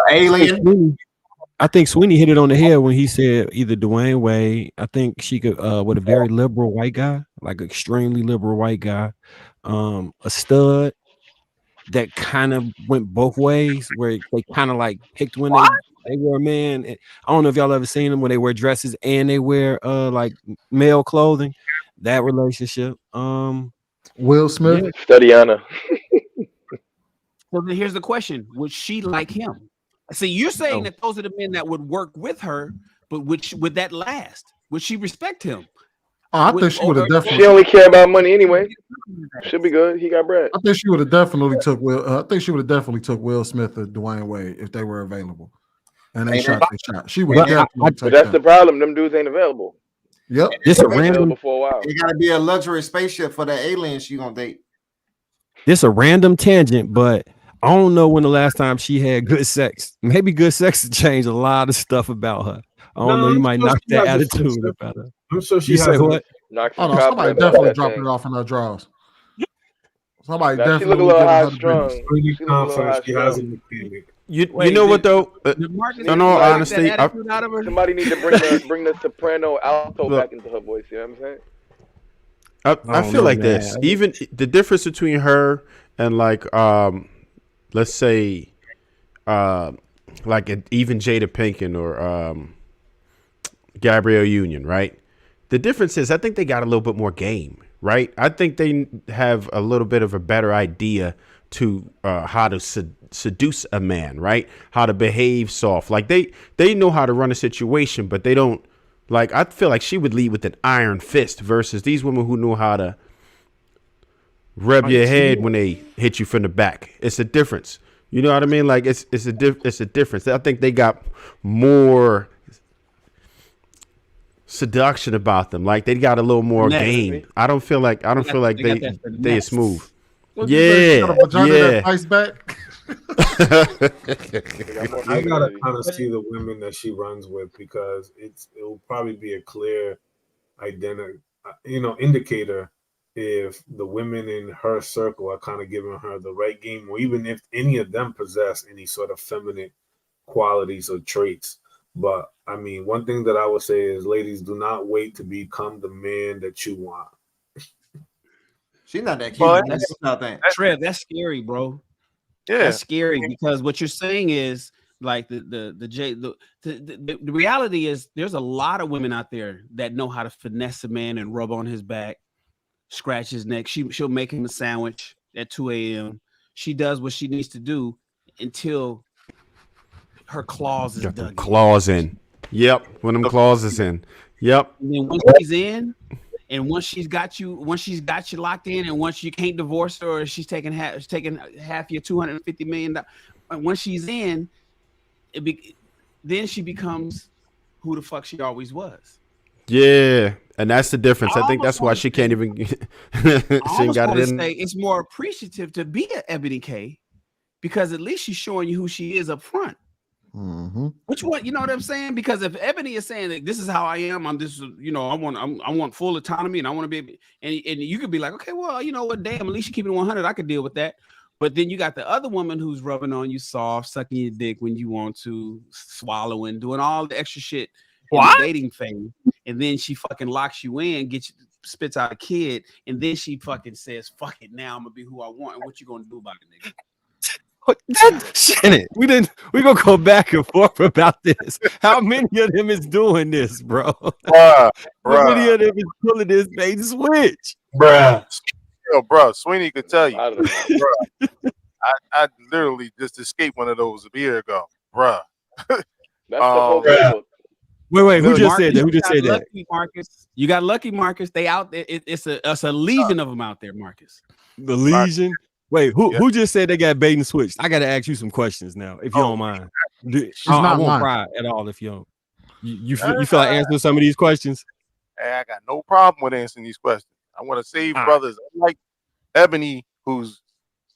Alien. I think Sweeney hit it on the head when he said either Dwayne Wade. I think she could with a very liberal white guy, like an extremely liberal white guy, a stud that kind of went both ways, where they kind of like picked when they were a man. I don't know if y'all ever seen them when they wear dresses and they wear like male clothing. That relationship. Will Smith, Yeah. Studiana. So then here's the question: would she like him? See, you're saying that those are the men that would work with her, but would that last? Would she respect him? I think she would have definitely. She only care about money anyway. She'll be good. He got bread. I think she would have definitely took Will. I think she would have definitely took Will Smith or Dwayne Wade if they were available, and they shot their shot. She would definitely take. But that's the problem. Them dudes ain't available. Yep. This a random. For a while. It got to be a luxury spaceship for the aliens she gonna date. This a random tangent, but I don't know when the last time she had good sex. Maybe good sex changed a lot of stuff about her. I don't know. You might knock that attitude about her. I'm sure she You say what? Oh no, somebody definitely dropped it off in her drawers. Somebody Now, definitely. She look a little high strung. You know what though? In all honesty, somebody need to bring the soprano alto back into her voice. You know what I'm saying? I feel like this. Even the difference between her and like let's say like even Jada Pinkett or Gabrielle Union, right? The difference is I think they got a little bit more game, right? I think they have a little bit of a better idea to how to seduce a man, right? How to behave soft. Like they know how to run a situation, but they don't. Like I feel like she would lead with an iron fist versus these women who know how to rub your head when they hit you from the back. It's a difference. You know what I mean? Like it's a difference. I think they got more seduction about them. Like they got a little more Finesse. game. I don't feel like They got that they finesse. smooth. What you say, Yeah, got a vagina that yeah. bites back? I gotta kind of see the women that she runs with, because it will probably be a clear indicator if the women in her circle are kind of giving her the right game, or even if any of them possess any sort of feminine qualities or traits. But I mean, one thing that I would say is, ladies, do not wait to become the man that you want. She's not that cute. Well, Man. That's nothing. Trev, that's scary, bro. Yeah, That's scary, because what you're saying is like the reality is there's a lot of women out there that know how to finesse a man and rub on his back, scratch his neck. She'll make him a sandwich at 2 a.m. She does what she needs to do until her claws is Got them dug claws in. Yep, when them claws is in. Yep. And then once she's in, and once she's got you locked in, and once you can't divorce her, or she's taking half your $250 million. Once she's in, then she becomes who the fuck she always was. Yeah, and that's the difference. I think that's why she can't even. She ain't got it in. It's more appreciative to be an Ebony K, because at least she's showing you who she is up front. Mm-hmm. Which one, you know what I'm saying? Because if Ebony is saying that this is how I am, I'm this, I want full autonomy, and I want to be, and you could be like, okay, well, you know what, damn, at least you keep it 100, I could deal with that. But then you got the other woman who's rubbing on you soft, sucking your dick when you want to, swallowing, doing all the extra shit in the dating phase, and then she fucking locks you in, spits out a kid, and then she fucking says, "Fuck it, now I'm gonna be who I want." And what you gonna do about it, nigga? Shannon, we gonna go back and forth about this. How many of them is doing this, bro? How many of them is pulling this bait and switch? Yo, bro, Sweeney could tell you. I literally just escaped one of those a year ago, bro. Wait, who just Marcus, said that? Who just you said got that? lucky, Marcus. You got lucky, Marcus. They out there. It's a legion of them out there, Marcus. The Legion. Wait, who just said they got bait and switched? I got to ask you some questions now, if you don't mind. I won't cry at all if you don't. You feel like answering some of these questions? Hey, I got no problem with answering these questions. I want to save brothers. Like Ebony, who's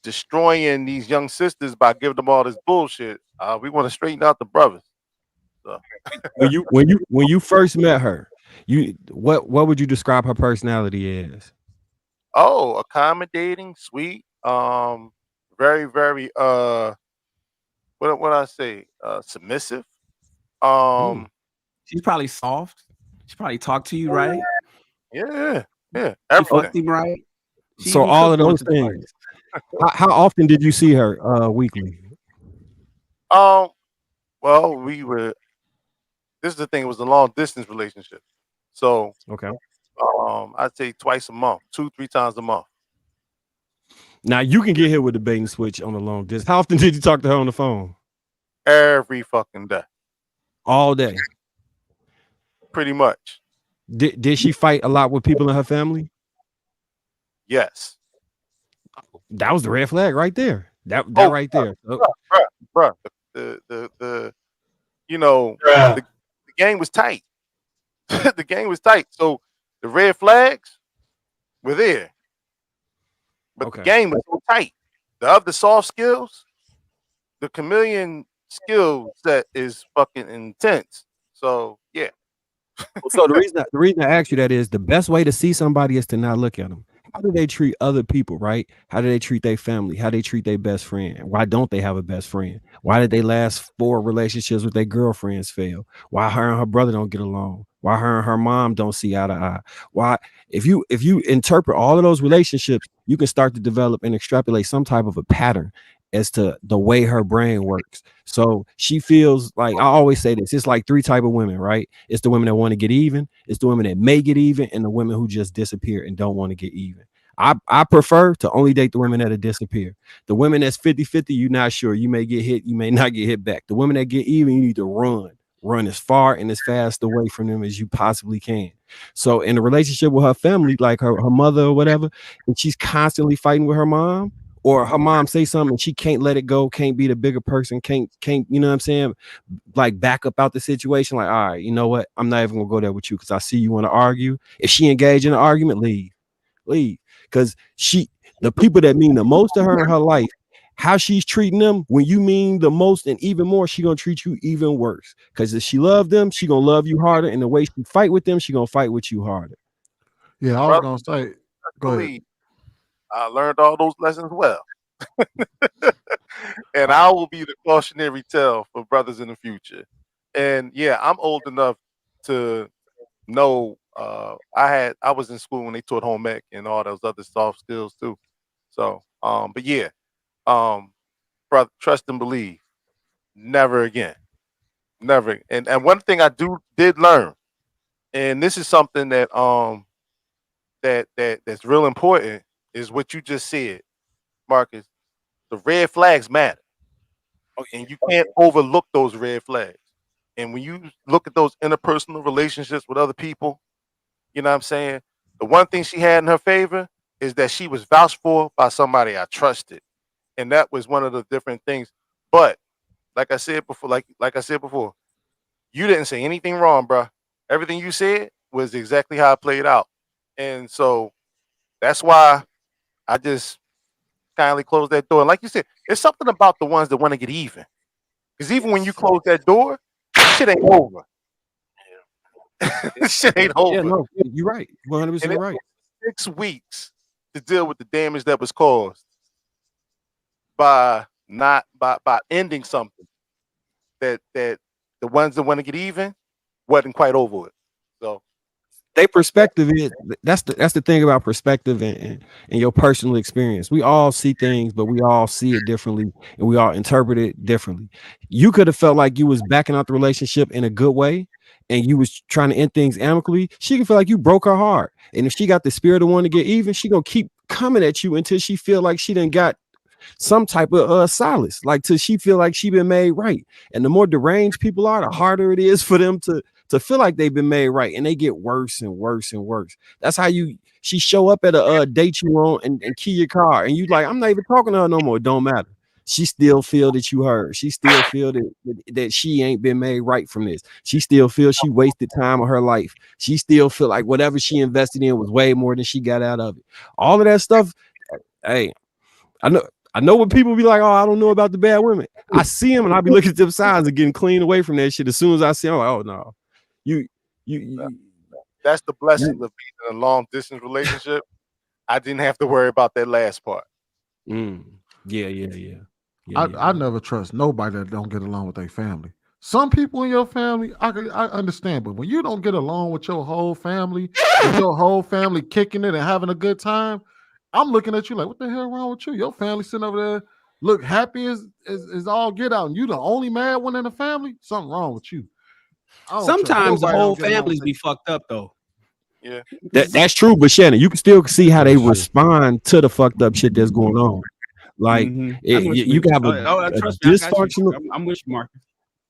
destroying these young sisters by giving them all this bullshit. We want to straighten out the brothers. So. when you first met her, what would you describe her personality as? Oh, accommodating, sweet, very, very what I say, submissive. She's probably soft. She probably talk to you right. Yeah. She fucked him right. So all of those things. How often did you see her weekly? Well, this is the thing, it was a long distance relationship. So okay. I'd say twice a month, 2-3 times a month. Now you can get hit with the bait and switch on the long distance. How often did you talk to her on the phone? Every fucking day. All day. Pretty much. Did she fight a lot with people in her family? Yes. That was the red flag right there. That right there. Bruh. The game was tight. The game was tight. So the red flags were there. But the game was so tight. The other soft skills, the chameleon skill set is fucking intense. So yeah. So the reason I asked you that is the best way to see somebody is to not look at them. How do they treat other people, right? How do they treat their family? How they treat their best friend? Why don't they have a best friend? Why did they last 4 relationships with their girlfriends fail? Why her and her brother don't get along? Why her and her mom don't see eye to eye? Why, if you interpret all of those relationships, you can start to develop and extrapolate some type of a pattern as to the way her brain works. So she feels like, I always say this, it's like 3 types of women, right? It's the women that want to get even, it's the women that may get even, and the women who just disappear and don't want to get even. I prefer to only date the women that disappear. The women that's 50-50, you're not sure. You may get hit, you may not get hit back. The women that get even, you need to run as far and as fast away from them as you possibly can. So in the relationship with her family, like her mother or whatever, and she's constantly fighting with her mom, or her mom say something and she can't let it go, can't be the bigger person, can't, you know what I'm saying? Like back up out the situation. Like, all right, you know what? I'm not even gonna go there with you because I see you want to argue. If she engaged in an argument, leave. Because the people that mean the most to her in her life, how she's treating them, when you mean the most and even more, she gonna treat you even worse. Because if she love them, she gonna love you harder. And the way she fight with them, she gonna fight with you harder. Yeah, I was gonna say, go ahead. I learned all those lessons well. And I will be the cautionary tale for brothers in the future. And yeah, I'm old enough to know I was in school when they taught home ec and all those other soft skills too. So but yeah, brother, trust and believe. Never again. Never. And one thing I did learn, and this is something that that's real important, is what you just said, Marcus. The red flags matter. And you can't overlook those red flags. And when you look at those interpersonal relationships with other people, you know what I'm saying? The one thing she had in her favor is that she was vouched for by somebody I trusted. And that was one of the different things. But like I said before, like I said before, you didn't say anything wrong, bro. Everything you said was exactly how it played out. And so that's why I just kindly closed that door. And like you said, there's something about the ones that want to get even. Because even when you close that door, shit ain't over. Shit ain't over. Yeah, no, you're right. 100% right. 6 weeks to deal with the damage that was caused by ending something that the ones that want to get even wasn't quite over it. So they perspective is that's the thing about perspective and your personal experience. We all see things, but we all see it differently and we all interpret it differently. You could have felt like you was backing out the relationship in a good way and you was trying to end things amicably. She can feel like you broke her heart. And if she got the spirit of wanting to get even, she gonna keep coming at you until she feel like she done got some type of solace, like till she feel like she been made right. And the more deranged people are, the harder it is for them to feel like they've been made right, and they get worse and worse and worse. That's how she show up at a date you on and key your car, and you like, I'm not even talking to her no more. It don't matter. She still feel that you heard. She still feel that she ain't been made right from this. She still feel she wasted time of her life. She still feel like whatever she invested in was way more than she got out of it. All of that stuff. Hey, I know when people be like, oh, I don't know about the bad women. I see them and I be looking at them signs and getting clean away from that shit. As soon as I see them, I'm like, oh no. You that's the blessing of being in a long distance relationship. I didn't have to worry about that last part. Yeah. I never trust nobody that don't get along with their family. Some people in your family, I understand, but when you don't get along with your whole family, kicking it and having a good time, I'm looking at you like, what the hell wrong with you? Your family sitting over there, look happy as all get out, and you the only mad one in the family. Something wrong with you. Sometimes the whole families be fucked up though. Yeah, that's true. But Shannon, you can still see how they respond to the fucked up shit that's going on. Like you can have a dysfunctional. I'm with you, Marcus.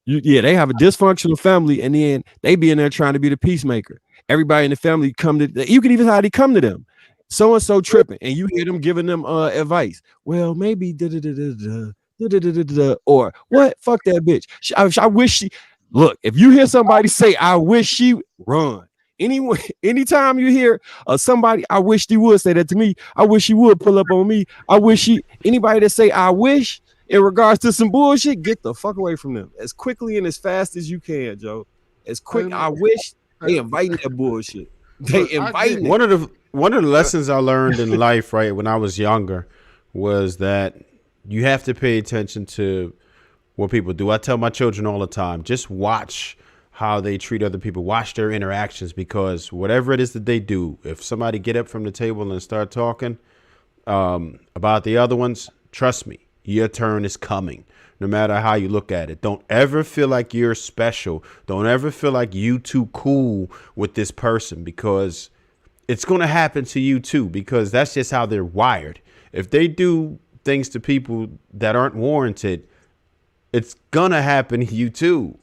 They have a dysfunctional family, and then they be in there trying to be the peacemaker. Everybody in the family come to. You can even how they come to them. So and so tripping, and you hear them giving them advice. Well, maybe or what? Fuck that bitch. I wish she. Look, if you hear somebody say, I wish she, run. Anytime you hear somebody, I wish she would say that to me. I wish she would pull up on me. Anybody that say, I wish in regards to some bullshit, get the fuck away from them as quickly and as fast as you can, Joe. As quick, I wish they inviting that bullshit. They inviting one of the lessons I learned in life, right, when I was younger, was that you have to pay attention to what people do. I tell my children all the time, just watch how they treat other people, watch their interactions, because whatever it is that they do, if somebody get up from the table and start talking about the other ones, trust me, your turn is coming. No matter how you look at it, don't ever feel like you're special. Don't ever feel like you too cool with this person, because it's going to happen to you too, because that's just how they're wired. If they do things to people that aren't warranted, it's going to happen to you too.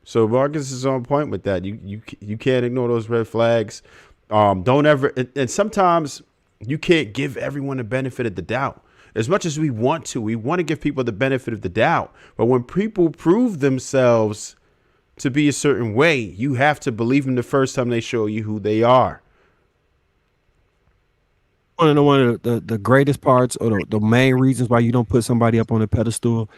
So Marcus is on point with that. You can't ignore those red flags. Don't ever, and sometimes you can't give everyone the benefit of the doubt. As much as we want to give people the benefit of the doubt. But when people prove themselves to be a certain way, you have to believe them the first time they show you who they are. One of the greatest parts or the main reasons why you don't put somebody up on a pedestal,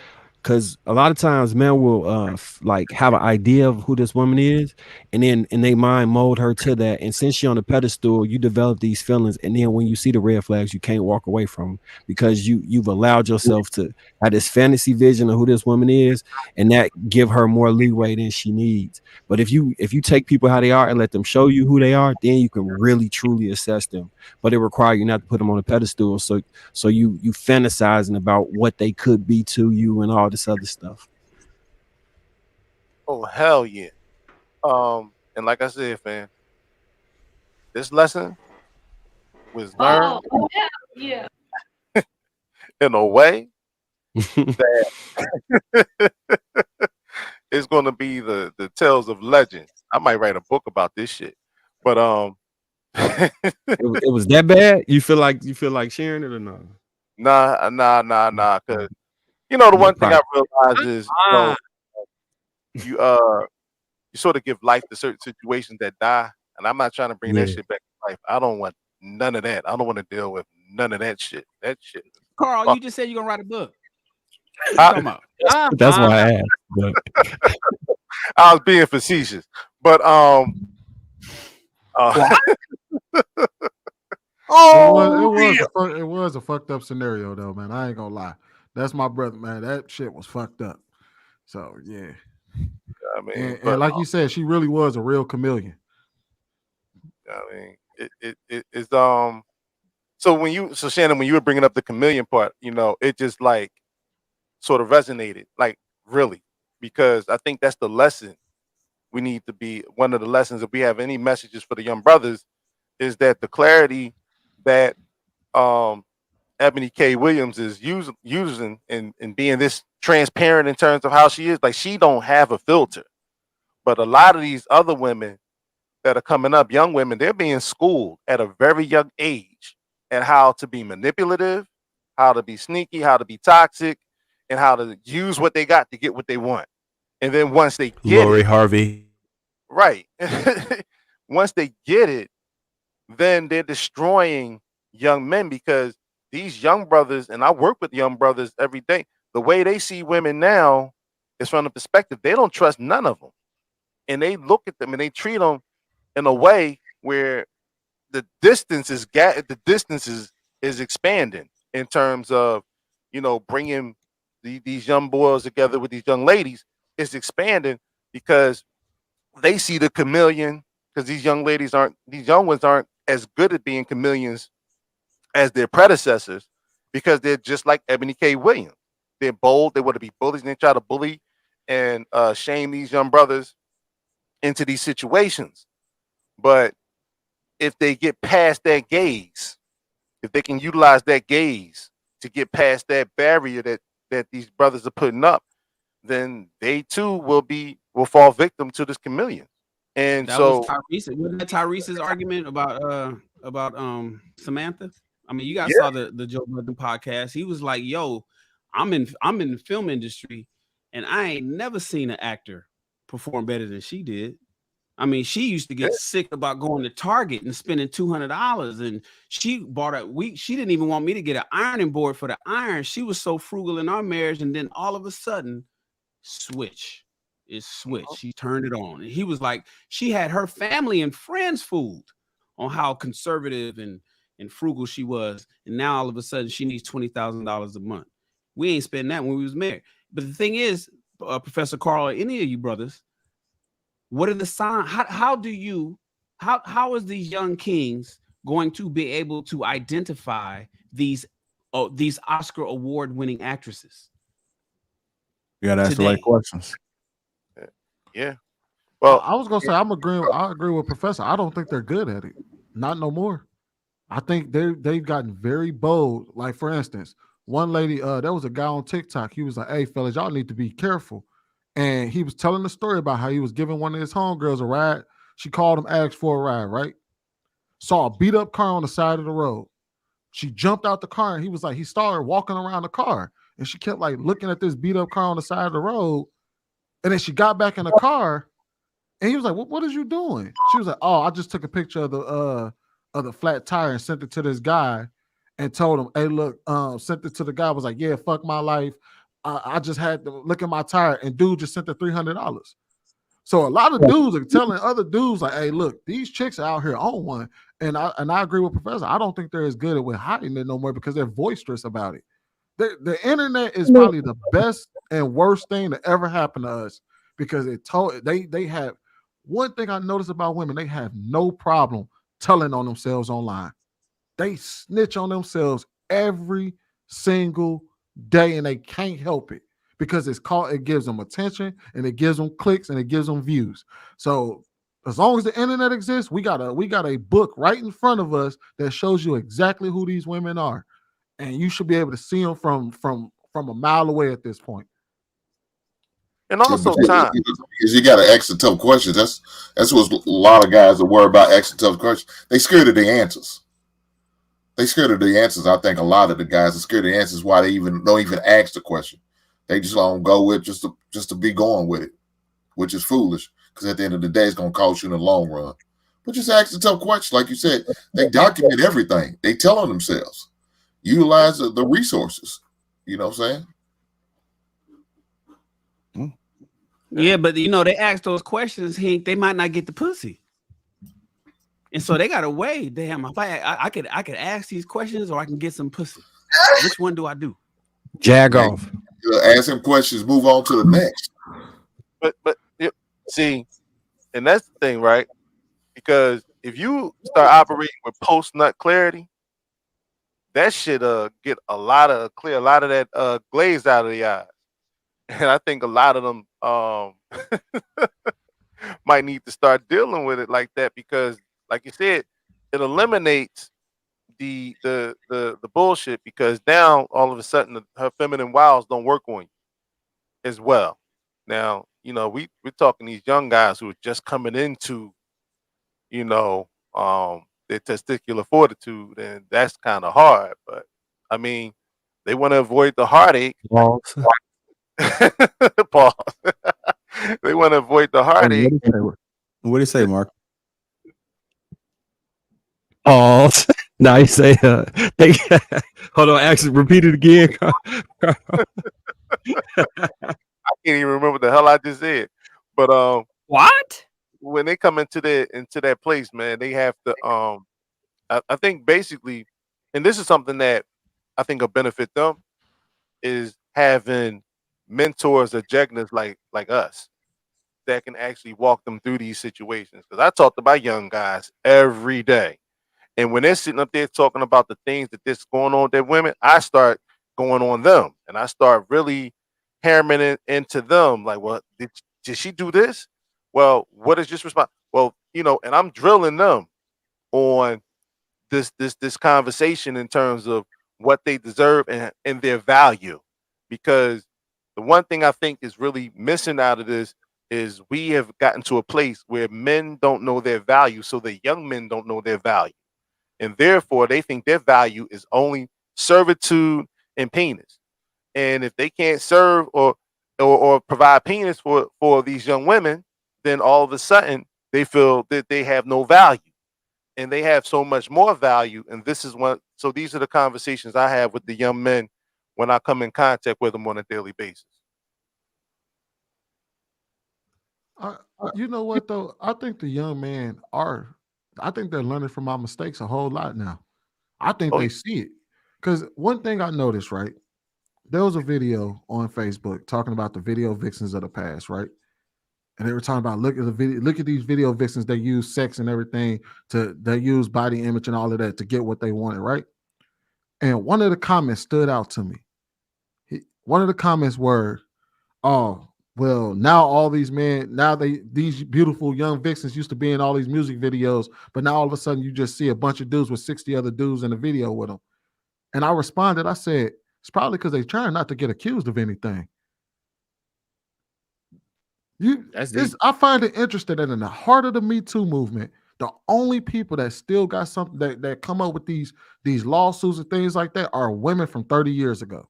because a lot of times men will like have an idea of who this woman is, and then in their mind mold her to that. And since she's on the pedestal, you develop these feelings, and then when you see the red flags, you can't walk away from them because you've allowed yourself to have this fantasy vision of who this woman is, and that give her more leeway than she needs. But if you take people how they are and let them show you who they are, then you can really truly assess them. But it requires you not to put them on a pedestal, so you fantasizing about what they could be to you and all this other stuff. Oh hell yeah! And like I said, fam, this lesson was learned yeah. in a way that it's going to be the tales of legends. I might write a book about this shit, but it was that bad. You feel like sharing it or not? Nah. Because you know the one thing I realized is you sort of give life to certain situations that die, and I'm not trying to bring that shit back to life. I don't want none of that. I don't want to deal with none of that shit. That shit. Carl, you just said you're gonna write a book. What you talking about? That's why I asked. But. I was being facetious, but it was a fucked up scenario though, man. I ain't gonna lie. That's my brother, man. That shit was fucked up. So yeah. I mean, and like you said, she really was a real chameleon. I mean, it's so Shannon, when you were bringing up the chameleon part, you know, it just like sort of resonated, like really, because I think that's the lesson we need to be. One of the lessons, if we have any messages for the young brothers, is that the clarity that Ebony K. Williams is using and being this transparent in terms of how she is, like she don't have a filter. But a lot of these other women that are coming up, young women, they're being schooled at a very young age at how to be manipulative, how to be sneaky, how to be toxic, and how to use what they got to get what they want. And then once they get Lori it, Harvey. right. Once they get it, then they're destroying young men, because these young brothers, and I work with young brothers every day, the way they see women now is from the perspective they don't trust none of them. And they look at them and they treat them in a way where the distance is expanding in terms of, you know, bringing these young boys together with these young ladies. It's expanding because they see the chameleon, because these young ones aren't as good at being chameleons as their predecessors, because they're just like Ebony K. Williams. They're bold. They want to be bullies, and they try to bully and shame these young brothers into these situations. But if they get past that gaze, if they can utilize that gaze to get past that barrier that these brothers are putting up, then they too will fall victim to this chameleon. And that so was Tyrese. Wasn't that Tyrese's argument about Samantha? I mean, you guys saw the Joe Budden podcast. He was like, "Yo, I'm in the film industry, and I ain't never seen an actor perform better than she did. I mean, she used to get sick about going to Target and spending $200, and she bought she didn't even want me to get an ironing board for the iron. She was so frugal in our marriage, and then all of a sudden, switched. She turned it on, and he was like, she had her family and friends fooled on how conservative and frugal she was, and now all of a sudden she needs $20,000 a month. We ain't spending that when we was married. But the thing is, Professor Carl, or any of you brothers, what are the signs? How is these young kings going to be able to identify these Oscar award-winning actresses? You gotta ask the right questions. Yeah. Well, I was gonna say I agree with Professor. I don't think they're good at it. Not no more. I think they've gotten very bold. Like, for instance, one lady, there was a guy on TikTok. He was like, "Hey fellas, y'all need to be careful." And he was telling the story about how he was giving one of his homegirls a ride. She called him, asked for a ride, right? Saw a beat up car on the side of the road. She jumped out the car and he was like, he started walking around the car. And she kept like looking at this beat up car on the side of the road. And then she got back in the car and he was like, what is you doing? She was like, oh, I just took a picture of the flat tire and sent it to this guy and told him, hey, look, sent it to the guy, was like, yeah, fuck my life. I just had to look at my tire, and dude just sent the $300. So a lot of dudes are telling other dudes like, hey, look, these chicks are out here on one. And I agree with Professor. I don't think they're as good at hiding it no more because they're boisterous about it. The internet is probably the best and worst thing that ever happened to us because they have one thing I noticed about women, they have no problem telling on themselves online. They snitch on themselves every single day and they can't help it because it gives them attention and it gives them clicks and it gives them views. So as long as the internet exists, we got a book right in front of us that shows you exactly who these women are, and you should be able to see them from a mile away at this point. And also time, because you got to ask the tough questions. That's what a lot of guys are worried about, asking tough questions. They scared of the answers. They scared of the answers. I think a lot of the guys are scared of the answers. Why they don't even ask the question. They just don't go with just to be going with it, which is foolish. Because at the end of the day, it's going to cost you in the long run. But just ask the tough questions, like you said. They document everything. They tell on themselves. Utilize the resources. You know what I'm saying? Yeah, but they ask those questions, they might not get the pussy. And so they gotta weigh. Damn, if I could ask these questions or I can get some pussy. Which one do I do? Jag off. Ask him questions, move on to the next. But see, and that's the thing, right? Because if you start operating with post nut clarity, that shit get clear a lot of that glaze out of the eyes. And I think a lot of them might need to start dealing with it like that because, like you said, it eliminates the bullshit because now all of a sudden her feminine wiles don't work on you as well. Now, we're talking these young guys who are just coming into, their testicular fortitude, and that's kind of hard. But I mean, they want to avoid the heartache. Pause. Pause. They want to avoid the heartache. What do you say, Mark? Pause. Now you say, hold on, actually repeat it again. I can't even remember what the hell I just said. But what? When they come into that place, man, they have to I think basically, and this is something that I think will benefit them, is having mentors or jegnas like us that can actually walk them through these situations. Because I talk to my young guys every day. And when they're sitting up there talking about the things that's going on with their women, I start going on them. And I start really hammering it into them. Like, well, did she do this? Well, what is this response? Well, and I'm drilling them on this conversation in terms of what they deserve and their value. Because the one thing I think is really missing out of this is we have gotten to a place where men don't know their value, so the young men don't know their value. And therefore, they think their value is only servitude and penis. And if they can't serve or provide penis for these young women, then all of a sudden they feel that they have no value. And they have so much more value. And so these are the conversations I have with the young men when I come in contact with them on a daily basis. You know what though? I think the young men I think they're learning from my mistakes a whole lot now. I think they see it. Because one thing I noticed, right? There was a video on Facebook talking about the video vixens of the past, right? And they were talking about look at these video vixens, they use sex and everything they use body image and all of that to get what they wanted, right? And one of the comments stood out to me. One of the comments were, oh, well, now all these men, these beautiful young vixens used to be in all these music videos, but now all of a sudden you just see a bunch of dudes with 60 other dudes in the video with them. And I responded, I said, it's probably because they're trying not to get accused of anything. I find it interesting that in the heart of the Me Too movement, The only people that still got something that come up with these lawsuits and things like that are women from 30 years ago.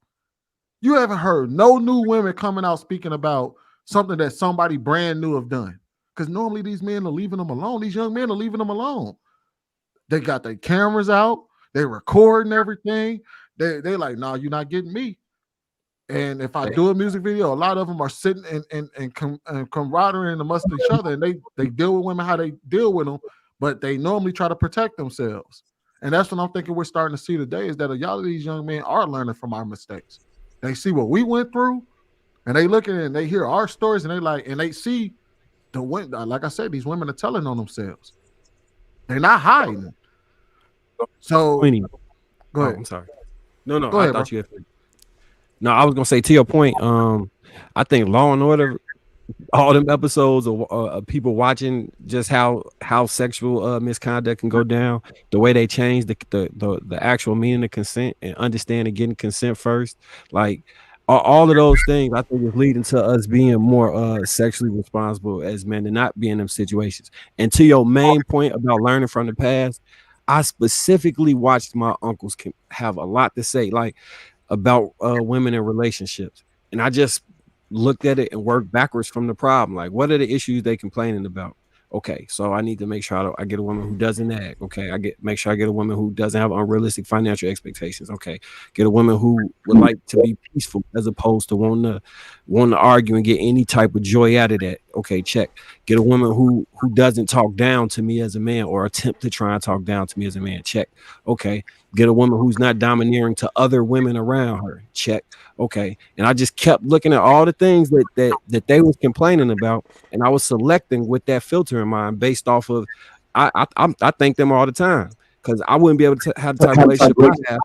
You haven't heard no new women coming out speaking about something that somebody brand new have done. Because normally these men are leaving them alone. These young men are leaving them alone. They got their cameras out. They recording everything. They like, no, you're not getting me. And if I do a music video, a lot of them are sitting and camaraderie amongst each other, and they deal with women how they deal with them, but they normally try to protect themselves. And that's what I'm thinking we're starting to see today, is that a lot of these young men are learning from our mistakes. They see what we went through, and they look at it and they hear our stories, and they like, and they see the women. Like I said, these women are telling on themselves. They're not hiding. So Queenie. go ahead. I'm sorry. No, Go ahead, thought bro. you had. No, I was gonna say to your point. I think Law and Order, all them episodes of people watching just how sexual misconduct can go down, the way they change the actual meaning of consent and understanding getting consent first, like all of those things, I think is leading to us being more sexually responsible as men and not being in them situations. And to your main point about learning from the past, I specifically watched my uncles have a lot to say, like about women in relationships, and I just looked at it and worked backwards from the problem. Like, what are the issues they complaining about? Okay, so I need to make sure I get a woman who doesn't nag. Okay, make sure I get a woman who doesn't have unrealistic financial expectations. Okay, get a woman who would like to be peaceful as opposed to wanting to argue and get any type of joy out of that. Okay, check. Get a woman who doesn't talk down to me as a man or attempt to try and talk down to me as a man. Check. Okay, get a woman who's not domineering to other women around her. Check. Okay, and I just kept looking at all the things that they was complaining about, and I was selecting with that filter in mind based off of I thank them all the time, because I wouldn't be able to have the type of relationship I have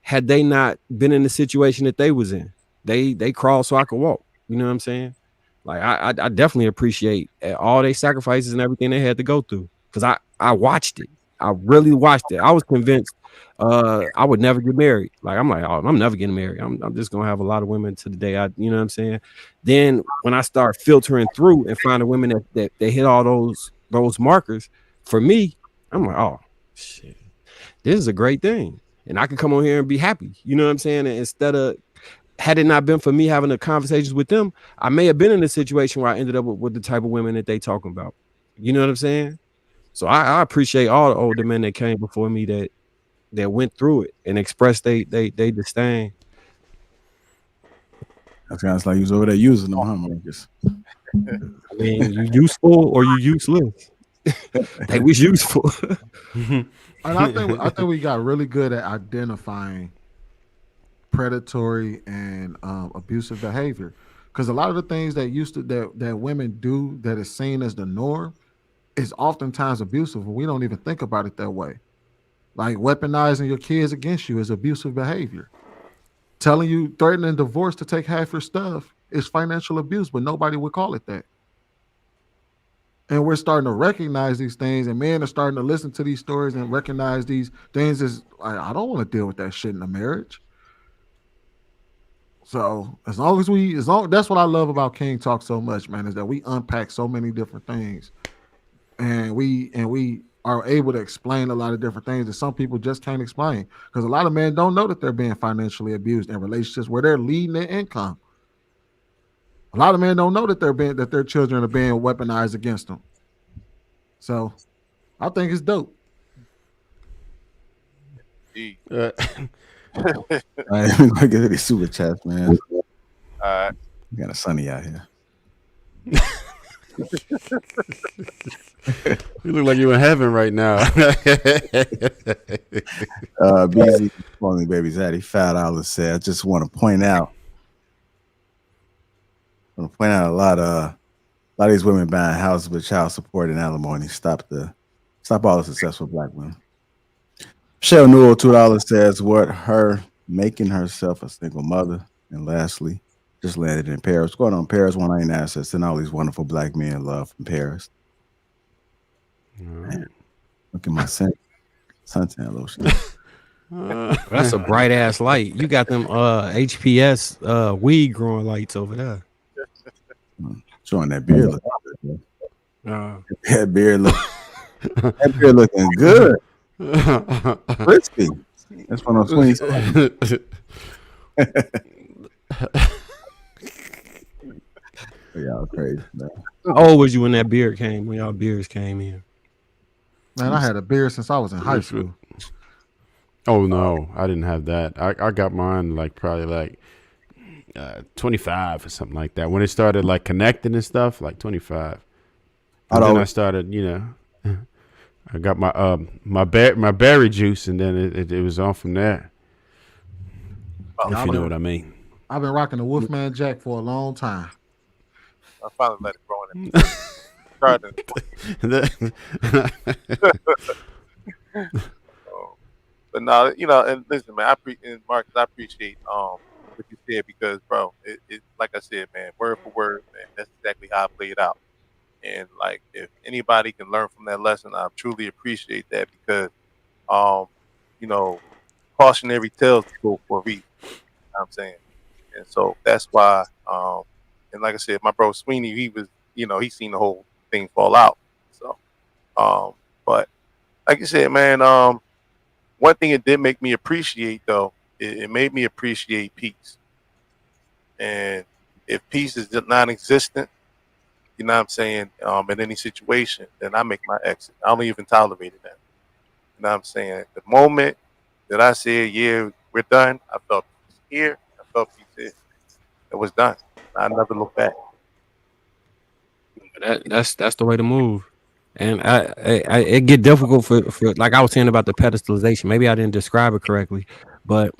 had they not been in the situation that they was in. They crawled so I could walk. You know what I'm saying? Like I definitely appreciate all their sacrifices and everything they had to go through, because I watched it. I really watched it. I was convinced I would never get married. Like, I'm like, oh, I'm never getting married. I'm just gonna have a lot of women to the day you know what I'm saying? Then when I start filtering through and finding women that hit all those markers, for me, I'm like, oh shit, this is a great thing. And I can come on here and be happy. You know what I'm saying? And instead of, had it not been for me having the conversations with them, I may have been in a situation where I ended up with the type of women that they talking about. You know what I'm saying? So I appreciate all the older men that came before me that went through it and expressed they disdain. That sounds like you was over there using them, huh, Marcus? I mean, you useful or you useless? They was useful. And I think we got really good at identifying predatory and abusive behavior, because a lot of the things that women do that is seen as the norm is oftentimes abusive, and we don't even think about it that way. Like weaponizing your kids against you is abusive behavior. Telling you, threatening divorce to take half your stuff is financial abuse, but nobody would call it that. And we're starting to recognize these things, and men are starting to listen to these stories and recognize these things as, I don't want to deal with that shit in a marriage. So that's what I love about King Talk so much, man, is that we unpack so many different things, and we are able to explain a lot of different things that some people just can't explain, because a lot of men don't know that they're being financially abused in relationships where they're leading their income. A lot of men don't know that their children are being weaponized against them. So I think it's dope. All right, we're gonna get to these super chats, man. We got a sunny out here. You look like you're in heaven right now. BZ calling baby Zaddy $5 said, I just want to point out a lot of these women buying houses with child support and alimony. Stop all the successful black women. Michelle Newell $2 says, what her making herself a single mother. And lastly, just landed in Paris. What's going on, Paris? 199 says, send all these wonderful black men love from Paris. Man, look at my suntan lotion. That's a bright ass light. You got them HPS weed growing lights over there. Showing that beard look good. That beard look That beer looking good. Crispy. That's one of those 20s. Y'all crazy, man. How old was you when that beer came? When y'all beers came in? Man, I had a beer since I was in high school. Oh no, I didn't have that. I got mine like probably like 25 or something like that. When it started like connecting and stuff, like 25. And then I started, I got my berry juice, and then it was on from there. If you know what I mean. I've been rocking the Wolfman Jack for a long time. I finally let it grow in it. But no, and listen, man, Marcus, I appreciate what you said, because, bro, it like I said, man, word for word, man, that's exactly how I played out. And like, if anybody can learn from that lesson, I truly appreciate that, because, cautionary tales go for a reason. You know what I'm saying? And so that's why, and like I said, my bro Sweeney, he was, he seen the whole thing fall out. So, but like you said, man, one thing it did make me appreciate, though, it made me appreciate peace. And if peace is non-existent, you know what I'm saying, in any situation, then I make my exit. I don't even tolerate that. You know what I'm saying? The moment that I said, yeah, we're done, I felt peace here, I felt peace here. It was done. I never looked back. That's the way to move. And I it get difficult for like I was saying about the pedestalization. Maybe I didn't describe it correctly, but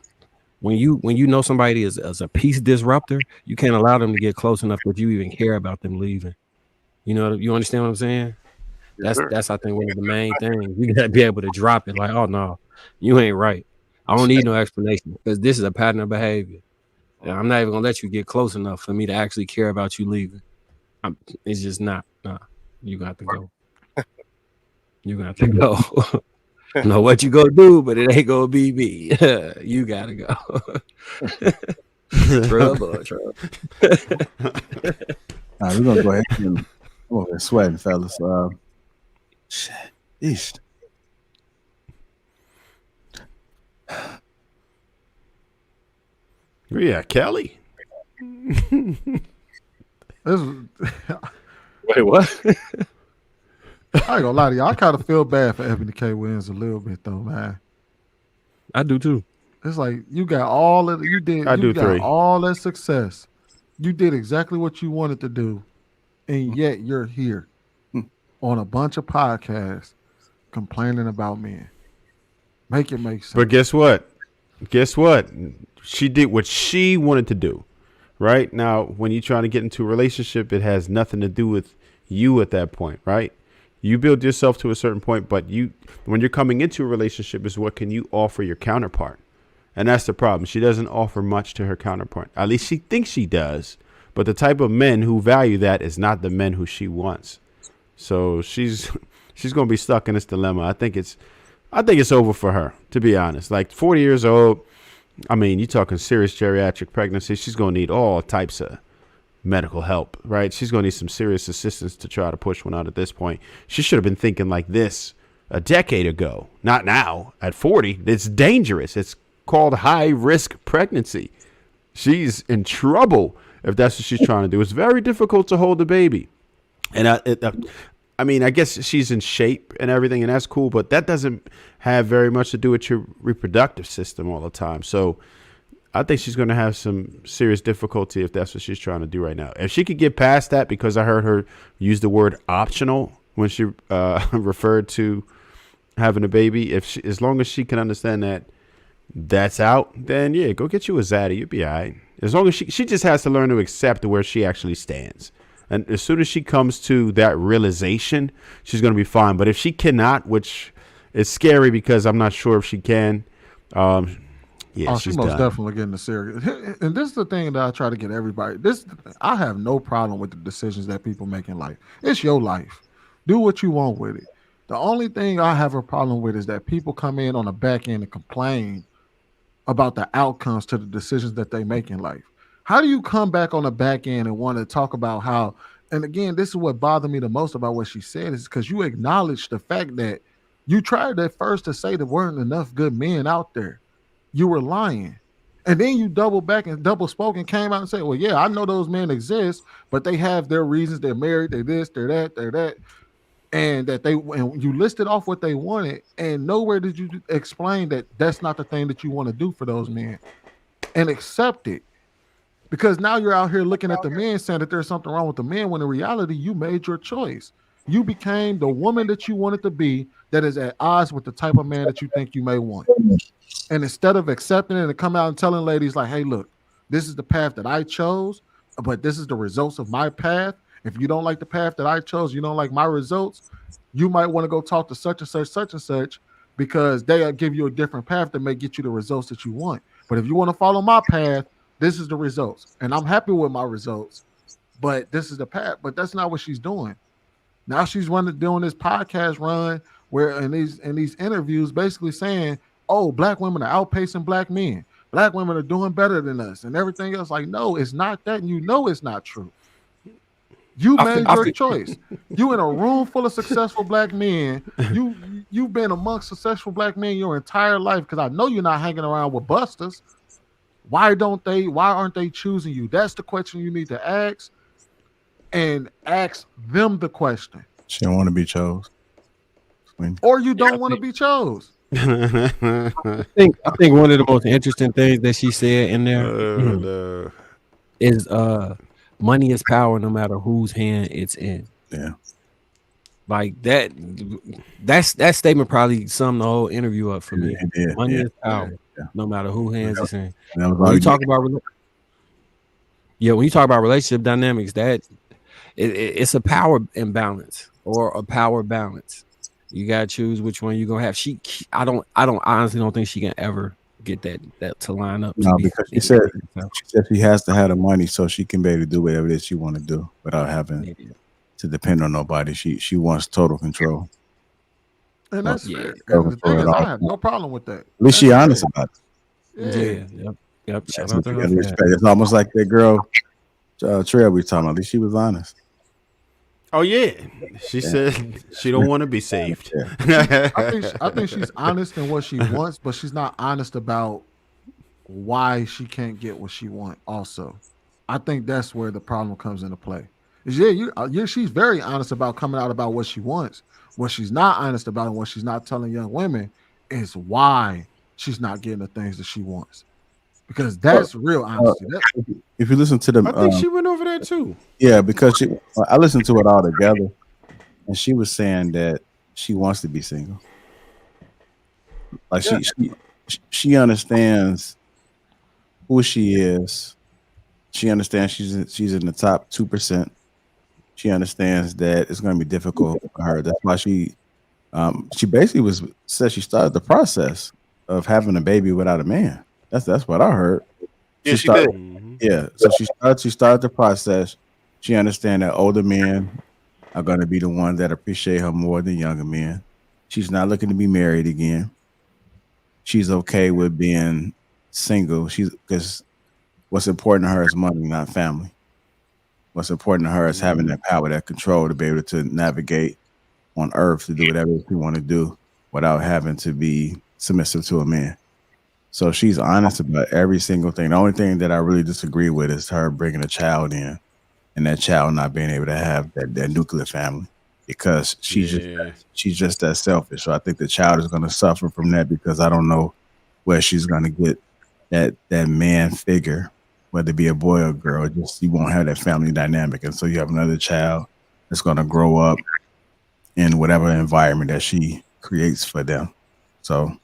when you know somebody is a peace disruptor, you can't allow them to get close enough that you even care about them leaving. You understand what I'm saying? That's I think one of the main things. You gotta be able to drop it. Like, oh no, you ain't right. I don't need no explanation, because this is a pattern of behavior. And I'm not even gonna let you get close enough for me to actually care about you leaving. It's just not. Nah, you got to go. You got to go. Know what you gonna do, but it ain't gonna be me. You gotta go. Trouble. All right, we're gonna go ahead and I'm over here sweating, fellas. Shit. East. Yeah, Kelly. Wait, what? I ain't gonna lie to you. I kind of feel bad for Ebony K. Williams a little bit, though, man. I do too. It's like you got all of you did. You got three. all that success. You did exactly what you wanted to do, and yet you're here on a bunch of podcasts complaining about men. Make it make sense. But guess what? She did what she wanted to do. Right? Now, when you're trying to get into a relationship, it has nothing to do with you at that point, right? You build yourself to a certain point, but when you're coming into a relationship, is what can you offer your counterpart? And that's the problem. She doesn't offer much to her counterpart. At least she thinks she does. But the type of men who value that is not the men who she wants. So she's going to be stuck in this dilemma. I think it's over for her, to be honest. Like 40 years old. I mean, you're talking serious geriatric pregnancy. She's going to need all types of medical help, right? She's going to need some serious assistance to try to push one out at this point. She should have been thinking like this a decade ago, not now at 40. It's dangerous. It's called high risk pregnancy. She's in trouble if that's what she's trying to do. It's very difficult to hold a baby. And I mean, I guess she's in shape and everything, and that's cool, but that doesn't have very much to do with your reproductive system all the time. So I think she's going to have some serious difficulty if that's what she's trying to do right now. If she could get past that, because I heard her use the word optional when she referred to having a baby, as long as she can understand that that's out, then yeah, go get you a zaddy. You'll be all right. As long as she just has to learn to accept where she actually stands. And as soon as she comes to that realization, she's going to be fine. But if she cannot, which is scary because I'm not sure if she can, she's most done. definitely getting the serious. And this is the thing that I try to get everybody. I have no problem with the decisions that people make in life. It's your life. Do what you want with it. The only thing I have a problem with is that people come in on the back end and complain about the outcomes to the decisions that they make in life. How do you come back on the back end and want to talk about how And again, this is what bothered me the most about what she said is because you acknowledge the fact that you tried at first to say there weren't enough good men out there. You were lying. And then you double back and double spoke and came out and said, well, yeah, I know those men exist, but they have their reasons. They're married, they're this, they're that, they're that. And and you listed off what they wanted, and nowhere did you explain that that's not the thing that you want to do for those men and accept it. Because now you're out here looking at the men saying that there's something wrong with the men when in reality you made your choice. You became the woman that you wanted to be that is at odds with the type of man that you think you may want. And instead of accepting it and come out and telling ladies like, hey, look, this is the path that I chose, but this is the results of my path. If you don't like the path that I chose, you don't like my results, you might want to go talk to such and such, because they'll give you a different path that may get you the results that you want. But if you want to follow my path, this is the results. And I'm happy with my results, but this is the path. But that's not what she's doing. Now she's doing this podcast run where in these interviews basically saying, oh, black women are outpacing black men. Black women are doing better than us and everything else. Like, no, it's not that. And you know it's not true. You made your choice. You in a room full of successful black men. You've been amongst successful black men your entire life, because I know you're not hanging around with busters. Why aren't they choosing you? That's the question you need to ask, and ask them the question. She don't want to be chose. Or you don't want to be chose. I think one of the most interesting things that she said in there is money is power no matter whose hand it's in. Yeah. Like that statement probably summed the whole interview up for me. Money is power no matter who hands it's in. When you talk about when you talk about relationship dynamics, that it's a power imbalance or a power balance. You gotta choose which one you're gonna have. I honestly don't think she can ever get that to line up. No, because she said she has to have the money so she can be able to do whatever it is she want to do without having to depend on nobody. She wants total control. And that's fair. And the thing is, I have no problem with that. At least she honest about it. Yep. It's almost like that girl Trail we talking about. At least she was honest. Oh yeah, she said she don't want to be saved. I think she's honest in what she wants, but she's not honest about why she can't get what she wants. Also, I think that's where the problem comes into play. She's very honest about coming out about what she wants. What she's not honest about and what she's not telling young women is why she's not getting the things that she wants. Because that's real honesty. If you listen to the, I think she went over there too. Yeah, because I listened to it all together, and she was saying that she wants to be single. Like she understands who she is. She understands she's in the top 2%. She understands that it's going to be difficult for her. That's why she basically said she started the process of having a baby without a man. That's what I heard. Yeah, she did. Yeah, so she started the process. She understands that older men are going to be the ones that appreciate her more than younger men. She's not looking to be married again. She's okay with being single. Because what's important to her is money, not family. What's important to her is having that power, that control to be able to navigate on earth to do whatever she want to do without having to be submissive to a man. So she's honest about every single thing. The only thing that I really disagree with is her bringing a child in and that child not being able to have that nuclear family, because she's just that selfish. So I think the child is going to suffer from that, because I don't know where she's going to get that man figure, whether it be a boy or a girl. Just you won't have that family dynamic, and so you have another child that's going to grow up in whatever environment that she creates for them. So.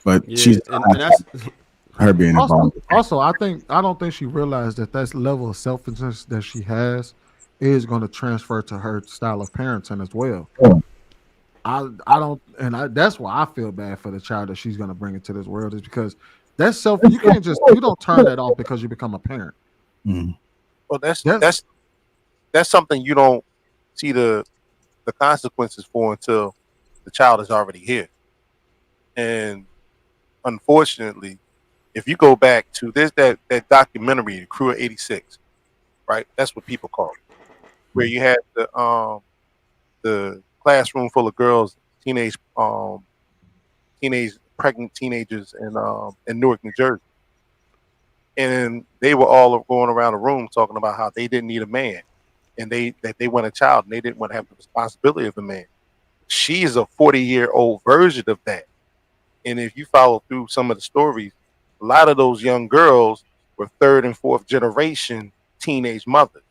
But she's and that's her being involved. Also, I don't think she realized that level of selfishness that she has is going to transfer to her style of parenting as well. Yeah. I don't, and that's why I feel bad for the child that she's going to bring into this world, is because that's selfish. You don't turn that off because you become a parent. Mm. Well, that's something you don't see the consequences for until the child is already here. And unfortunately, if you go back to that documentary, The Crew of 86, right? That's what people call it. where you had the classroom full of girls, teenage pregnant teenagers in Newark, New Jersey, and they were all going around the room talking about how they didn't need a man, and that they want a child and they didn't want to have the responsibility of a man. She is a 40-year-old version of that. And if you follow through some of the stories, a lot of those young girls were third and fourth generation teenage mothers.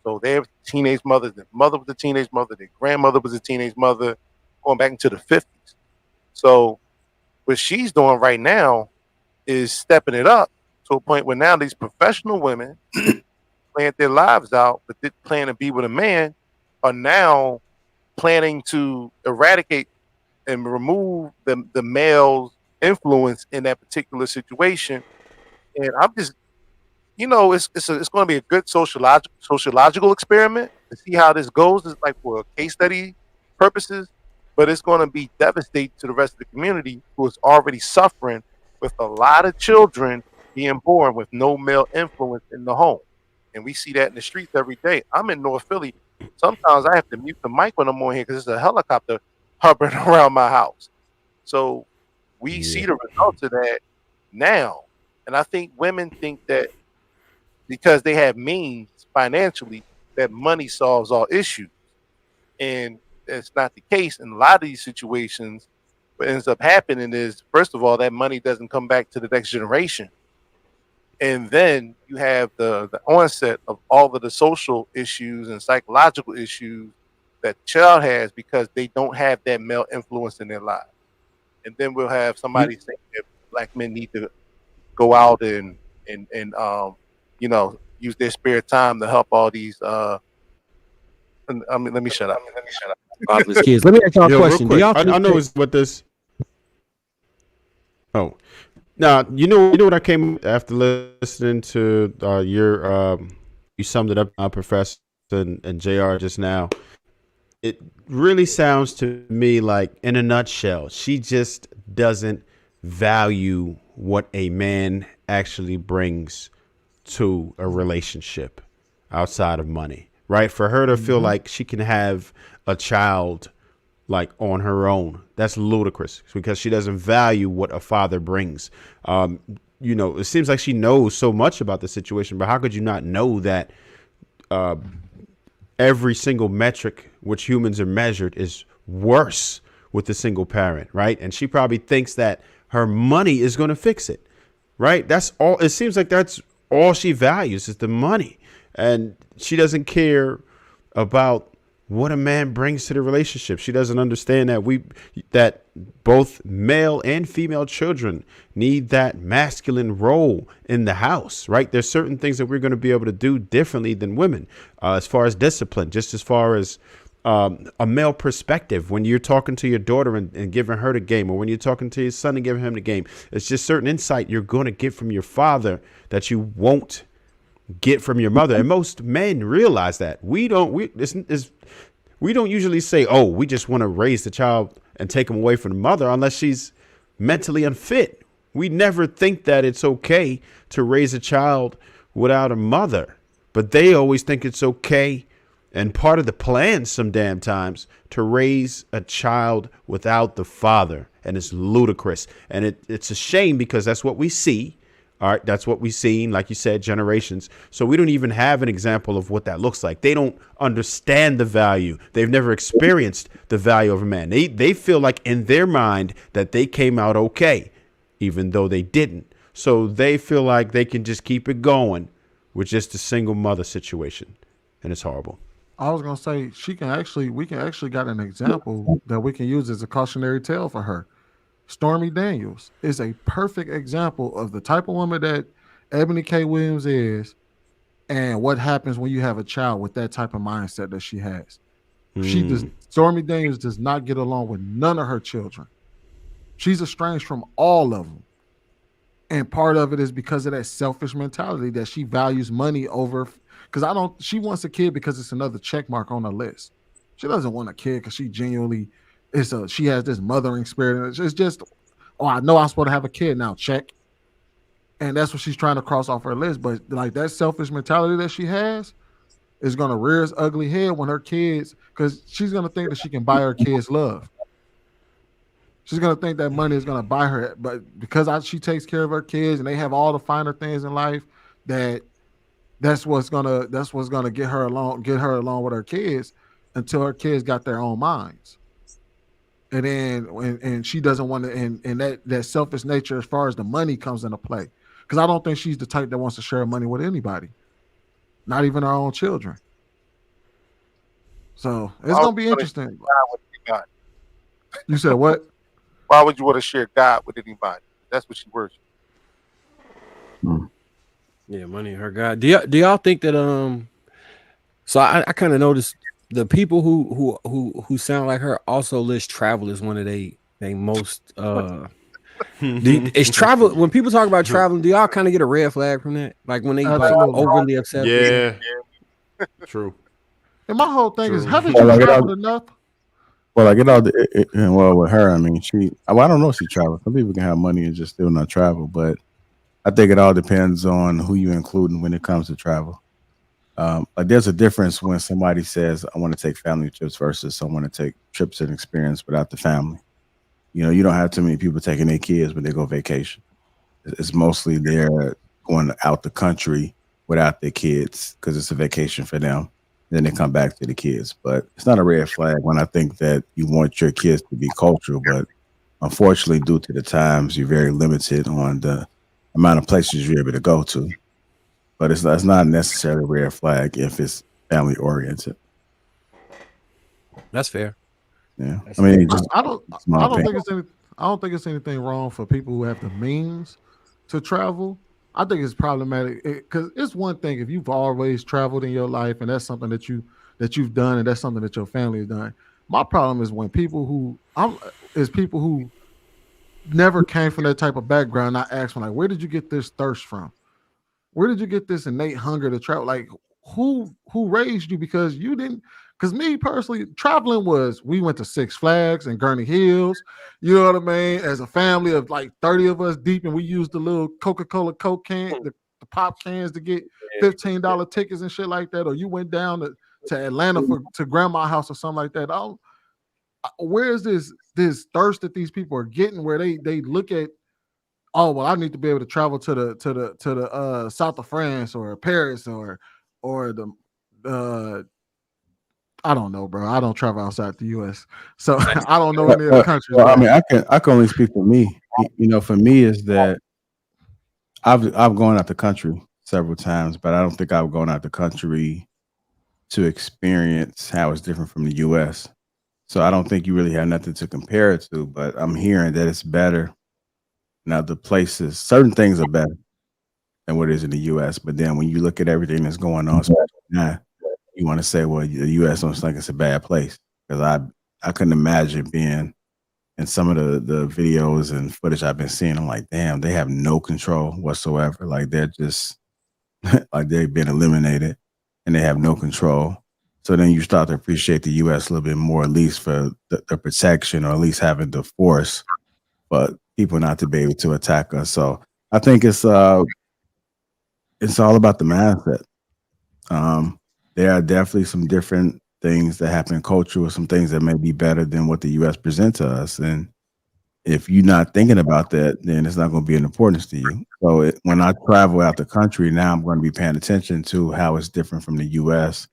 So they're teenage mothers. Their mother was a teenage mother. Their grandmother was a teenage mother, going back into the 50s. So what she's doing right now is stepping it up to a point where now these professional women planned their lives out, but didn't plan to be with a man, are now planning to eradicate and remove the male's influence in that particular situation. And I'm just, it's going to be a good sociological experiment to see how this goes. It's like for case study purposes, but it's going to be devastating to the rest of the community who is already suffering with a lot of children being born with no male influence in the home. And we see that in the streets every day. I'm in North Philly. Sometimes I have to mute the mic when I'm on here because there's a helicopter hovering around my house. So we see the results of that now. And I think women think that because they have means financially, that money solves all issues. And that's not the case in a lot of these situations. What ends up happening is, first of all, that money doesn't come back to the next generation. And then you have the onset of all of the social issues and psychological issues that the child has because they don't have that male influence in their lives. And then we'll have somebody saying that black men need to go out and use their spare time to help all these let me shut up. Kids, let me ask y'all a Yo, question. Do real y'all quick, I think know it's what this. Now you know what I came after listening to you summed it up, Professor and Jr. just now. It really sounds to me like, in a nutshell, she just doesn't value what a man actually brings to a relationship outside of money, right? For her to feel like she can have a child like on her own, that's ludicrous because she doesn't value what a father brings. It seems like she knows so much about the situation, but how could you not know that every single metric which humans are measured is worse with the single parent, right? And she probably thinks that her money is going to fix it, right? That's all. It seems like that's all she values is the money. And she doesn't care about what a man brings to the relationship. She doesn't understand that both male and female children need that masculine role in the house, right? There's certain things that we're going to be able to do differently than women, as far as discipline, just as far as a male perspective. When you're talking to your daughter and giving her the game, or when you're talking to your son and giving him the game, it's just certain insight you're going to get from your father that you won't get from your mother. And most men realize that. We don't usually say, oh, we just want to raise the child and take him away from the mother unless she's mentally unfit. We never think that it's okay to raise a child without a mother, but they always think it's okay. And part of the plan some damn times to raise a child without the father. And it's ludicrous. And it's a shame because that's what we see. All right, that's what we've seen, like you said, generations. So we don't even have an example of what that looks like. They don't understand the value. They've never experienced the value of a man. They feel like in their mind that they came out okay, even though they didn't. So they feel like they can just keep it going with just a single mother situation. And it's horrible. I was gonna say we can actually got an example that we can use as a cautionary tale for her. Stormy Daniels is a perfect example of the type of woman that Ebony K. Williams is, and what happens when you have a child with that type of mindset that she has. Stormy Daniels does not get along with none of her children. She's estranged from all of them. And part of it is because of that selfish mentality that she values money over, because she wants a kid because it's another check mark on her list. She doesn't want a kid because she genuinely she has this mothering spirit. It's just, I know I'm supposed to have a kid now, check. And that's what she's trying to cross off her list. But like that selfish mentality that she has is gonna rear its ugly head when her kids, because she's gonna think that she can buy her kids love. She's gonna think that money is gonna buy her, but because she takes care of her kids and they have all the finer things in life, that's what's gonna get her along with her kids until her kids got their own minds. And then and she doesn't want to, and that selfish nature as far as the money comes into play. Because I don't think she's the type that wants to share money with anybody, not even her own children. So it's gonna be interesting. You said what? Why would you want to share God with anybody? That's what she worships. Yeah, money and her God. Do y'all think that so I kind of noticed the people who sound like her also list travel as one of they most is travel. When people talk about traveling, do y'all kind of get a red flag from that? Like when they like overly upset? Yeah. True. And my whole thing is, haven't Well, you like traveled enough? Well, I get all well with her. I mean, I don't know if she travels. Some people can have money and just still not travel, but I think it all depends on who you including when it comes to travel. Like there's a difference when somebody says, I want to take family trips versus someone to take trips and experience without the family. You know, you don't have too many people taking their kids when they go vacation. It's mostly they're going out the country without their kids because it's a vacation for them. Then they come back to the kids. But it's not a red flag when I think that you want your kids to be cultural. But unfortunately, due to the times, you're very limited on the amount of places you're able to go to. But it's not necessarily a red flag if it's family oriented. That's fair. Yeah, I mean, I don't think it's anything wrong for people who have the means to travel. I think it's problematic because it's one thing if you've always traveled in your life and that's something that you've done and that's something that your family has done. My problem is when people who never came from that type of background. I ask them like, where did you get this thirst from? Where did you get this innate hunger to travel? Like who raised you? Because you didn't. Because me personally, traveling we went to Six Flags and Gurney Hills. You know what I mean? As a family of like 30 of us deep, and we used the little Coca-Cola Coke can, the pop cans to get $15 tickets and shit like that. Or you went down to Atlanta to grandma's house or something like that. Where's this thirst that these people are getting where they look at, oh well, I need to be able to travel to the south of France or Paris or the I don't know, bro. I don't travel outside the U.S., so I don't know any other countries. Well, I mean, I can only speak for me. You know, for me is that I've gone out the country several times, but I don't think I've gone out the country to experience how it's different from the U.S. So I don't think you really have nothing to compare it to. But I'm hearing that it's better. Now the places, certain things are better than what it is in the U.S. But then when you look at everything that's going on, especially now, you want to say, well, the U.S. looks like it's a bad place because I couldn't imagine being in some of the videos and footage I've been seeing. I'm like, damn, they have no control whatsoever. Like they're just like they've been eliminated and they have no control. So then you start to appreciate the U.S. a little bit more, at least for the protection or at least having the force, but people not to be able to attack us. So I think it's all about the mindset. There are definitely some different things that happen cultural, some things that may be better than what the U.S. presents to us. And if you're not thinking about that, then it's not going to be an importance to you. So when I travel out the country, now I'm going to be paying attention to how it's different from the U.S.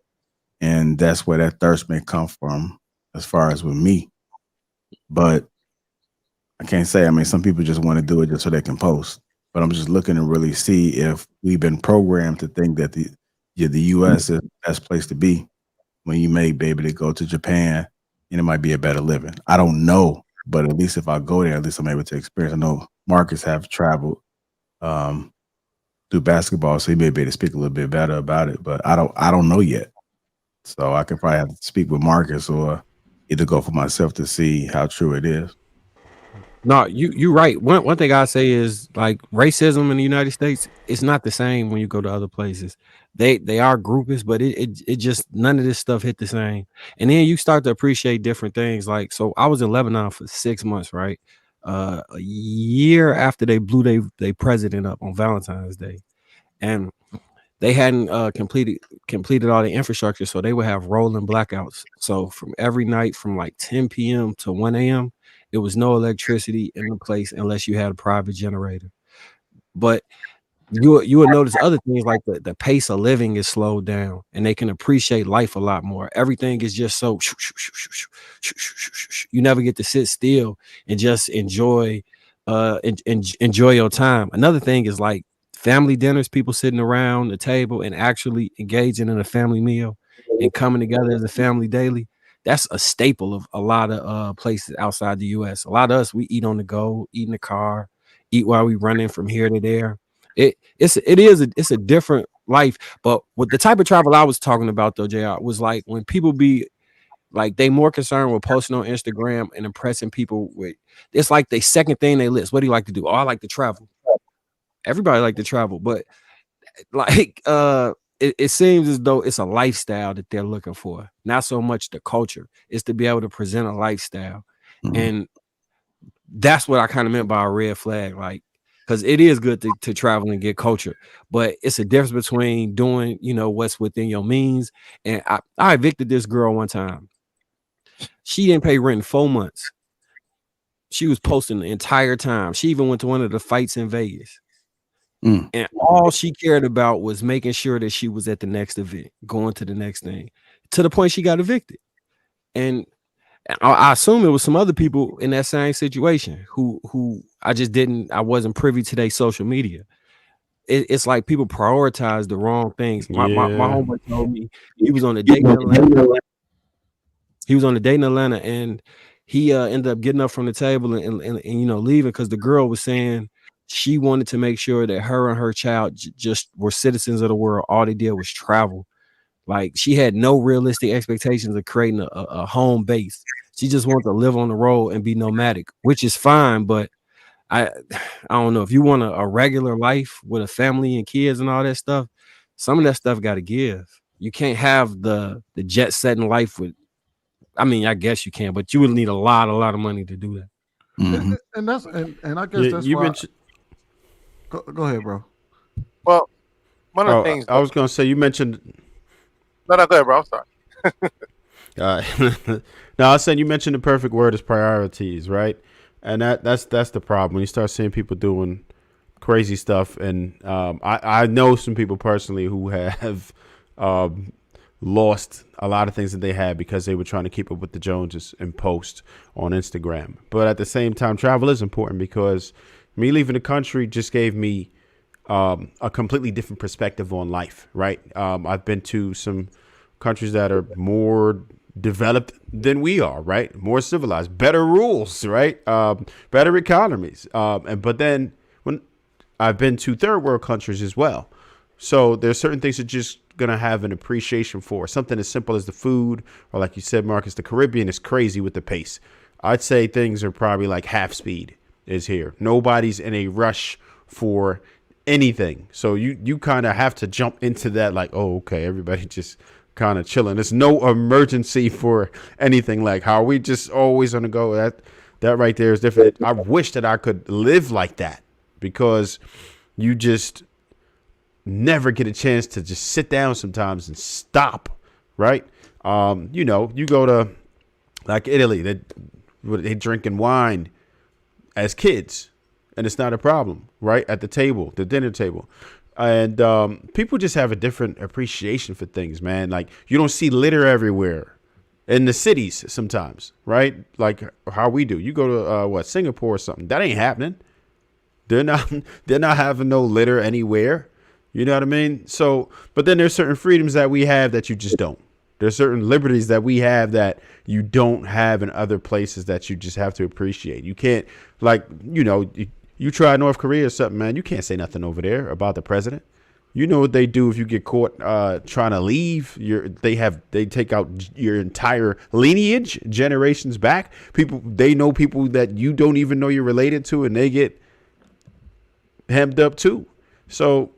And that's where that thirst may come from as far as with me. But I can't say, I mean, some people just want to do it just so they can post. But I'm just looking to really see if we've been programmed to think that the U.S. is the best place to be when you may be able to go to Japan and it might be a better living. I don't know, but at least if I go there, at least I'm able to experience. I know Marcus have traveled through basketball, so he may be able to speak a little bit better about it, but I don't know yet. So I could probably have to speak with Marcus or either go for myself to see how true it is. No, you're right. One thing I say is like racism in the United States, it's not the same when you go to other places. They are groupists, but it just none of this stuff hit the same. And then you start to appreciate different things. Like, so I was in Lebanon for 6 months, right? A year after they blew their president up on Valentine's Day. And they hadn't completed all the infrastructure, so they would have rolling blackouts. So from every night from like 10 p.m. to 1 a.m., it was no electricity in the place unless you had a private generator. But you would notice other things like the pace of living is slowed down, and they can appreciate life a lot more. Everything is just so you never get to sit still and just enjoy enjoy your time. Another thing is like family dinners, people sitting around the table and actually engaging in a family meal and coming together as a family daily. That's a staple of a lot of places outside the US. A lot of us, we eat on the go, eat in the car, eat while we running from here to there. It's a different life. But with the type of travel I was talking about though, JR, was like when people be like they more concerned with posting on Instagram and impressing people with, it's like the second thing they list. What do you like to do? Oh, I like to travel. Everybody like to travel, but like it seems as though it's a lifestyle that they're looking for, not so much the culture. It's to be able to present a lifestyle. And that's what I kind of meant by a red flag. Like, because it is good to travel and get culture, but it's a difference between doing, what's within your means. And I evicted this girl one time. She didn't pay rent in 4 months. She was posting the entire time. She even went to one of the fights in Vegas. And all she cared about was making sure that she was at the next event, going to the next thing, to the point she got evicted. And I assume it was some other people in that same situation who I wasn't privy to their social media. It's like people prioritize the wrong things. My homeboy told me he was on a date in Atlanta. He was on a date in Atlanta, and he ended up getting up from the table and leaving because the girl was saying she wanted to make sure that her and her child just were citizens of the world. All they did was travel. Like she had no realistic expectations of creating a home base. She just wanted to live on the road and be nomadic, which is fine. But I don't know if you want a regular life with a family and kids and all that stuff. Some of that stuff got to give. You can't have the jet setting life with. I mean, I guess you can, but you would need a lot of money to do that. And that's and I guess that's you why. mentioned. Go ahead, bro. Well, one of the things I was going to say, you mentioned. No, go ahead, bro. I'm sorry. No, I was saying you mentioned the perfect word is priorities, right? And that's the problem when you start seeing people doing crazy stuff. And I know some people personally who have lost a lot of things that they had because they were trying to keep up with the Joneses and post on Instagram. But at the same time, travel is important because me leaving the country just gave me a completely different perspective on life, right? I've been to some countries that are more developed than we are, right? More civilized, better rules, right? Better economies. But then when I've been to third world countries as well. So there's certain things that just gonna have an appreciation for. Something as simple as the food, or like you said, Marcus, the Caribbean is crazy with the pace. I'd say things are probably like half speed is here. Nobody's in a rush for anything. So you kind of have to jump into that like, oh, okay, everybody just kind of chilling. There's no emergency for anything. Like, how are we just always on the go? That right there is different. I wish that I could live like that because you just never get a chance to just sit down sometimes and stop, right? You go to like Italy, they drinking wine as kids, and it's not a problem, right? At the table, the dinner table. And people just have a different appreciation for things, man. Like you don't see litter everywhere in the cities sometimes, right? Like how we do. You go to Singapore or something. That ain't happening. They're not having no litter anywhere. You know what I mean? So, but then there's certain freedoms that we have that you just don't. There's certain liberties that we have that you don't have in other places that you just have to appreciate. You can't, like, you try North Korea or something, man. You can't say nothing over there about the president. You know what they do if you get caught trying to leave. They take out your entire lineage, generations back. They know people that you don't even know you're related to, and they get hemmed up too. So,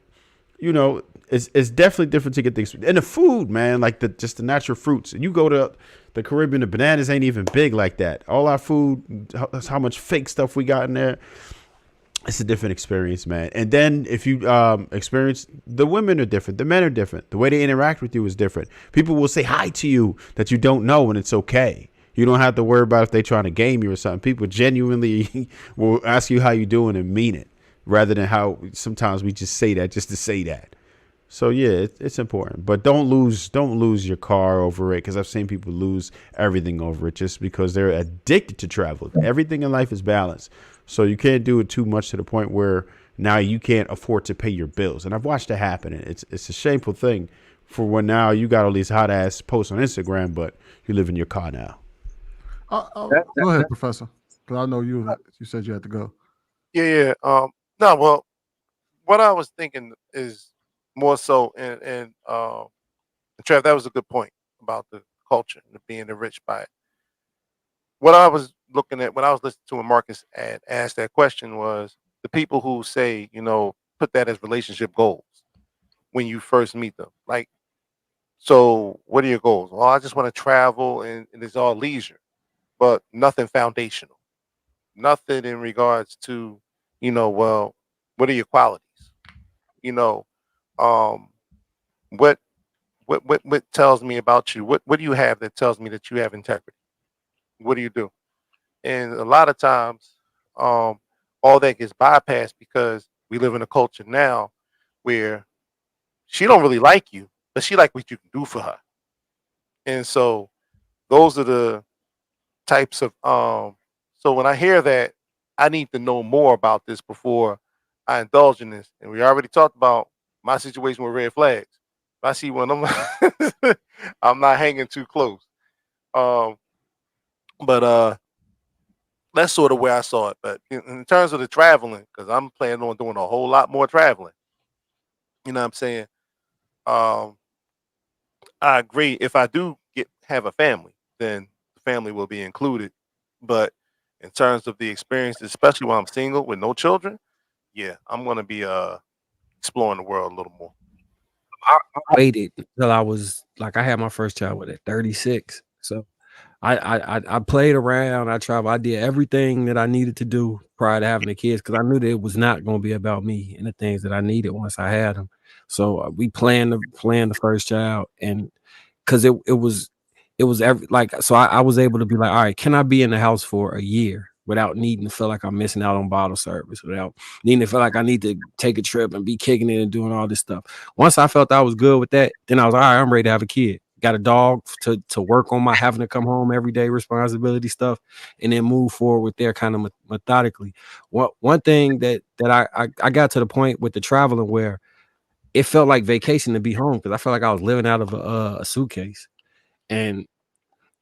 it's definitely different to get things. And the food, man, like just the natural fruits. And you go to the Caribbean, the bananas ain't even big like that. All our food, how much fake stuff we got in there. it's a different experience, man. And then if you experience, the women are different, the men are different, the way they interact with you is different. People will say hi to you that you don't know, and it's okay. You don't have to worry about if they're trying to game you or something. People genuinely will ask you how you doing and mean it, rather than how sometimes we just say that just to say that. So yeah, it's important, but don't lose your car over it, because I've seen people lose everything over it just because they're addicted to travel. Everything in life is balanced, so you can't do it too much to the point where now you can't afford to pay your bills. And I've watched it happen. And it's a shameful thing for when now you got all these hot ass posts on Instagram, but you live in your car now. Go ahead, Professor, because I know you said you had to go. Yeah. No, well, what I was thinking is more so, and Trev, that was a good point about the culture and being enriched by it. What I was looking at when I was listening to when Marcus asked that question was the people who say, put that as relationship goals when you first meet them. Like, so what are your goals? Well, I just want to travel, and it's all leisure, but nothing foundational, nothing in regards to, well, what are your qualities? Um, what tells me about you? What do you have that tells me that you have integrity? What do you do? And a lot of times, all that gets bypassed because we live in a culture now where she don't really like you, but she like what you can do for her. And so those are the types of so when I hear that, I need to know more about this before I indulge in this. And we already talked about my situation with red flags. If I see one, I'm not hanging too close. But that's sort of where I saw it. But in terms of the traveling, because I'm planning on doing a whole lot more traveling. You know what I'm saying? I agree. If I do have a family, then the family will be included. But in terms of the experience, especially when I'm single with no children, yeah, I'm gonna be exploring the world a little more. I waited until I was like, I had my first child at 36. So I played around, I traveled, I did everything that I needed to do prior to having the kids, because I knew that it was not going to be about me and the things that I needed once I had them. So we planned the first child, and because it was so I was able to be like, all right, can I be in the house for a year without needing to feel like I'm missing out on bottle service, without needing to feel like I need to take a trip and be kicking it and doing all this stuff. Once I felt I was good with that, then I was all right, I'm ready to have a kid. Got a dog to work on my having to come home every day responsibility stuff, and then move forward with there kind of methodically. One thing that I got to the point with the traveling where it felt like vacation to be home, because I felt like I was living out of a suitcase. And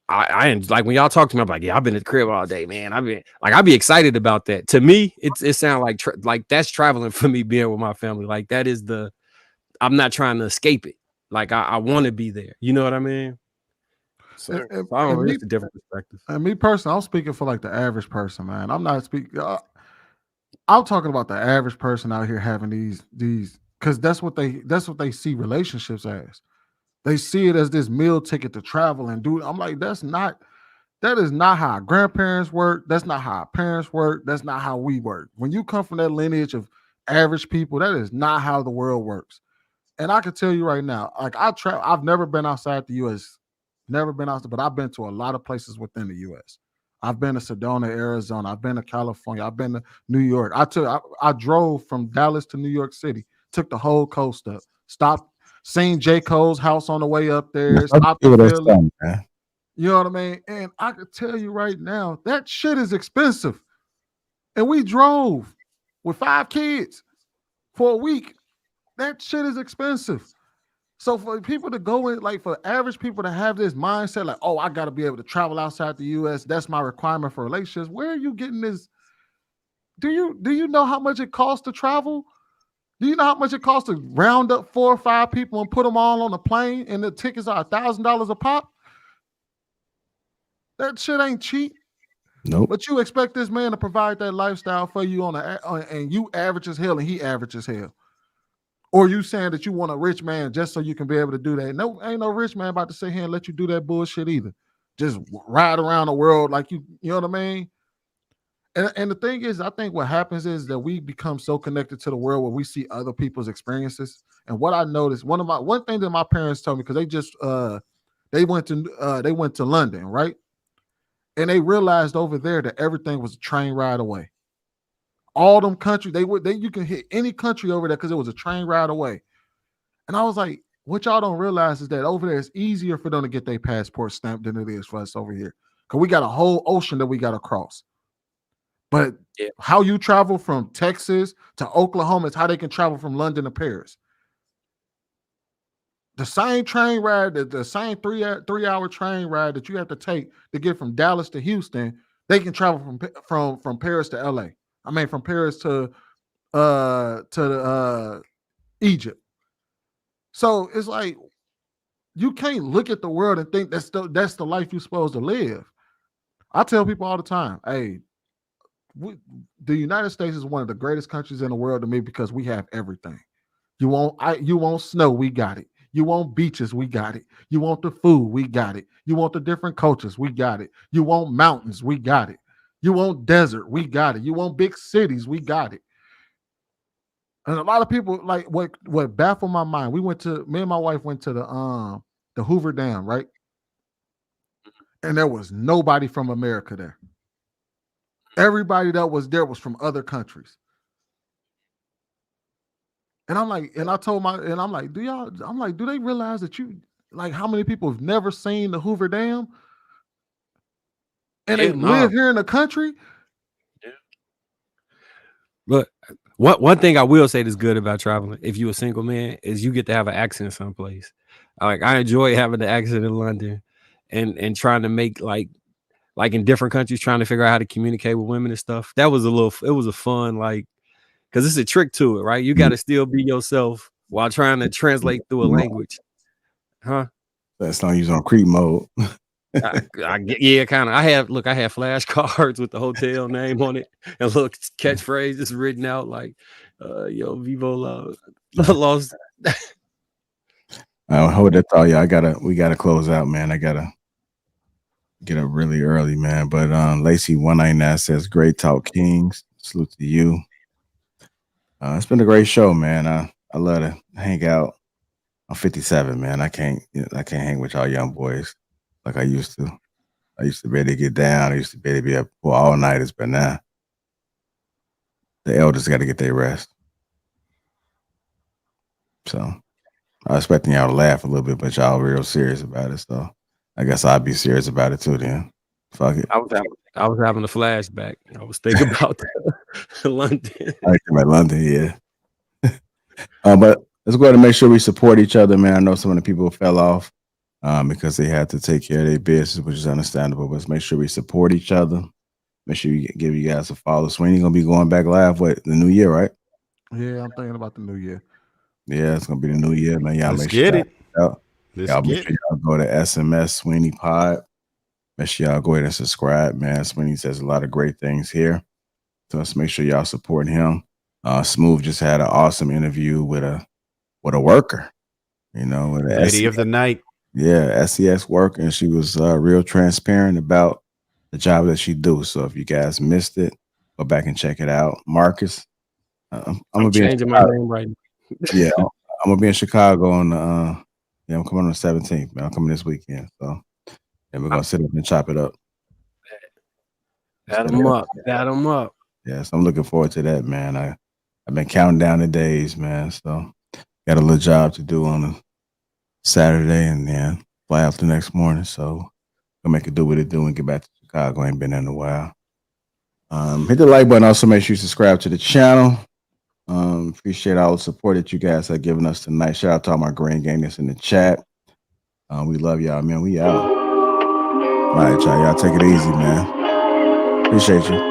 I like when y'all talk to me, I'm like, yeah, I've been at the crib all day, man. I'd be excited about that. To me, it sounds like that's traveling for me, being with my family. Like that is I'm not trying to escape it. Like I want to be there. You know what I mean? So, I don't know. It's a different perspective. And me personally, I'm speaking for like the average person, man. I'm not speaking. I'm talking about the average person out here having these because that's what they see relationships as. They see it as this meal ticket to travel and do. I'm like, that is not how our grandparents work. That's not how our parents work. That's not how we work. When you come from that lineage of average people, that is not how the world works. And I can tell you right now, like I've never been outside the U.S. Never been outside, but I've been to a lot of places within the U.S. I've been to Sedona, Arizona. I've been to California. I've been to New York. I drove from Dallas to New York City. Took the whole coast up. Stopped. Seen J. Cole's house on the way up there. Stopped in Philly. You know what I mean? And I could tell you right now, that shit is expensive. And we drove with 5 kids for a week. That shit is expensive. So for people to go in, like for average people to have this mindset, like, oh, I got to be able to travel outside the U.S. That's my requirement for relationships. Where are you getting this? Do you know how much it costs to travel? Do you know how much it costs to round up 4 or 5 people and put them all on a plane, and the tickets are $1,000 a pop? That shit ain't cheap. Nope. But you expect this man to provide that lifestyle for you and you average as hell and he average as hell. Or you saying that you want a rich man just so you can be able to do that. No, ain't no rich man about to sit here and let you do that bullshit either. Just ride around the world like you know what I mean? And the thing is, I think what happens is that we become so connected to the world where we see other people's experiences. And what I noticed, one thing that my parents told me, because they went to London, right? And they realized over there that everything was a train ride away. All them countries, you can hit any country over there because it was a train ride away. And I was like, what y'all don't realize is that over there it's easier for them to get their passport stamped than it is for us over here. Because we got a whole ocean that we got to cross. But how you travel from Texas to Oklahoma is how they can travel from London to Paris. The same train ride, the same 3-hour train ride that you have to take to get from Dallas to Houston, they can travel from Paris to LA. I mean, from Paris to Egypt. So it's like you can't look at the world and think that's the life you're supposed to live. I tell people all the time, hey, the United States is one of the greatest countries in the world to me because we have everything. You want snow, we got it. You want beaches, we got it. You want the food, we got it. You want the different cultures, we got it. You want mountains, we got it. You want desert, we got it. You want big cities, we got it. And a lot of people, like, what baffled my mind, me and my wife went to the Hoover Dam, right? And there was nobody from America there. Everybody that was there was from other countries. And I'm like, do they realize that how many people have never seen the Hoover Dam? And they live here in the country? Yeah. But one thing I will say that's good about traveling, if you're a single man, is you get to have an accent someplace. Like, I enjoy having the accent in London and trying to make like in different countries, trying to figure out how to communicate with women and stuff. It was a fun, like, because it's a trick to it, right? You got to still be yourself while trying to translate through a language. Huh? That's not using on creep mode. Yeah, kind of. I have flashcards with the hotel name on it and look catchphrases written out like, yo, Vivo Los. Hold that thought, yeah. We gotta close out, man. I gotta get up really early, man. But Lacey 199 says, "Great talk, Kings. Salute to you." It's been a great show, man. I love to hang out. I'm 57, man. I can't hang with y'all young boys like I used to. I used to be able to get down. I used to be able to be up for all nighters, but now the elders got to get their rest. So I was expecting y'all to laugh a little bit, but y'all real serious about it. So I guess I'll be serious about it too then. Fuck it. I was having a flashback. I was thinking about London. I think about London, yeah. But let's go ahead and make sure we support each other, man. I know some of the people fell off because they had to take care of their business, which is understandable. But let's make sure we support each other. Make sure you give you guys a follow. Sweeney gonna be going back live the new year, right? Yeah, I'm thinking about the new year. Yeah, it's gonna be the new year, man. Y'all Let's make get sure it. Y'all make sure y'all go to SMS Sweeney Pod. Make sure y'all go ahead and subscribe, man. Sweeney says a lot of great things here. So let's make sure y'all support him. Smooth just had an awesome interview with a worker, with a Lady of the night. Yeah, SEX worker, and she was real transparent about the job that she do. So if you guys missed it, go back and check it out. Marcus, I'm gonna be changing my name right now. Yeah, I'm gonna be in Chicago on I'm coming on the 17th, man. I'm coming this weekend, so and we're gonna sit up and chop it up. Bat them up. Yeah, so I'm looking forward to that, man. I've been counting down the days, man. So got a little job to do on a Saturday and then fly out the next morning. So gonna make it do what it do and get back to Chicago. Ain't been there in a while. Hit the like button. Also make sure you subscribe to the channel. Appreciate all the support that you guys have given us tonight. Shout out to all my Green Gang that's in the chat. We love y'all, man. We out. All right, y'all. Y'all take it easy, man. Appreciate you.